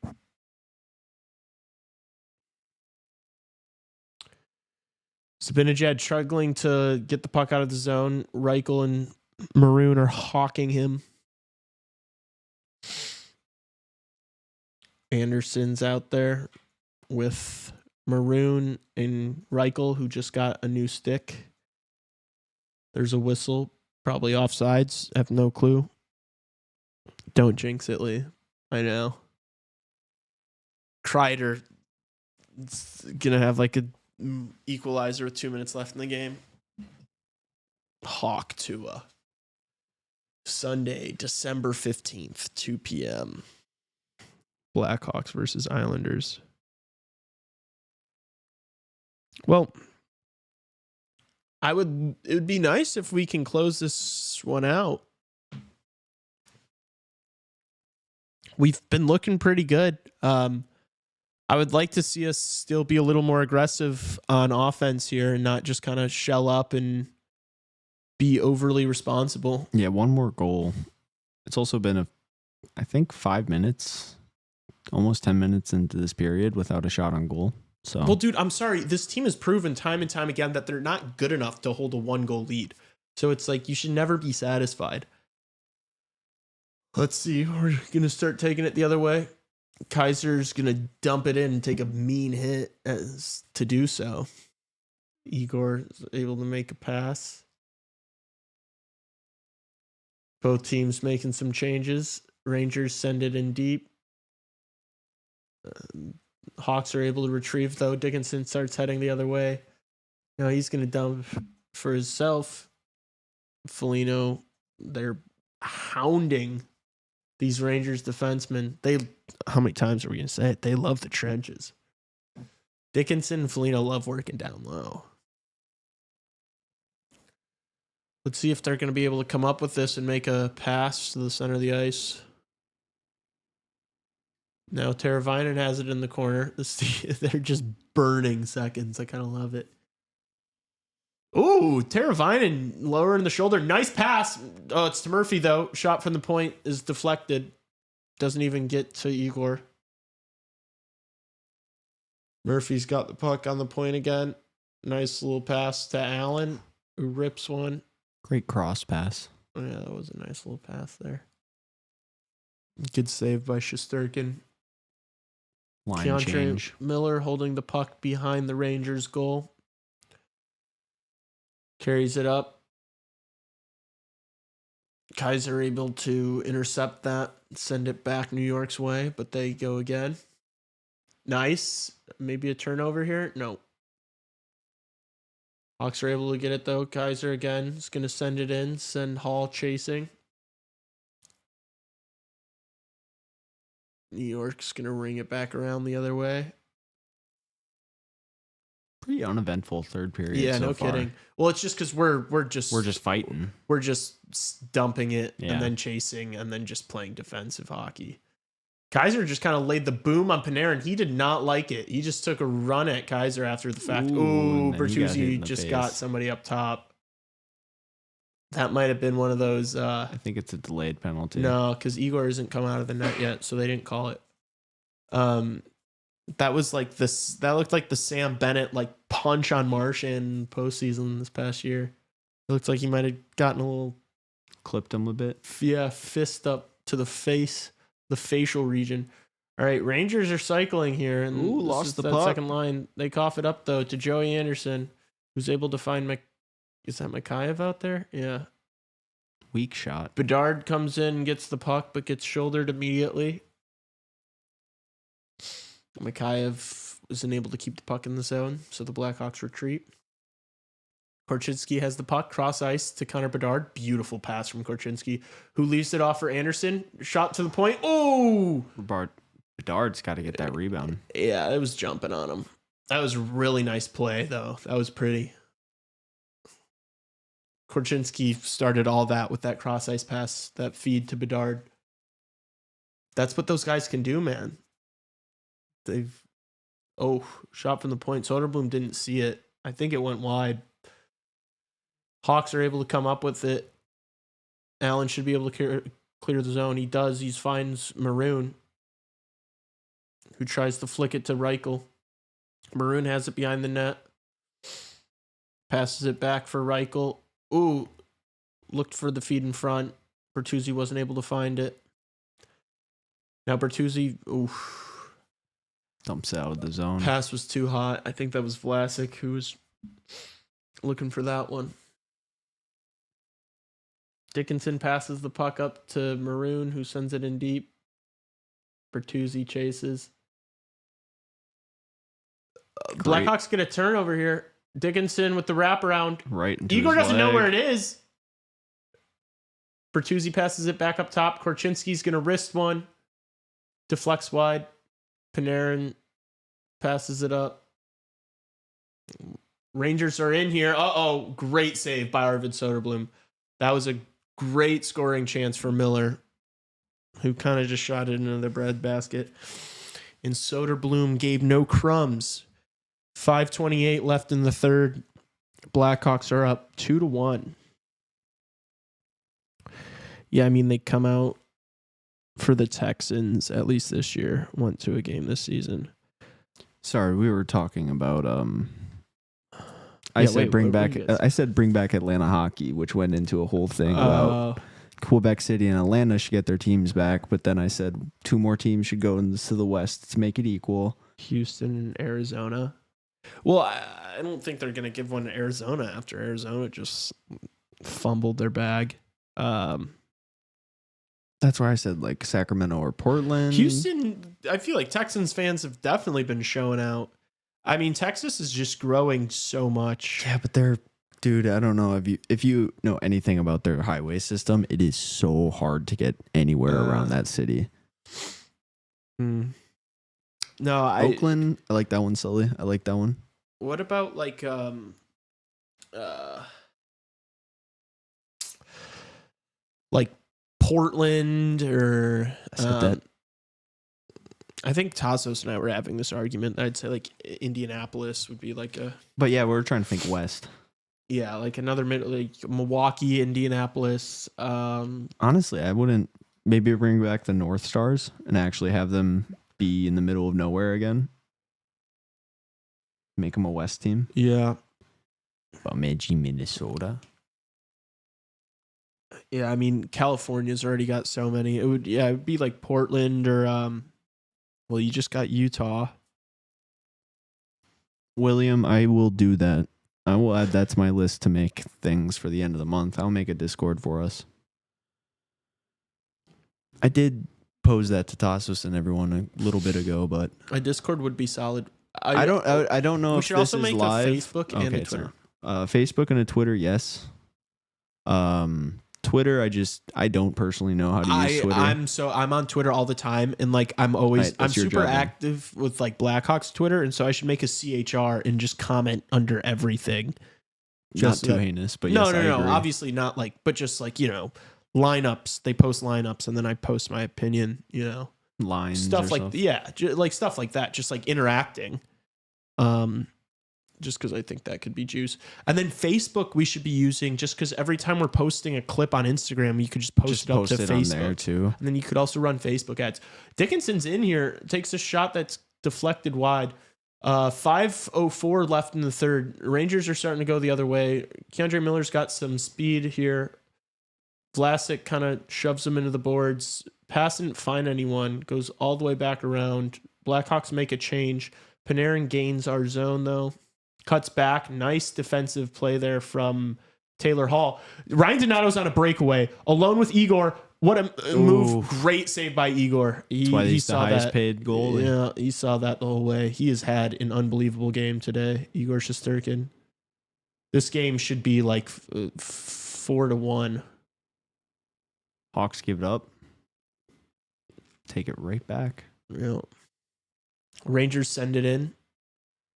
Speaker 1: Zibanejad struggling to get the puck out of the zone. Reichel and Maroon are hawking him. Anderson's out there with Maroon and Reichel, who just got a new stick. There's a whistle, probably offsides. I have no clue. Don't jinx it, Lee. I know. Kreider is going to have like a equalizer with 2 minutes left in the game. Hawk to Sunday, December 15th, 2 p.m. Blackhawks versus Islanders. Well, it would be nice if we can close this one out. We've been looking pretty good. I would like to see us still be a little more aggressive on offense here and not just kind of shell up and be overly responsible.
Speaker 2: Yeah, one more goal. It's also been, I think, 5 minutes, almost 10 minutes into this period without a shot on goal. So,
Speaker 1: well, dude, I'm sorry. This team has proven time and time again that they're not good enough to hold a 1-goal lead. So it's like you should never be satisfied. Let's see. We're going to start taking it the other way. Kaiser's going to dump it in and take a mean hit to do so. Igor is able to make a pass. Both teams making some changes. Rangers send it in deep. Hawks are able to retrieve, though. Dickinson starts heading the other way. Now he's going to dump for himself. Foligno, they're hounding these Rangers defensemen. How many times are we going to say it? They love the trenches. Dickinson and Foligno love working down low. Let's see if they're going to be able to come up with this and make a pass to the center of the ice. Now Teravainen has it in the corner. They're just burning seconds. I kind of love it. Ooh, Teravainen lowering the shoulder. Nice pass. Oh, it's to Murphy, though. Shot from the point is deflected. Doesn't even get to Igor. Murphy's got the puck on the point again. Nice little pass to Allen, who rips one.
Speaker 2: great cross pass.
Speaker 1: Oh, yeah, that was a nice little pass there. Good save by Shesterkin.
Speaker 2: Line
Speaker 1: Keontae
Speaker 2: change.
Speaker 1: Miller holding the puck behind the Rangers' goal. Carries it up. Kaiser able to intercept that, send it back New York's way, but they go again. Nice. Maybe a turnover here? No. Hawks are able to get it, though. Kaiser again is going to send it in, send Hall chasing. New York's going to ring it back around the other way.
Speaker 2: Pretty uneventful third period.
Speaker 1: Yeah,
Speaker 2: so
Speaker 1: no
Speaker 2: far.
Speaker 1: kidding. Well, it's just because we're just
Speaker 2: fighting.
Speaker 1: we're just dumping it
Speaker 2: Yeah.
Speaker 1: and then chasing and then just playing defensive hockey. Kaiser just kind of laid the boom on Panarin. He did not like it. He just took a run at Kaiser after the fact.
Speaker 2: Ooh,
Speaker 1: Ooh,
Speaker 2: and then he got hit
Speaker 1: Bertuzzi
Speaker 2: in the
Speaker 1: just
Speaker 2: face.
Speaker 1: got somebody up top. That might have been one of those.
Speaker 2: I think it's a delayed penalty.
Speaker 1: No, because Igor hasn't come out of the net yet, so they didn't call it. That was like this. That looked like the Sam Bennett like punch on Martian postseason this past year. It looked like he might have gotten a little,
Speaker 2: Clipped him a bit.
Speaker 1: fist up to the face, the facial region. All right, Rangers are cycling here, and
Speaker 2: Ooh,
Speaker 1: this
Speaker 2: lost
Speaker 1: is
Speaker 2: the
Speaker 1: that
Speaker 2: puck.
Speaker 1: second line. They cough it up though to Joey Anderson, who's able to find Is that Mikheyev out there? Yeah.
Speaker 2: Weak shot.
Speaker 1: Bedard comes in and gets the puck, but gets shouldered immediately. Mikheyev isn't able to keep the puck in the zone, so the Blackhawks retreat. Korchinski has the puck, cross ice to Connor Bedard. Beautiful pass from Korchinski, who leaves it off for Anderson. Shot to the point. Oh!
Speaker 2: Bedard's got to get that rebound.
Speaker 1: Yeah, it was jumping on him. That was a really nice play, though. That was pretty. Korchinski started all that with that cross ice pass, that feed to Bedard. That's what those guys can do, man. Shot from the point. Soderblom didn't see it. I think it went wide. Hawks are able to come up with it. Allen should be able to clear the zone. He does. He finds Maroon, who tries to flick it to Reichel. Maroon has it behind the net. Passes it back for Reichel. Ooh, looked for the feed in front. Bertuzzi wasn't able to find it. Now Bertuzzi,
Speaker 2: Dumps out of the zone.
Speaker 1: pass was too hot. I think that was Vlasic who was looking for that one. Dickinson passes the puck up to Maroon, who sends it in deep. Bertuzzi chases.
Speaker 2: Great.
Speaker 1: Blackhawks get a turnover here. Dickinson with the wraparound.
Speaker 2: Right into
Speaker 1: Igor
Speaker 2: his
Speaker 1: doesn't know
Speaker 2: leg.
Speaker 1: where it is. Bertuzzi passes it back up top. Korchinski's going to wrist one. Deflects wide. Panarin passes it up. Rangers are in here. Uh-oh. Great save by Arvid Soderblom. That was a great scoring chance for Miller, who kind of just shot it into the breadbasket. And Soderblom gave no crumbs. 5:28 left in the third. Blackhawks are up 2-1. Yeah, I mean, they come out for the Texans, at least this year, went to a game this season.
Speaker 2: Sorry, we were talking about I
Speaker 1: Yeah,
Speaker 2: said
Speaker 1: wait,
Speaker 2: bring
Speaker 1: what
Speaker 2: back
Speaker 1: were you guys-
Speaker 2: I said bring back Atlanta hockey, which went into a whole thing about Quebec City and Atlanta should get their teams back, but then I said 2 more teams should go to the West to make it equal.
Speaker 1: Houston and Arizona. Well, I don't think they're going to give one to Arizona after Arizona just fumbled their bag.
Speaker 2: That's why I said like Sacramento or Portland.
Speaker 1: Houston, I feel like Texans fans have definitely been showing out. I mean, Texas is just growing so much.
Speaker 2: Yeah, but they're dude, I don't know if you know anything about their highway system, it is so hard to get anywhere around that city.
Speaker 1: No,
Speaker 2: Oakland, I like that one, Sully. I like that one.
Speaker 1: What about like Portland or
Speaker 2: I said that.
Speaker 1: I think Tassos and I were having this argument. I'd say like Indianapolis would be like a
Speaker 2: But yeah, we're trying to think West.
Speaker 1: like another middle, like Milwaukee, Indianapolis.
Speaker 2: Honestly, I wouldn't maybe bring back the North Stars and actually have them be in the middle of nowhere again. Make them a West team.
Speaker 1: Yeah.
Speaker 2: Bemidji, Minnesota.
Speaker 1: Yeah, I mean California's already got so many. It'd be like Portland or well, you just got Utah.
Speaker 2: William, I will do that. I will add that to my list to make things for the end of the month. I'll make a Discord for us. I did pose that to Tassos and everyone a little bit ago, but
Speaker 1: My Discord would be solid.
Speaker 2: I don't know
Speaker 1: We
Speaker 2: if
Speaker 1: should
Speaker 2: this
Speaker 1: also
Speaker 2: is
Speaker 1: make
Speaker 2: live.
Speaker 1: a Facebook and a Twitter.
Speaker 2: Facebook and a Twitter, yes. Twitter, I don't personally know how to use Twitter.
Speaker 1: I'm on Twitter all the time, and like I'm always
Speaker 2: Right,
Speaker 1: I'm
Speaker 2: that's your
Speaker 1: super
Speaker 2: job, then.
Speaker 1: active with like Blackhawks Twitter, and so I should make a CHR and just comment under everything.
Speaker 2: Not
Speaker 1: Just
Speaker 2: too
Speaker 1: that-
Speaker 2: heinous, but
Speaker 1: no,
Speaker 2: yes, I agree.
Speaker 1: obviously not like, but just like lineups. They post lineups, and then I post my opinion.
Speaker 2: lines,
Speaker 1: stuff
Speaker 2: or
Speaker 1: like like stuff like that, just like interacting. Just because I think that could be juice. And then Facebook we should be using, just because every time we're posting a clip on Instagram, you could just post it up to
Speaker 2: it on
Speaker 1: Facebook
Speaker 2: there too.
Speaker 1: And then you could also run Facebook ads. Dickinson's in here, takes a shot that's deflected wide. 5:04 left in the third. Rangers are starting to go the other way. Keandre Miller's got some speed here. Vlasic kind of shoves him into the boards. Pass didn't find anyone. Goes all the way back around. Blackhawks make a change. Panarin gains our zone, though. Cuts back. Nice defensive play there from Taylor Hall. Ryan Donato's on a breakaway. Alone with Igor. What a move. Great save by Igor.
Speaker 2: That's why he's the highest paid goalie.
Speaker 1: Yeah, he saw that the whole way. He has had an unbelievable game today, Igor Shesterkin. This game should be like 4-1.
Speaker 2: Hawks give it up. Take it right back.
Speaker 1: Yeah. Rangers send it in.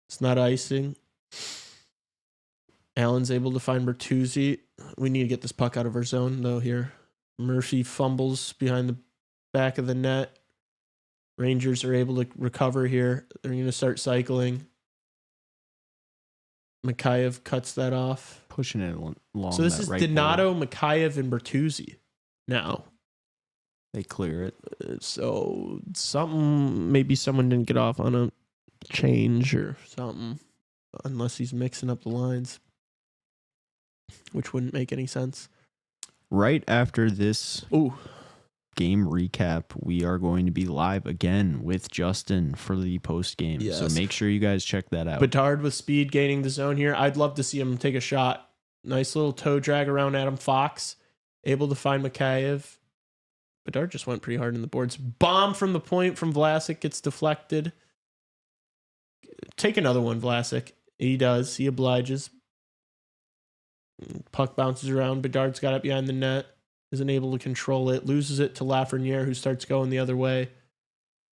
Speaker 1: It's not icing. Allen's able to find Bertuzzi. We need to get this puck out of our zone, though, here. Murphy fumbles behind the back of the net. Rangers are able to recover here. They're going to start cycling. Mikheyev cuts that off.
Speaker 2: Pushing it along.
Speaker 1: So this is
Speaker 2: right
Speaker 1: Donato,
Speaker 2: border.
Speaker 1: Mikheyev, and Bertuzzi now.
Speaker 2: They clear it.
Speaker 1: So maybe someone didn't get off on a change or something, unless he's mixing up the lines, which wouldn't make any sense.
Speaker 2: Right after this game recap, we are going to be live again with Justin for the post game.
Speaker 1: Yes.
Speaker 2: So make sure you guys check that out.
Speaker 1: Bedard with speed gaining the zone here. I'd love to see him take a shot. Nice little toe drag around Adam Fox. Able to find Mikheyev. Bedard just went pretty hard in the boards. Bomb from the point from Vlasic gets deflected. Take another one, Vlasic. He does. He obliges. Puck bounces around. Bedard's got it behind the net. Isn't able to control it. Loses it to Lafreniere, who starts going the other way.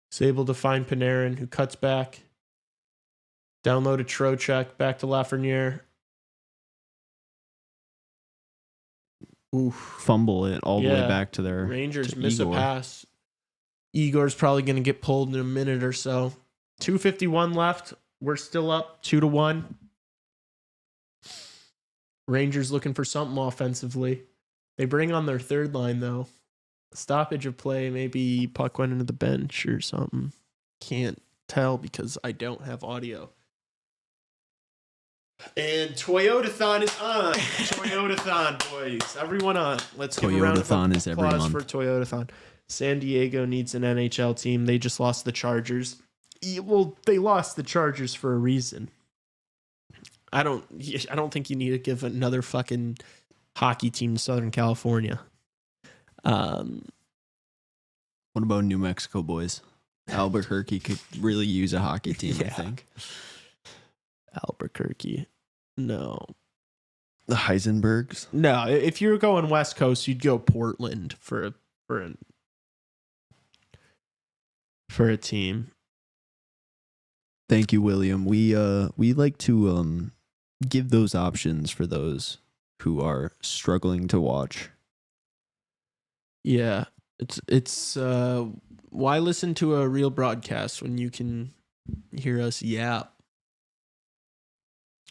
Speaker 1: He's able to find Panarin, who cuts back. Down low to Trocheck. Back to Lafreniere.
Speaker 2: Fumble it all the way back to their
Speaker 1: Rangers miss a pass. Igor's probably going to get pulled in a minute or so. 2:51 left. We're still up 2-1. Rangers looking for something offensively. They bring on their third line, though. Stoppage of play. Maybe puck went into the bench or something. Can't tell because I don't have audio. And Toyotathon is on. Toyotathon, boys. Everyone on. Let's give a round of
Speaker 2: Toyotathon is every
Speaker 1: applause
Speaker 2: month.
Speaker 1: for Toyotathon. San Diego needs an NHL team. They just lost the Chargers. Well, they lost the Chargers for a reason. I don't think you need to give another fucking hockey team to Southern California.
Speaker 2: What about New Mexico boys? Albuquerque could really use a hockey team, I think.
Speaker 1: Albuquerque. No.
Speaker 2: The Heisenbergs.
Speaker 1: No, if you're going West Coast, you'd go Portland for a team.
Speaker 2: Thank you, William. We like to give those options for those who are struggling to watch.
Speaker 1: Yeah. It's why listen to a real broadcast when you can hear us yap?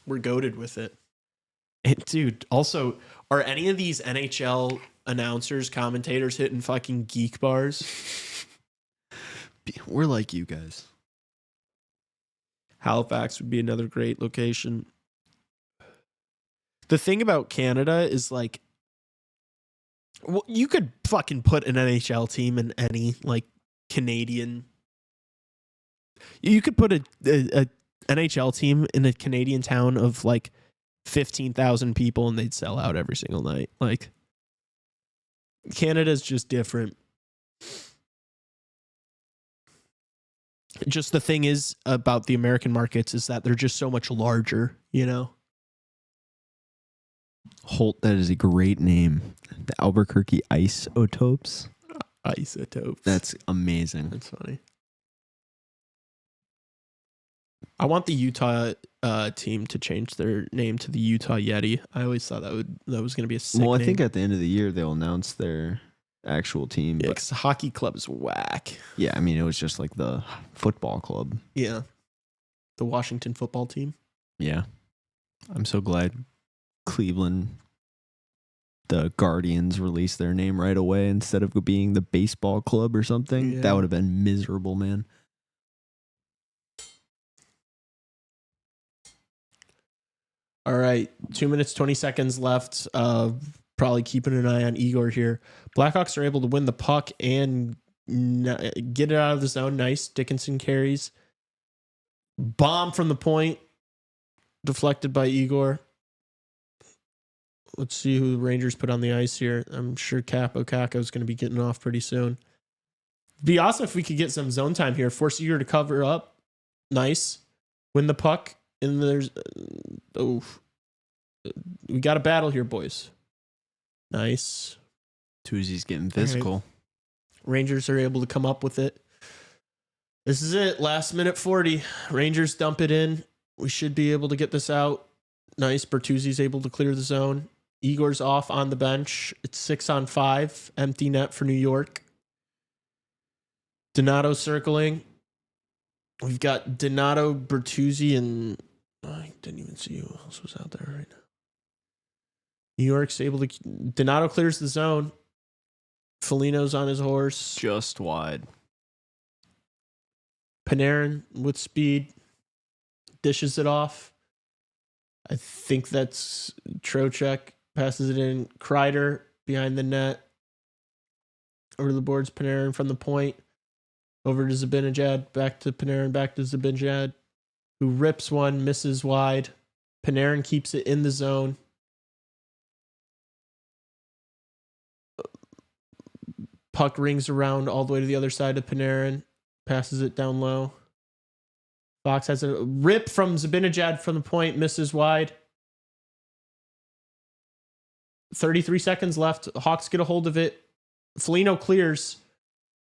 Speaker 1: We're goated with it. And dude, also, are any of these NHL announcers, commentators hitting fucking geek bars?
Speaker 2: We're like you guys.
Speaker 1: Halifax would be another great location. The thing about Canada is like, well, you could fucking put an NHL team in any like Canadian. You could put a NHL team in a Canadian town of like 15,000 people and they'd sell out every single night. Like, Canada's just different. Just the thing is about the American markets is that they're just so much larger, you know?
Speaker 2: Holt, that is a great name. The Albuquerque Isotopes.
Speaker 1: Isotopes.
Speaker 2: That's amazing.
Speaker 1: That's funny. I want the Utah team to change their name to the Utah Yeti. I always thought that was going to be a sick
Speaker 2: Well, I
Speaker 1: name.
Speaker 2: think at the end of the year they'll announce their actual team.
Speaker 1: Yeah,
Speaker 2: But
Speaker 1: because the hockey club is whack.
Speaker 2: yeah, I mean, it was just like the football club.
Speaker 1: Yeah. The Washington football team.
Speaker 2: Yeah. I'm so glad Cleveland, the Guardians, released their name right away instead of being the baseball club or something.
Speaker 1: Yeah.
Speaker 2: That would have been miserable, man.
Speaker 1: All right. 2 minutes, 20 seconds left. Probably keeping an eye on Igor here. Blackhawks are able to win the puck and get it out of the zone. Nice. Dickinson carries. Bomb from the point. Deflected by Igor. Let's see who the Rangers put on the ice here. I'm sure Capo Caco is going to be getting off pretty soon. Be awesome if we could get some zone time here. Force Igor to cover up. Nice. Win the puck. And there's... we got a battle here, boys. Nice.
Speaker 2: Tuesday's getting physical.
Speaker 1: Rangers are able to come up with it. This is it. Last minute 40. Rangers dump it in. We should be able to get this out. Nice. Bertuzzi's able to clear the zone. Igor's off on the bench. It's 6-on-5. Empty net for New York. Donato circling. We've got Donato, Bertuzzi, and I didn't even see who else was out there right now. New York's able to... Donato clears the zone. Foligno's on his horse.
Speaker 2: Just wide.
Speaker 1: Panarin with speed. Dishes it off. I think that's Trocheck. Passes it in. Kreider behind the net. Over the boards. Panarin from the point. Over to Zibanejad. Back to Panarin. Back to Zibanejad. Who rips one. Misses wide. Panarin keeps it in the zone. Puck rings around all the way to the other side of Panarin. Passes it down low. Fox has a rip from Zibanejad from the point. Misses wide. 33 seconds left. Hawks get a hold of it. Foligno clears.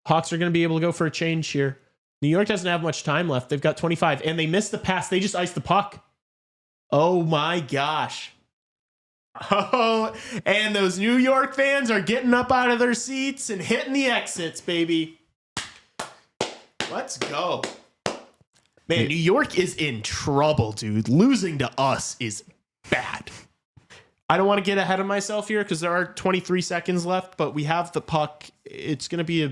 Speaker 1: Hawks are going to be able to go for a change here. New York doesn't have much time left. They've got 25. And they missed the pass. They just iced the puck. Oh my gosh. Oh, and those New York fans are getting up out of their seats and hitting the exits, baby. Let's go. Man, New York is in trouble, dude. Losing to us is bad. I don't want to get ahead of myself here because there are 23 seconds left, but we have the puck. It's going to be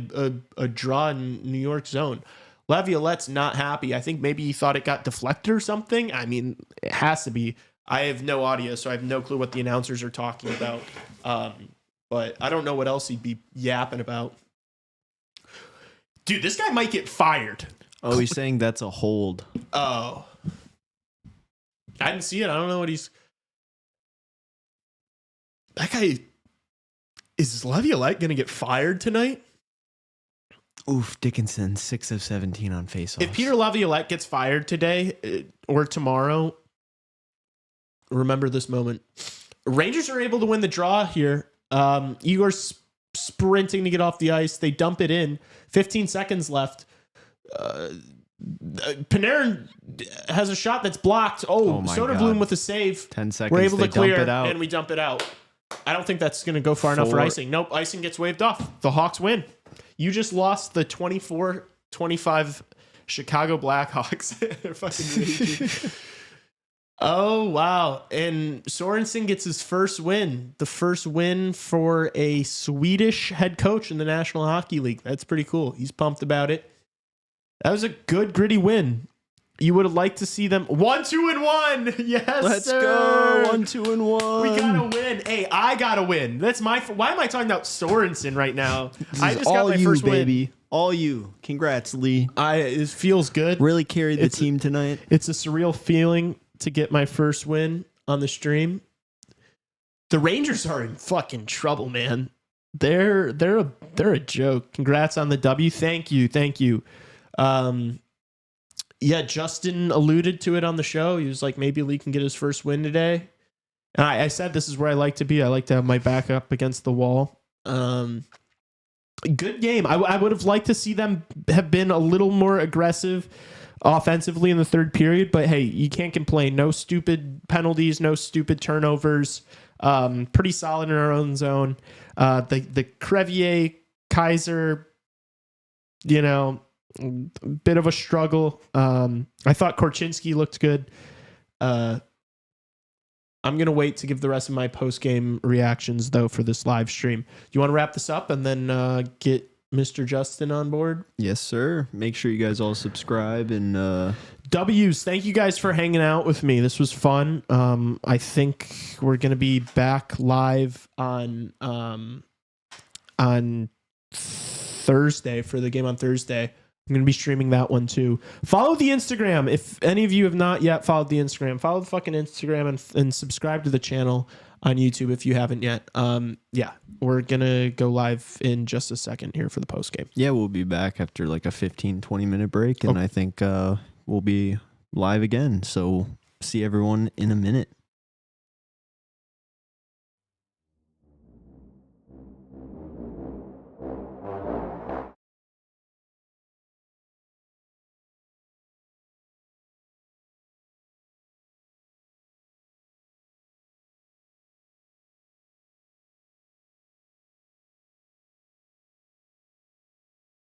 Speaker 1: a draw in New York zone. Laviolette's not happy. I think maybe he thought it got deflected or something. I mean, it has to be. I have no audio, so I have no clue what the announcers are talking about. But I don't know what else he'd be yapping about. Dude, this guy might get fired.
Speaker 2: Oh, he's saying that's a hold.
Speaker 1: Oh. I didn't see it. I don't know what he's... That guy... Is Laviolette going to get fired tonight?
Speaker 2: Oof, Dickinson, 6 of 17 on faceoffs.
Speaker 1: If Peter Laviolette gets fired today or tomorrow, remember this moment. Rangers are able to win the draw here. Igor's sprinting to get off the ice. They dump it in. 15 seconds left. Panarin has a shot that's blocked. Oh
Speaker 2: my
Speaker 1: Soderblom
Speaker 2: God.
Speaker 1: with a save.
Speaker 2: 10 seconds.
Speaker 1: We're able to
Speaker 2: they dump
Speaker 1: clear,
Speaker 2: it out.
Speaker 1: and we dump it out. I don't think that's going to go far enough for icing. Nope, icing gets waved off. The Hawks win. You just lost the 24-25 Chicago Blackhawks. They're fucking raging. Oh, wow. And Sorensen gets his first win. The first win for a Swedish head coach in the National Hockey League. That's pretty cool. He's pumped about it. That was a good, gritty win. You would have liked to see them 1-2-1. Yes,
Speaker 2: Let's
Speaker 1: sir.
Speaker 2: go. 1-2-1.
Speaker 1: We gotta win. Hey, I gotta win. That's my. Why am I talking about Sorensen right now? I just got
Speaker 2: all
Speaker 1: my
Speaker 2: you,
Speaker 1: first
Speaker 2: baby.
Speaker 1: win.
Speaker 2: All you. Congrats, Lee.
Speaker 1: It feels good.
Speaker 2: Really carried the
Speaker 1: It's-
Speaker 2: team tonight.
Speaker 1: It's a surreal feeling to get my first win on the stream. The Rangers are in fucking trouble, man. They're a joke. Congrats on the W. Thank you. Yeah, Justin alluded to it on the show. He was like, maybe Lee can get his first win today. And I said this is where I like to be. I like to have my back up against the wall. Good game. I would have liked to see them have been a little more aggressive offensively in the third period, but hey, you can't complain. No stupid penalties, no stupid turnovers. Pretty solid in our own zone. The Crevier Kaiser, you know, bit of a struggle. I thought Korchinski looked good. I'm going to wait to give the rest of my post-game reactions, though, for this live stream. You want to wrap this up and then get Mr. Justin on board?
Speaker 2: Yes, sir. Make sure you guys all subscribe and
Speaker 1: W's, thank you guys for hanging out with me. This was fun. I think we're going to be back live on Thursday for the game on Thursday. I'm going to be streaming that one too. Follow the Instagram. If any of you have not yet followed the Instagram, follow the fucking Instagram and subscribe to the channel on YouTube if you haven't yet. Yeah, we're going to go live in just a second here for the post game.
Speaker 2: yeah, we'll be back after like a 15-20 minute break, and I think we'll be live again. So see everyone in a minute.